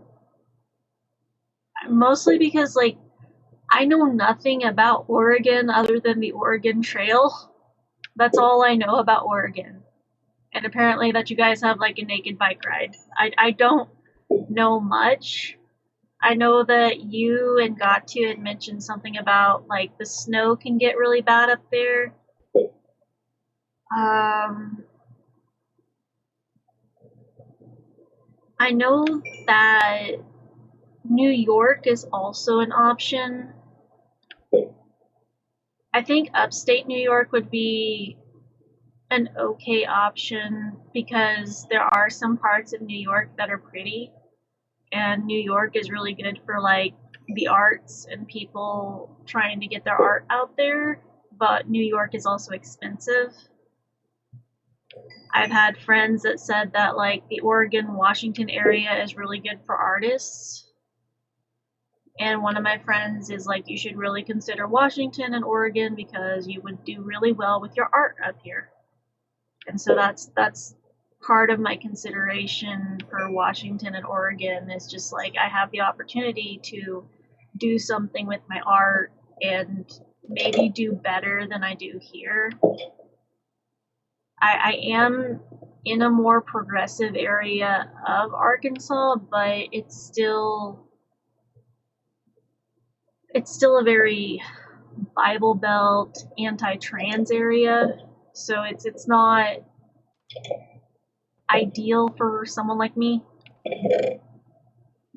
Mostly because like I know nothing about Oregon other than the Oregon Trail. That's all I know about Oregon. And apparently that you guys have like a naked bike ride. I don't know much. I know that you and Gatu had mentioned something about like the snow can get really bad up there. I know that New York is also an option. I think upstate New York would be an okay option because there are some parts of New York that are pretty, and New York is really good for like the arts and people trying to get their art out there, but New York is also expensive. I've had friends that said that like the Oregon, Washington area is really good for artists. And one of my friends is like, you should really consider Washington and Oregon because you would do really well with your art up here. And so that's part of my consideration for Washington and Oregon is just like I have the opportunity to do something with my art and maybe do better than I do here. I am in a more progressive area of Arkansas, but it's still a very Bible Belt anti-trans area, so it's not ideal for someone like me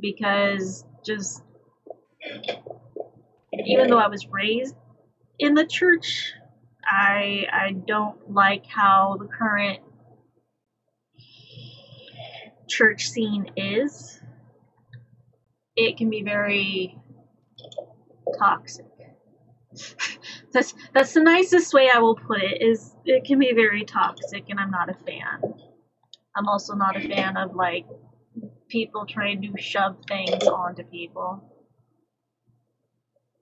because just even though I was raised in the church, I don't like how the current church scene is. It can be very toxic. That's the nicest way I will put it, is it can be very toxic and I'm not a fan. I'm also not a fan of like people trying to shove things onto people.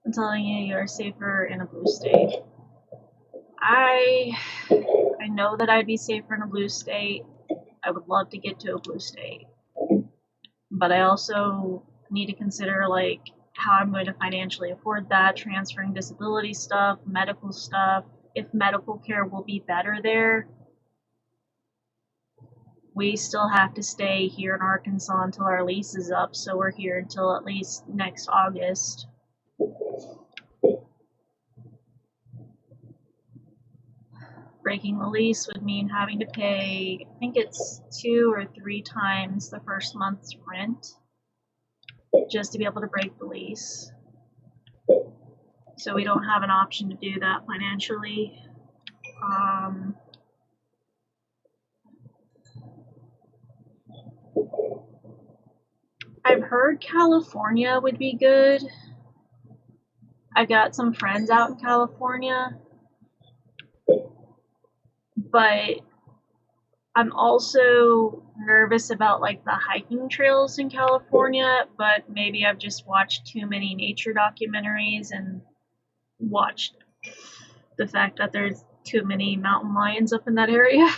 I'm telling you, you're safer in a blue state. I know that I'd be safer in a blue state. I would love to get to a blue state. But I also need to consider like how I'm going to financially afford that, transferring disability stuff, medical stuff, if medical care will be better there. We still have to stay here in Arkansas until our lease is up, so we're here until at least next August. Breaking the lease would mean having to pay, I think it's 2 or 3 times the first month's rent just to be able to break the lease. So we don't have an option to do that financially. I've heard California would be good. I've got some friends out in California. But I'm also nervous about like the hiking trails in California, but maybe I've just watched too many nature documentaries and watched the fact that there's too many mountain lions up in that area.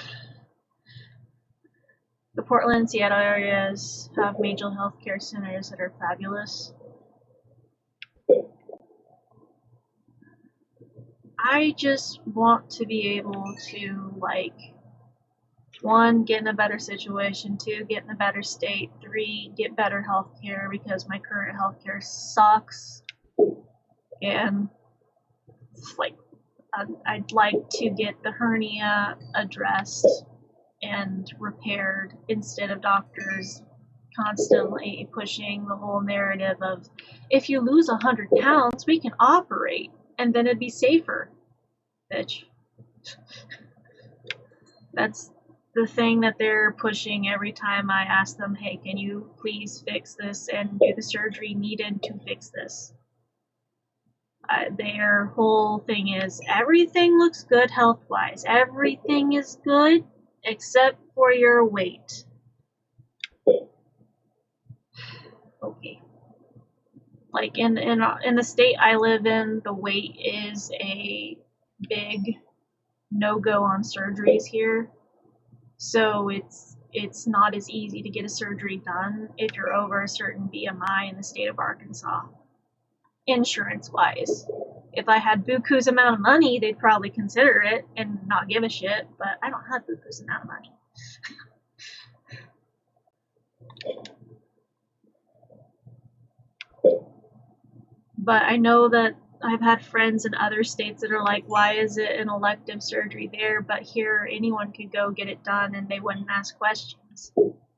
The Portland and Seattle areas have mental health care centers that are fabulous. I just want to be able to, like, 1, get in a better situation, 2, get in a better state, 3, get better health care because my current health care sucks. And, like, I'd like to get the hernia addressed and repaired instead of doctors constantly pushing the whole narrative of, if you lose 100 pounds, we can operate, and then it'd be safer. Bitch. That's the thing that they're pushing every time I ask them, hey, can you please fix this and do the surgery needed to fix this? Their whole thing is, everything looks good health-wise. Everything is good except for your weight. Okay. Like in the state I live in, the weight is a big no-go on surgeries here. So it's not as easy to get a surgery done if you're over a certain BMI in the state of Arkansas, insurance-wise. If I had buku's amount of money, they'd probably consider it and not give a shit, but I don't have buku's amount of money. But I know that I've had friends in other states that are like, why is it an elective surgery there, but here anyone could go get it done and they wouldn't ask questions?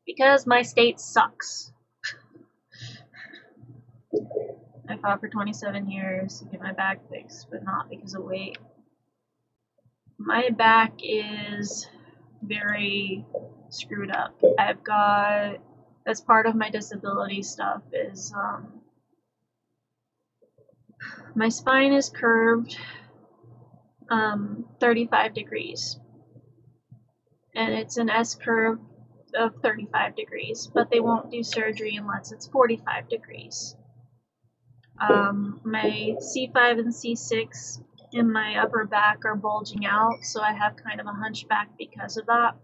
Because my state sucks. I fought for 27 years to get my back fixed, but not because of weight. My back is very screwed up. I've got, that's part of my disability stuff, is my spine is curved 35 degrees. And it's an S curve of 35 degrees, but they won't do surgery unless it's 45 degrees. My C5 and C6 in my upper back are bulging out, so I have kind of a hunchback because of that.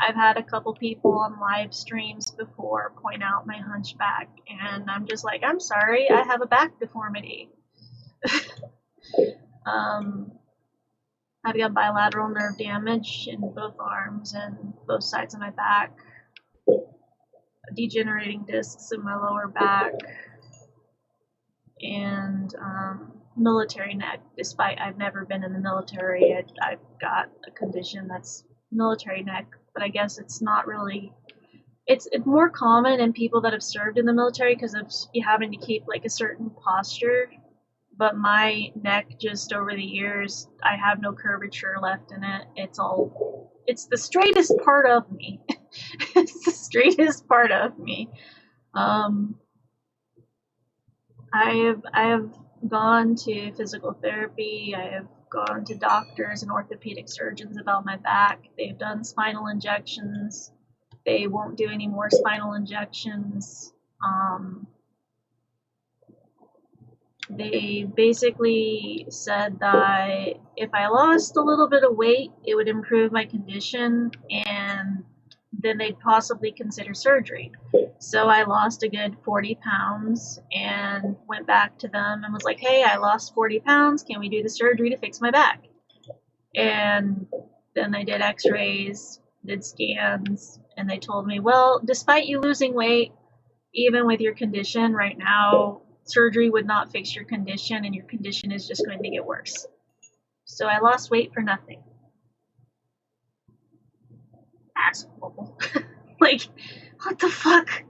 I've had a couple people on live streams before point out my hunchback, and I'm just like, I'm sorry, I have a back deformity. I've got bilateral nerve damage in both arms and both sides of my back, degenerating discs in my lower back, and military neck. Despite I've never been in the military, I've got a condition that's military neck, but I guess it's not really, it's more common in people that have served in the military because of you having to keep like a certain posture. But my neck, just over the years, I have no curvature left in it. It's the straightest part of me. It's the straightest part of me. I have gone to physical therapy. I have gone to doctors and orthopedic surgeons about my back. They've done spinal injections. They won't do any more spinal injections. They basically said that if I lost a little bit of weight, it would improve my condition, and then they'd possibly consider surgery. So I lost a good 40 pounds and went back to them and was like, hey, I lost 40 pounds. Can we do the surgery to fix my back? And then they did x-rays, did scans, and they told me, well, despite you losing weight, even with your condition right now, surgery would not fix your condition, and your condition is just going to get worse. So I lost weight for nothing. Asshole. Like, what the fuck?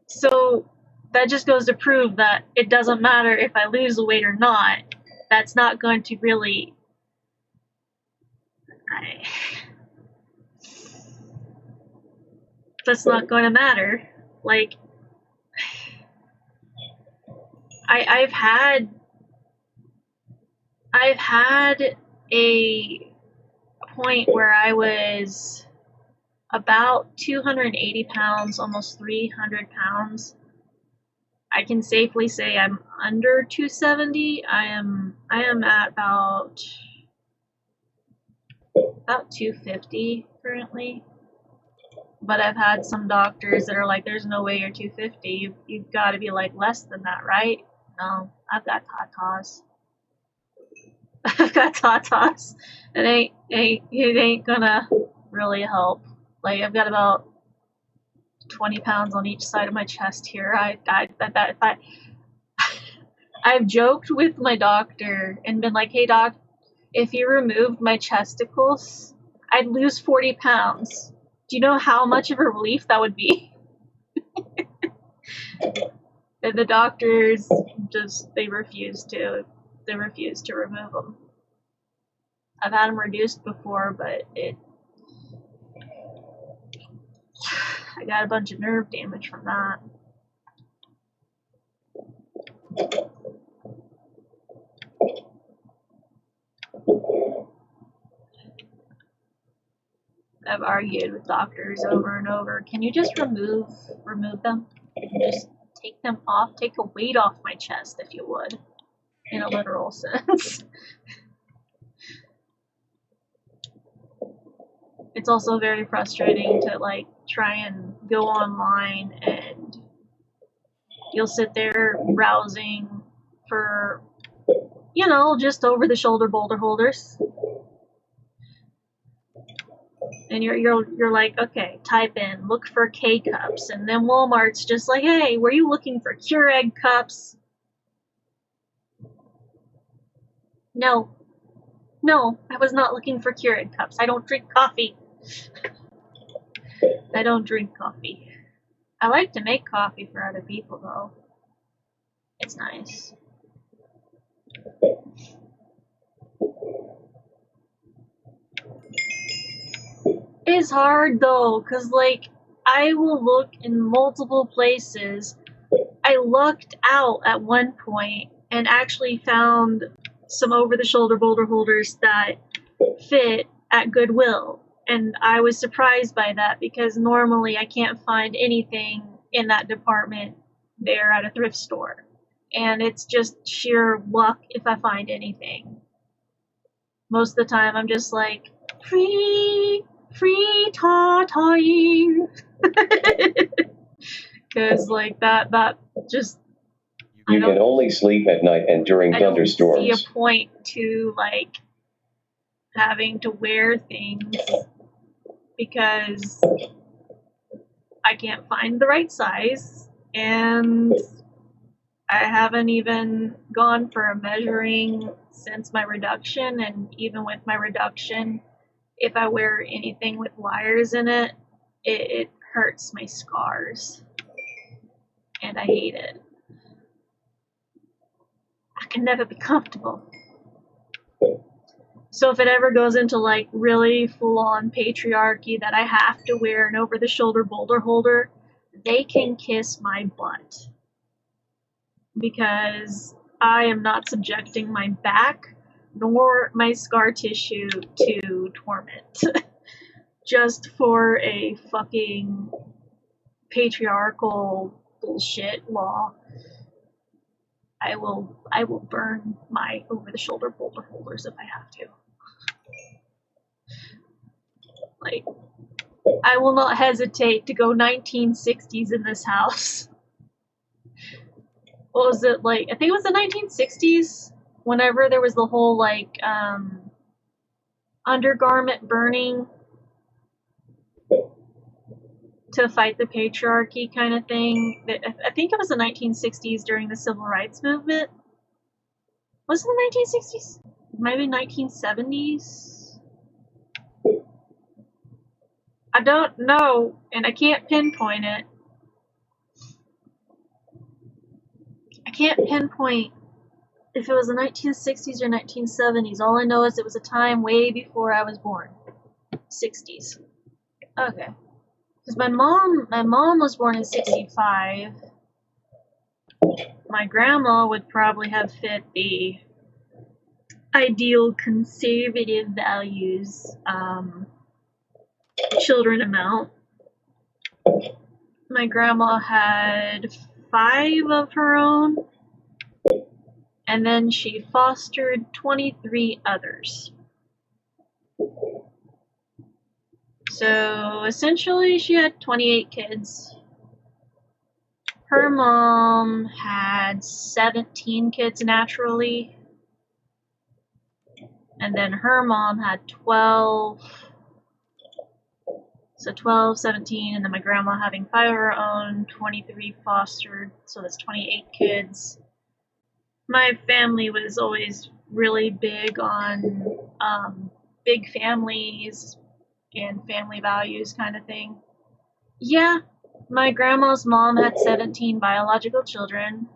So that just goes to prove that it doesn't matter if I lose the weight or not. That's not going to really... That's not going to matter. Like, I've had a point where I was about 280 pounds, almost 300 pounds. I can safely say I'm under 270. I am at about 250 currently. But I've had some doctors that are like, there's no way you're 250. You've got to be like less than that, right? No, I've got tatas. I've got tatas. It ain't gonna really help. Like, I've got about 20 pounds on each side of my chest here. I've joked with my doctor and been like, hey doc, if you removed my chesticles, I'd lose 40 pounds. Do you know how much of a relief that would be? And the doctors just, they refuse to remove them. I've had them reduced before, but I got a bunch of nerve damage from that. I've argued with doctors over and over. Can you just remove them? Just take them off. Take the weight off my chest, if you would, in a literal sense. It's also very frustrating to like try and go online and you'll sit there browsing for, you know, just over the shoulder boulder holders. And you're like, okay, type in, look for K cups, and then Walmart's just like, hey, were you looking for Keurig cups? No, I was not looking for Keurig cups. I don't drink coffee. I don't drink coffee. I like to make coffee for other people though. It's nice. It's hard though, cause like I will look in multiple places. I lucked out at one point and actually found some over-the-shoulder boulder holders that fit at Goodwill, and I was surprised by that because normally I can't find anything in that department there at a thrift store, and it's just sheer luck if I find anything. Most of the time I'm just like, free ta-tying. Because like that just, You can only sleep at night and during I don't thunderstorms. see a point to like having to wear things because I can't find the right size, and I haven't even gone for a measuring since my reduction, and even with my reduction, if I wear anything with wires in it, it hurts my scars, and I hate it. I can never be comfortable. So if it ever goes into like really full-on patriarchy that I have to wear an over-the-shoulder boulder holder, they can kiss my butt. Because I am not subjecting my back nor my scar tissue to torment. Just for a fucking patriarchal bullshit law. I will burn my over-the-shoulder boulder holders if I have to. Like, I will not hesitate to go 1960s in this house. What was it, like, I think it was the 1960s, whenever there was the whole, like, undergarment burning to fight the patriarchy kind of thing. I think it was the 1960s during the Civil Rights Movement. Was it the 1960s? Maybe 1970s? I don't know, and I can't pinpoint it. I can't pinpoint if it was the 1960s or 1970s. All I know is it was a time way before I was born. 60s. Okay. Because my mom was born in 65. My grandma would probably have fit the ideal conservative values children amount. My grandma had 5 of her own, and then she fostered 23 others. So essentially she had 28 kids. Her mom had 17 kids naturally, and then her mom had 12. So 12, 17, and then my grandma having 5 of her own, 23 fostered, so that's 28 kids. My family was always really big on big families and family values kind of thing. Yeah, my grandma's mom had 17 biological children.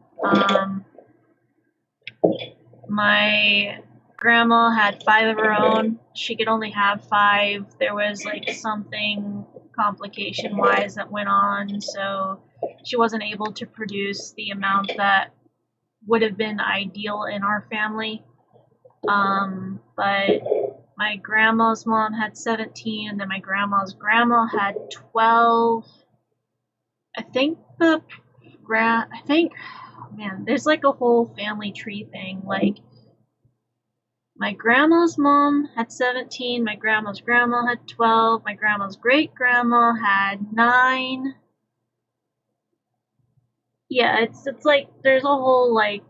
My grandma had 5 of her own. She could only have 5. There was like something complication-wise that went on, so she wasn't able to produce the amount that would have been ideal in our family. But my grandma's mom had 17, and then my grandma's grandma had 12. Man, there's like a whole family tree thing. Like, my grandma's mom had 17, my grandma's grandma had 12, my grandma's great-grandma had 9. Yeah, it's like, there's a whole, like,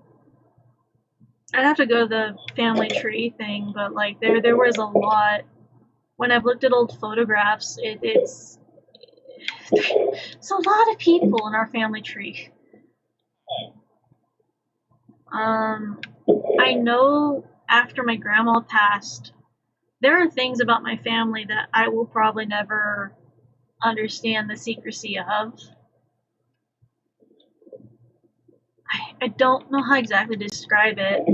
I'd have to go to the family tree thing, but, like, there was a lot when I've looked at old photographs, it's a lot of people in our family tree. I know after my grandma passed, there are things about my family that I will probably never understand the secrecy of. I don't know how exactly to describe it.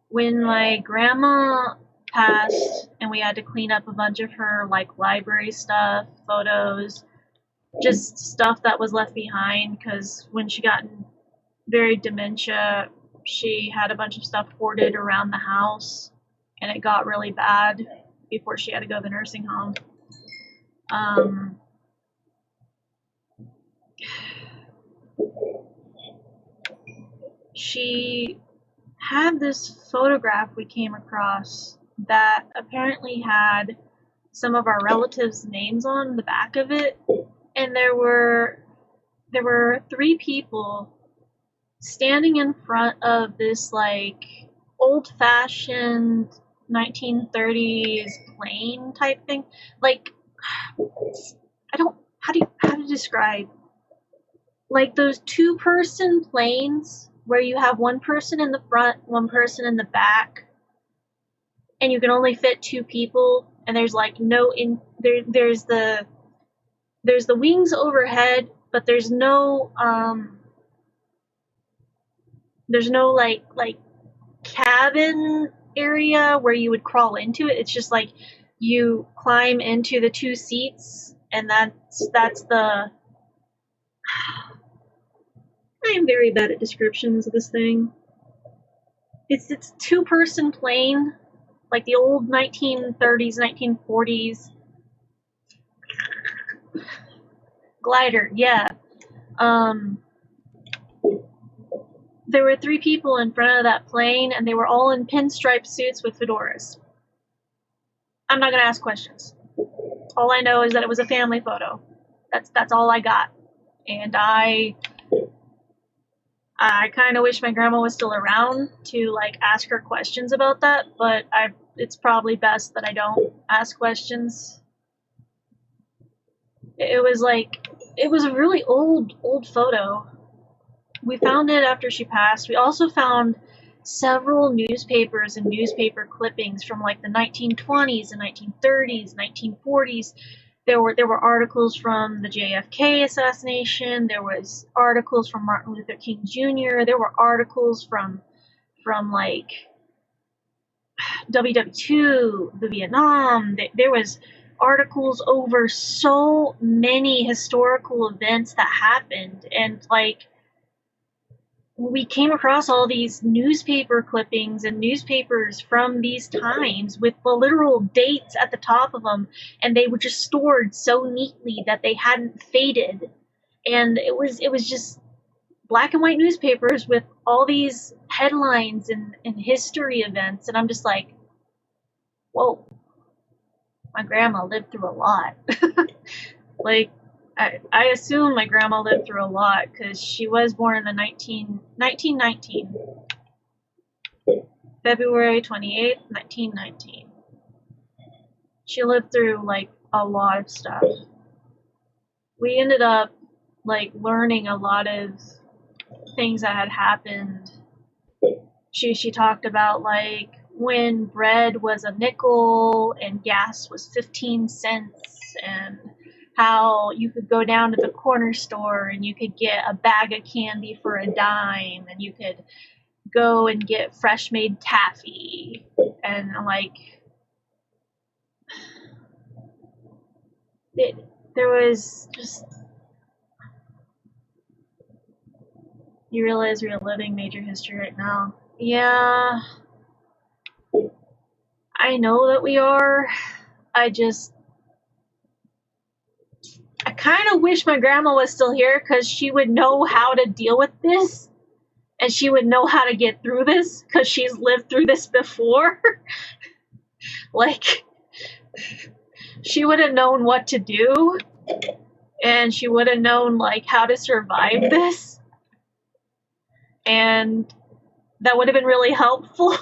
When my grandma passed and we had to clean up a bunch of her like library stuff, photos, just stuff that was left behind, because when she got very dementia, she had a bunch of stuff hoarded around the house, and it got really bad before she had to go to the nursing home. She had this photograph we came across that apparently had some of our relatives' names on the back of it, and there were 3 people standing in front of this like old-fashioned 1930s plane type thing. Like, how to describe, like those 2-person planes where you have one person in the front, one person in the back, and you can only fit 2 people, and there's like there's the wings overhead, but there's no like cabin area where you would crawl into it. It's just like you climb into the 2 seats, and that's the I am very bad at descriptions of this thing. It's 2-person plane, like the old 1930s, 1940s glider, yeah. There were 3 people in front of that plane, and they were all in pinstripe suits with fedoras. I'm not gonna ask questions. All I know is that it was a family photo. That's all I got. And I kind of wish my grandma was still around to like ask her questions about that, but it's probably best that I don't ask questions. It was a really old photo. We found it after she passed. We also found several newspapers and newspaper clippings from like the 1920s and 1930s, 1940s. There were articles from the JFK assassination. There was articles from Martin Luther King Jr. There were articles from like WW2, the Vietnam. There was articles over so many historical events that happened, and like we came across all these newspaper clippings and newspapers from these times with the literal dates at the top of them, and they were just stored so neatly that they hadn't faded. And it was just black and white newspapers with all these headlines and history events, and I'm just like, whoa, my grandma lived through a lot. Like, I assume my grandma lived through a lot because she was born in the 1919. February 28th, 1919. She lived through like a lot of stuff. We ended up like learning a lot of things that had happened. She talked about like when bread was a nickel and gas was 15 cents, and how you could go down to the corner store and you could get a bag of candy for a dime, and you could go and get fresh made taffy, and like there was just, you realize we're living major history right now. Yeah, I know that we are. I kind of wish my grandma was still here, because she would know how to deal with this, and she would know how to get through this, because she's lived through this before. Like, she would have known what to do, and she would have known like how to survive this, and that would have been really helpful.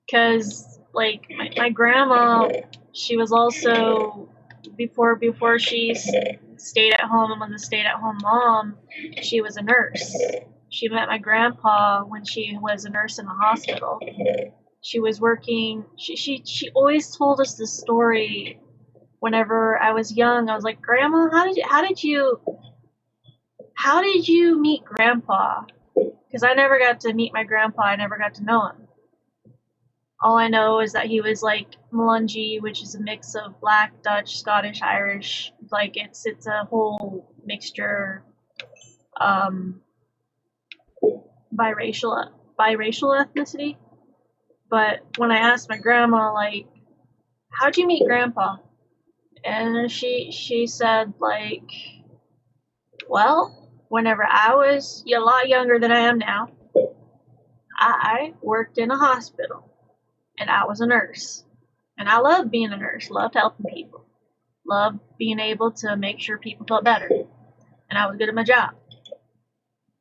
Because, like, my grandma, she was also, before she stayed at home and was a stay-at-home mom, she was a nurse. She met my grandpa when she was a nurse in the hospital. She was working, she always told us this story whenever I was young. I was like, Grandma, how did you meet Grandpa? Because I never got to meet my grandpa. I never got to know him. All I know is that he was like Mulungy, which is a mix of Black, Dutch, Scottish, Irish. Like it's a whole mixture, biracial ethnicity. But when I asked my grandma, like, how'd you meet Grandpa? And she said, like, well, whenever I was a lot younger than I am now, I worked in a hospital, and I was a nurse. And I loved being a nurse, loved helping people, loved being able to make sure people felt better. And I was good at my job.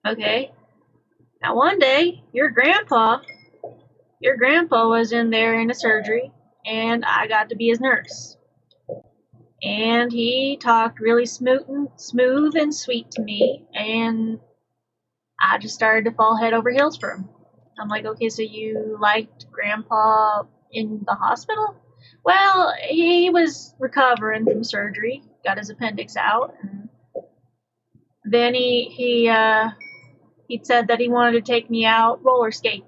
Okay? Now one day, your grandpa was in there in a surgery, and I got to be his nurse. And he talked really smooth and sweet to me, and I just started to fall head over heels for him. I'm like, okay, so you liked Grandpa in the hospital? Well, he was recovering from surgery, got his appendix out, and then he said that he wanted to take me out roller skating.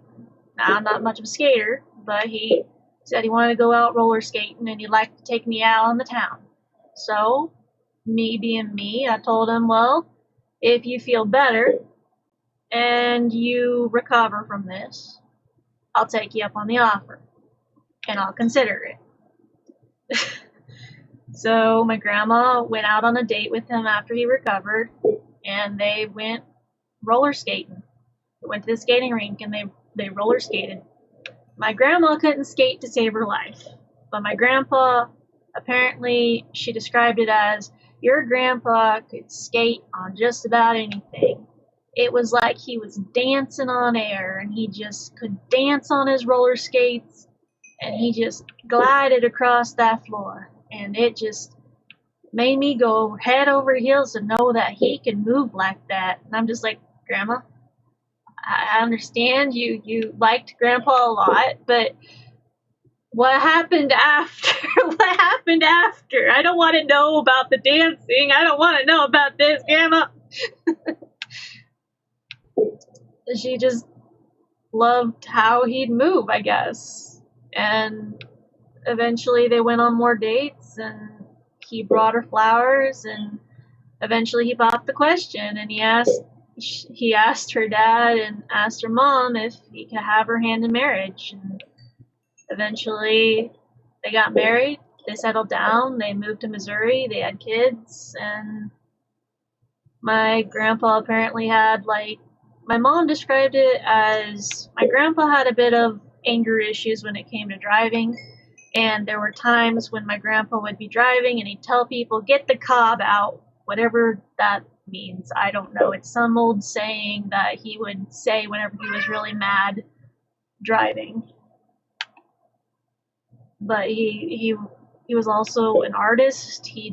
Now, I'm not much of a skater, but he said he wanted to go out roller skating, and he'd like to take me out on the town. So, me being me, I told him, well, if you feel better and you recover from this, I'll take you up on the offer, and I'll consider it. So my grandma went out on a date with him after he recovered, and they went roller skating. They went to the skating rink, and they roller skated. My grandma couldn't skate to save her life, but my grandpa, apparently, she described it as, your grandpa could skate on just about anything. It was like he was dancing on air, and he just could dance on his roller skates, and he just glided across that floor. And it just made me go head over heels to know that he can move like that. And I'm just like, Grandma, I understand you liked Grandpa a lot, but what happened after? What happened after? I don't want to know about the dancing. I don't want to know about this, Grandma. She just loved how he'd move, I guess. And eventually they went on more dates, and he brought her flowers, and eventually he popped the question, and he asked her dad and asked her mom if he could have her hand in marriage. And eventually they got married, they settled down, they moved to Missouri, they had kids, and my grandpa apparently had, like, my mom described it as, my grandpa had a bit of anger issues when it came to driving, and there were times when my grandpa would be driving and he'd tell people, get the cob out, whatever that means. I don't know. It's some old saying that he would say whenever he was really mad driving. But he was also an artist. He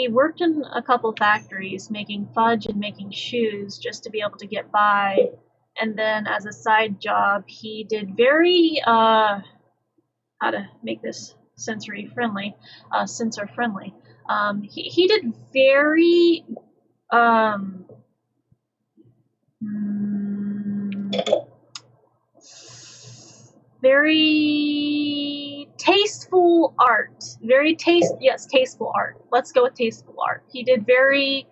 worked in a couple factories making fudge and making shoes just to be able to get by. And then as a side job, he did very, how to make this sensor friendly. He did very, very tasteful art. Tasteful art. Let's go with tasteful art. He did very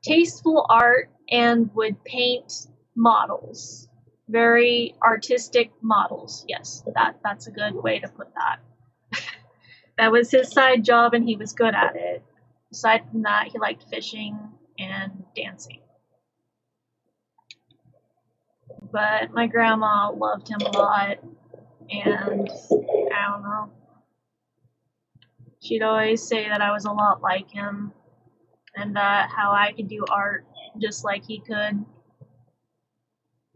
tasteful art and would paint models. Very artistic models. Yes, that's a good way to put that. That was his side job, and he was good at it. Aside from that, he liked fishing and dancing. But my grandma loved him a lot, and I don't know. She'd always say that I was a lot like him, and that how I could do art just like he could.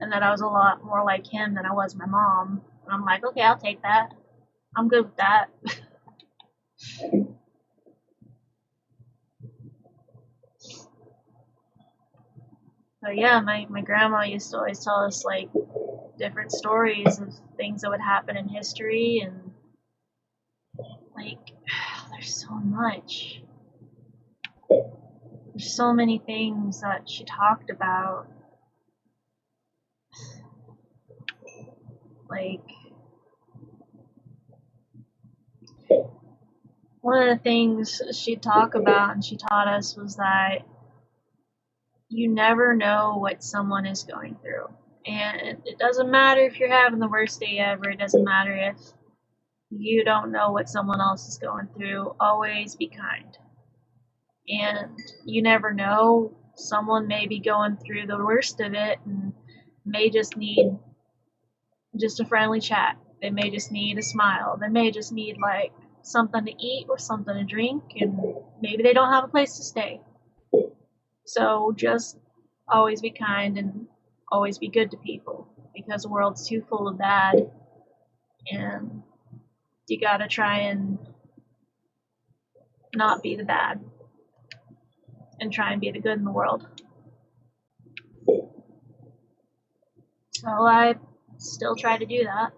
and that I was a lot more like him than I was my mom. And I'm like, okay, I'll take that. I'm good with that. But yeah, my grandma used to always tell us like different stories of things that would happen in history, and like there's so much. There's so many things that she talked about. Like one of the things she'd talk about and she taught us was that you never know what someone is going through. And it doesn't matter if you're having the worst day ever, it doesn't matter if you don't know what someone else is going through. Always be kind. And you never know, someone may be going through the worst of it and may just need just a friendly chat. They may just need a smile. They may just need like something to eat or something to drink, and maybe they don't have a place to stay. So just always be kind and always be good to people, because the world's too full of bad, and you gotta try and not be the bad and try and be the good in the world. So I still try to do that.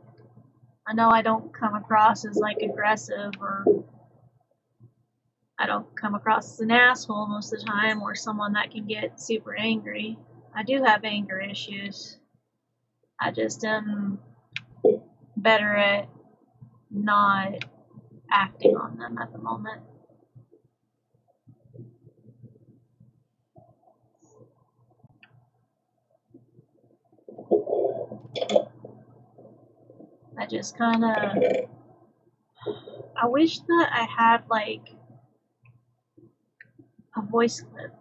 I know I don't come across as like aggressive, or I don't come across as an asshole most of the time, or someone that can get super angry. I do have anger issues. I just am better at not acting on them at the moment. I just kind of, I wish that I had like a voice clip,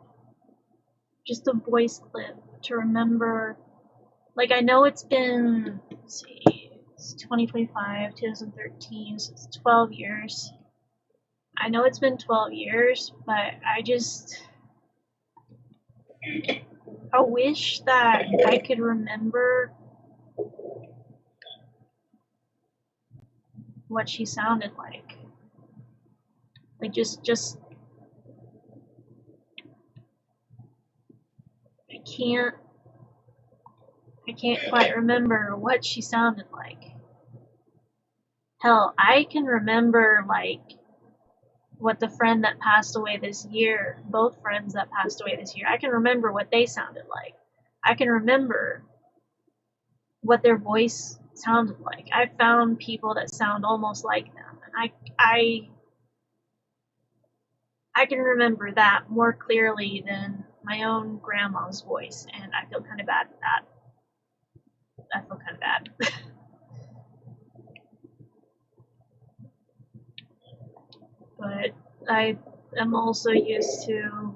just a voice clip to remember. Like I know it's been, let's see, it's 2025, 2013, so it's 12 years. I know it's been 12 years, but I wish that I could remember what she sounded like. Like just I can't quite remember what she sounded like. Hell, I can remember like what the friend that passed away this year, both friends that passed away this year, I can remember what they sounded like. I can remember what their voice sounded like. I found people that sound almost like them, and I can remember that more clearly than my own grandma's voice, and I feel kind of bad for that. I feel kind of bad. But I am also used to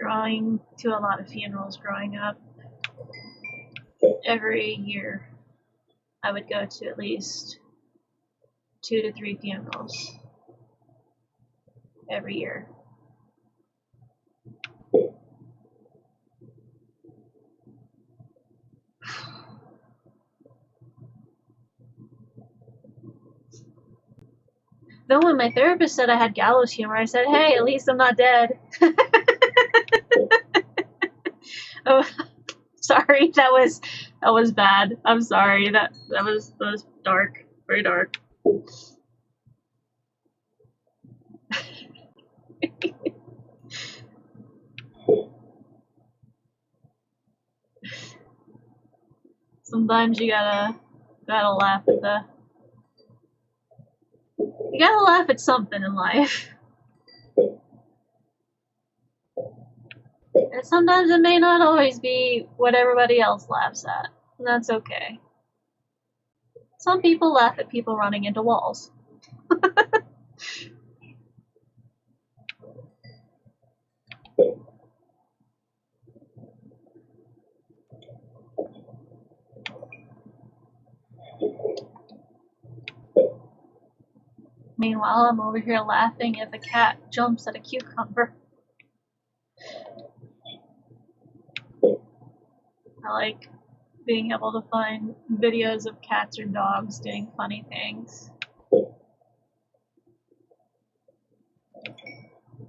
going to a lot of funerals growing up. Every year, I would go to at least 2 to 3 funerals every year. Though when my therapist said I had gallows humor, I said, "Hey, at least I'm not dead." Oh, sorry, that was bad. I'm sorry. That was dark, very dark. Sometimes you gotta laugh at you gotta laugh at something in life. And sometimes it may not always be what everybody else laughs at, and that's okay. Some people laugh at people running into walls. Meanwhile, I'm over here laughing if a cat jumps at a cucumber. I like being able to find videos of cats or dogs doing funny things.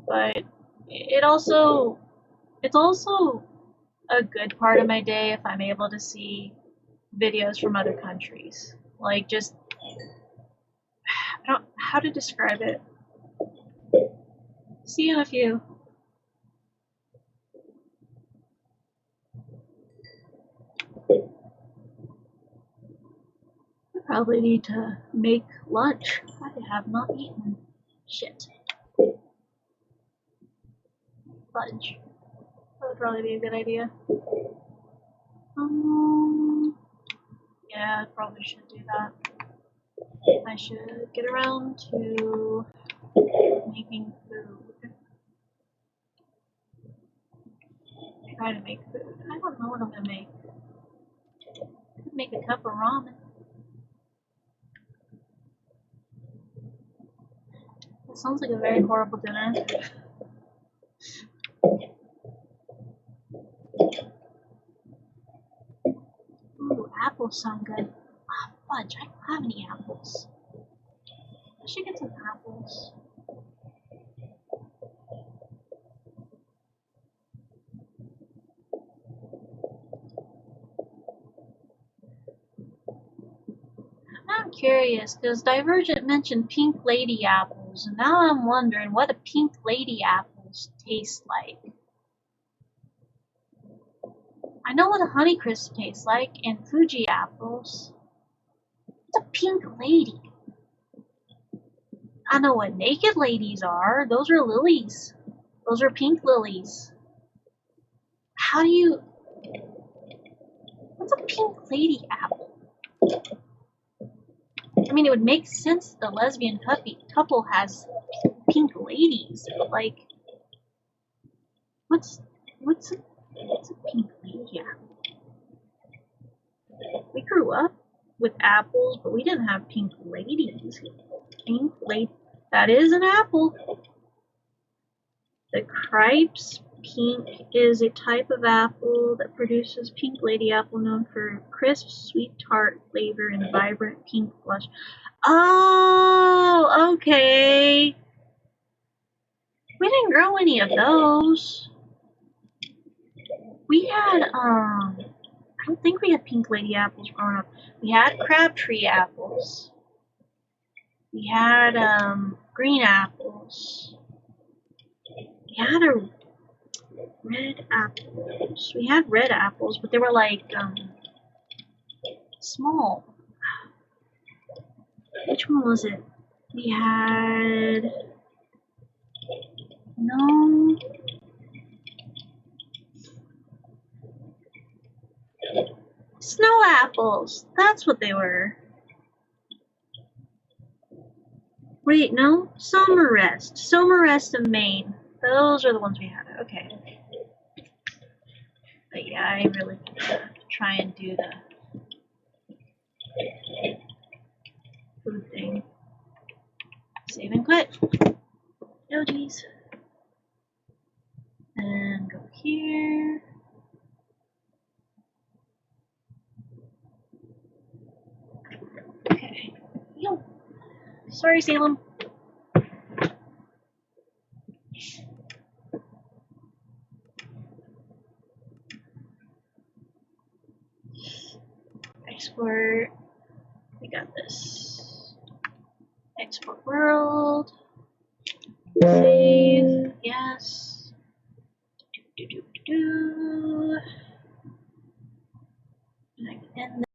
But it's also a good part of my day if I'm able to see videos from other countries. Like just, I don't, how to describe it. See you in a few. I probably need to make lunch. I have not eaten. Shit. Lunch. That would probably be a good idea. Yeah, I probably should do that. I should get around to making food. Try to make food. I don't know what I'm gonna make. Could make a cup of ramen. That sounds like a very horrible dinner. Ooh, apples sound good. Ah, fudge, I don't have any apples. I should get some apples. I'm curious, because Divergent mentioned pink lady apples, and now I'm wondering what do pink lady apples taste like. I know what a Honeycrisp tastes like, and Fuji apples. What's a pink lady? I know what naked ladies are. Those are lilies. Those are pink lilies. How do you... What's a pink lady apple? I mean, it would make sense the lesbian couple has pink ladies, but like... What's a pink lady apple? We grew up with apples, but we didn't have pink ladies. Pink lady... That is an apple. The Cripes pink is a type of apple that produces pink lady apple known for crisp, sweet tart flavor and vibrant pink blush. Oh, okay. We didn't grow any of those. We had, I don't think we had pink lady apples growing up. We had Crabtree apples. We had, green apples. We had red apples. We had red apples, but they were like, small. Which one was it? We had... No... Snow apples! That's what they were. Wait, no? Somerest. Somerest of Maine. Those are the ones we had. Okay. But yeah, I really need to try and do the food thing. Save and quit. Oh geez. And go here. Okay. Yo. Sorry, Salem. Export. We got this. Export world. Save. Yes. And I can end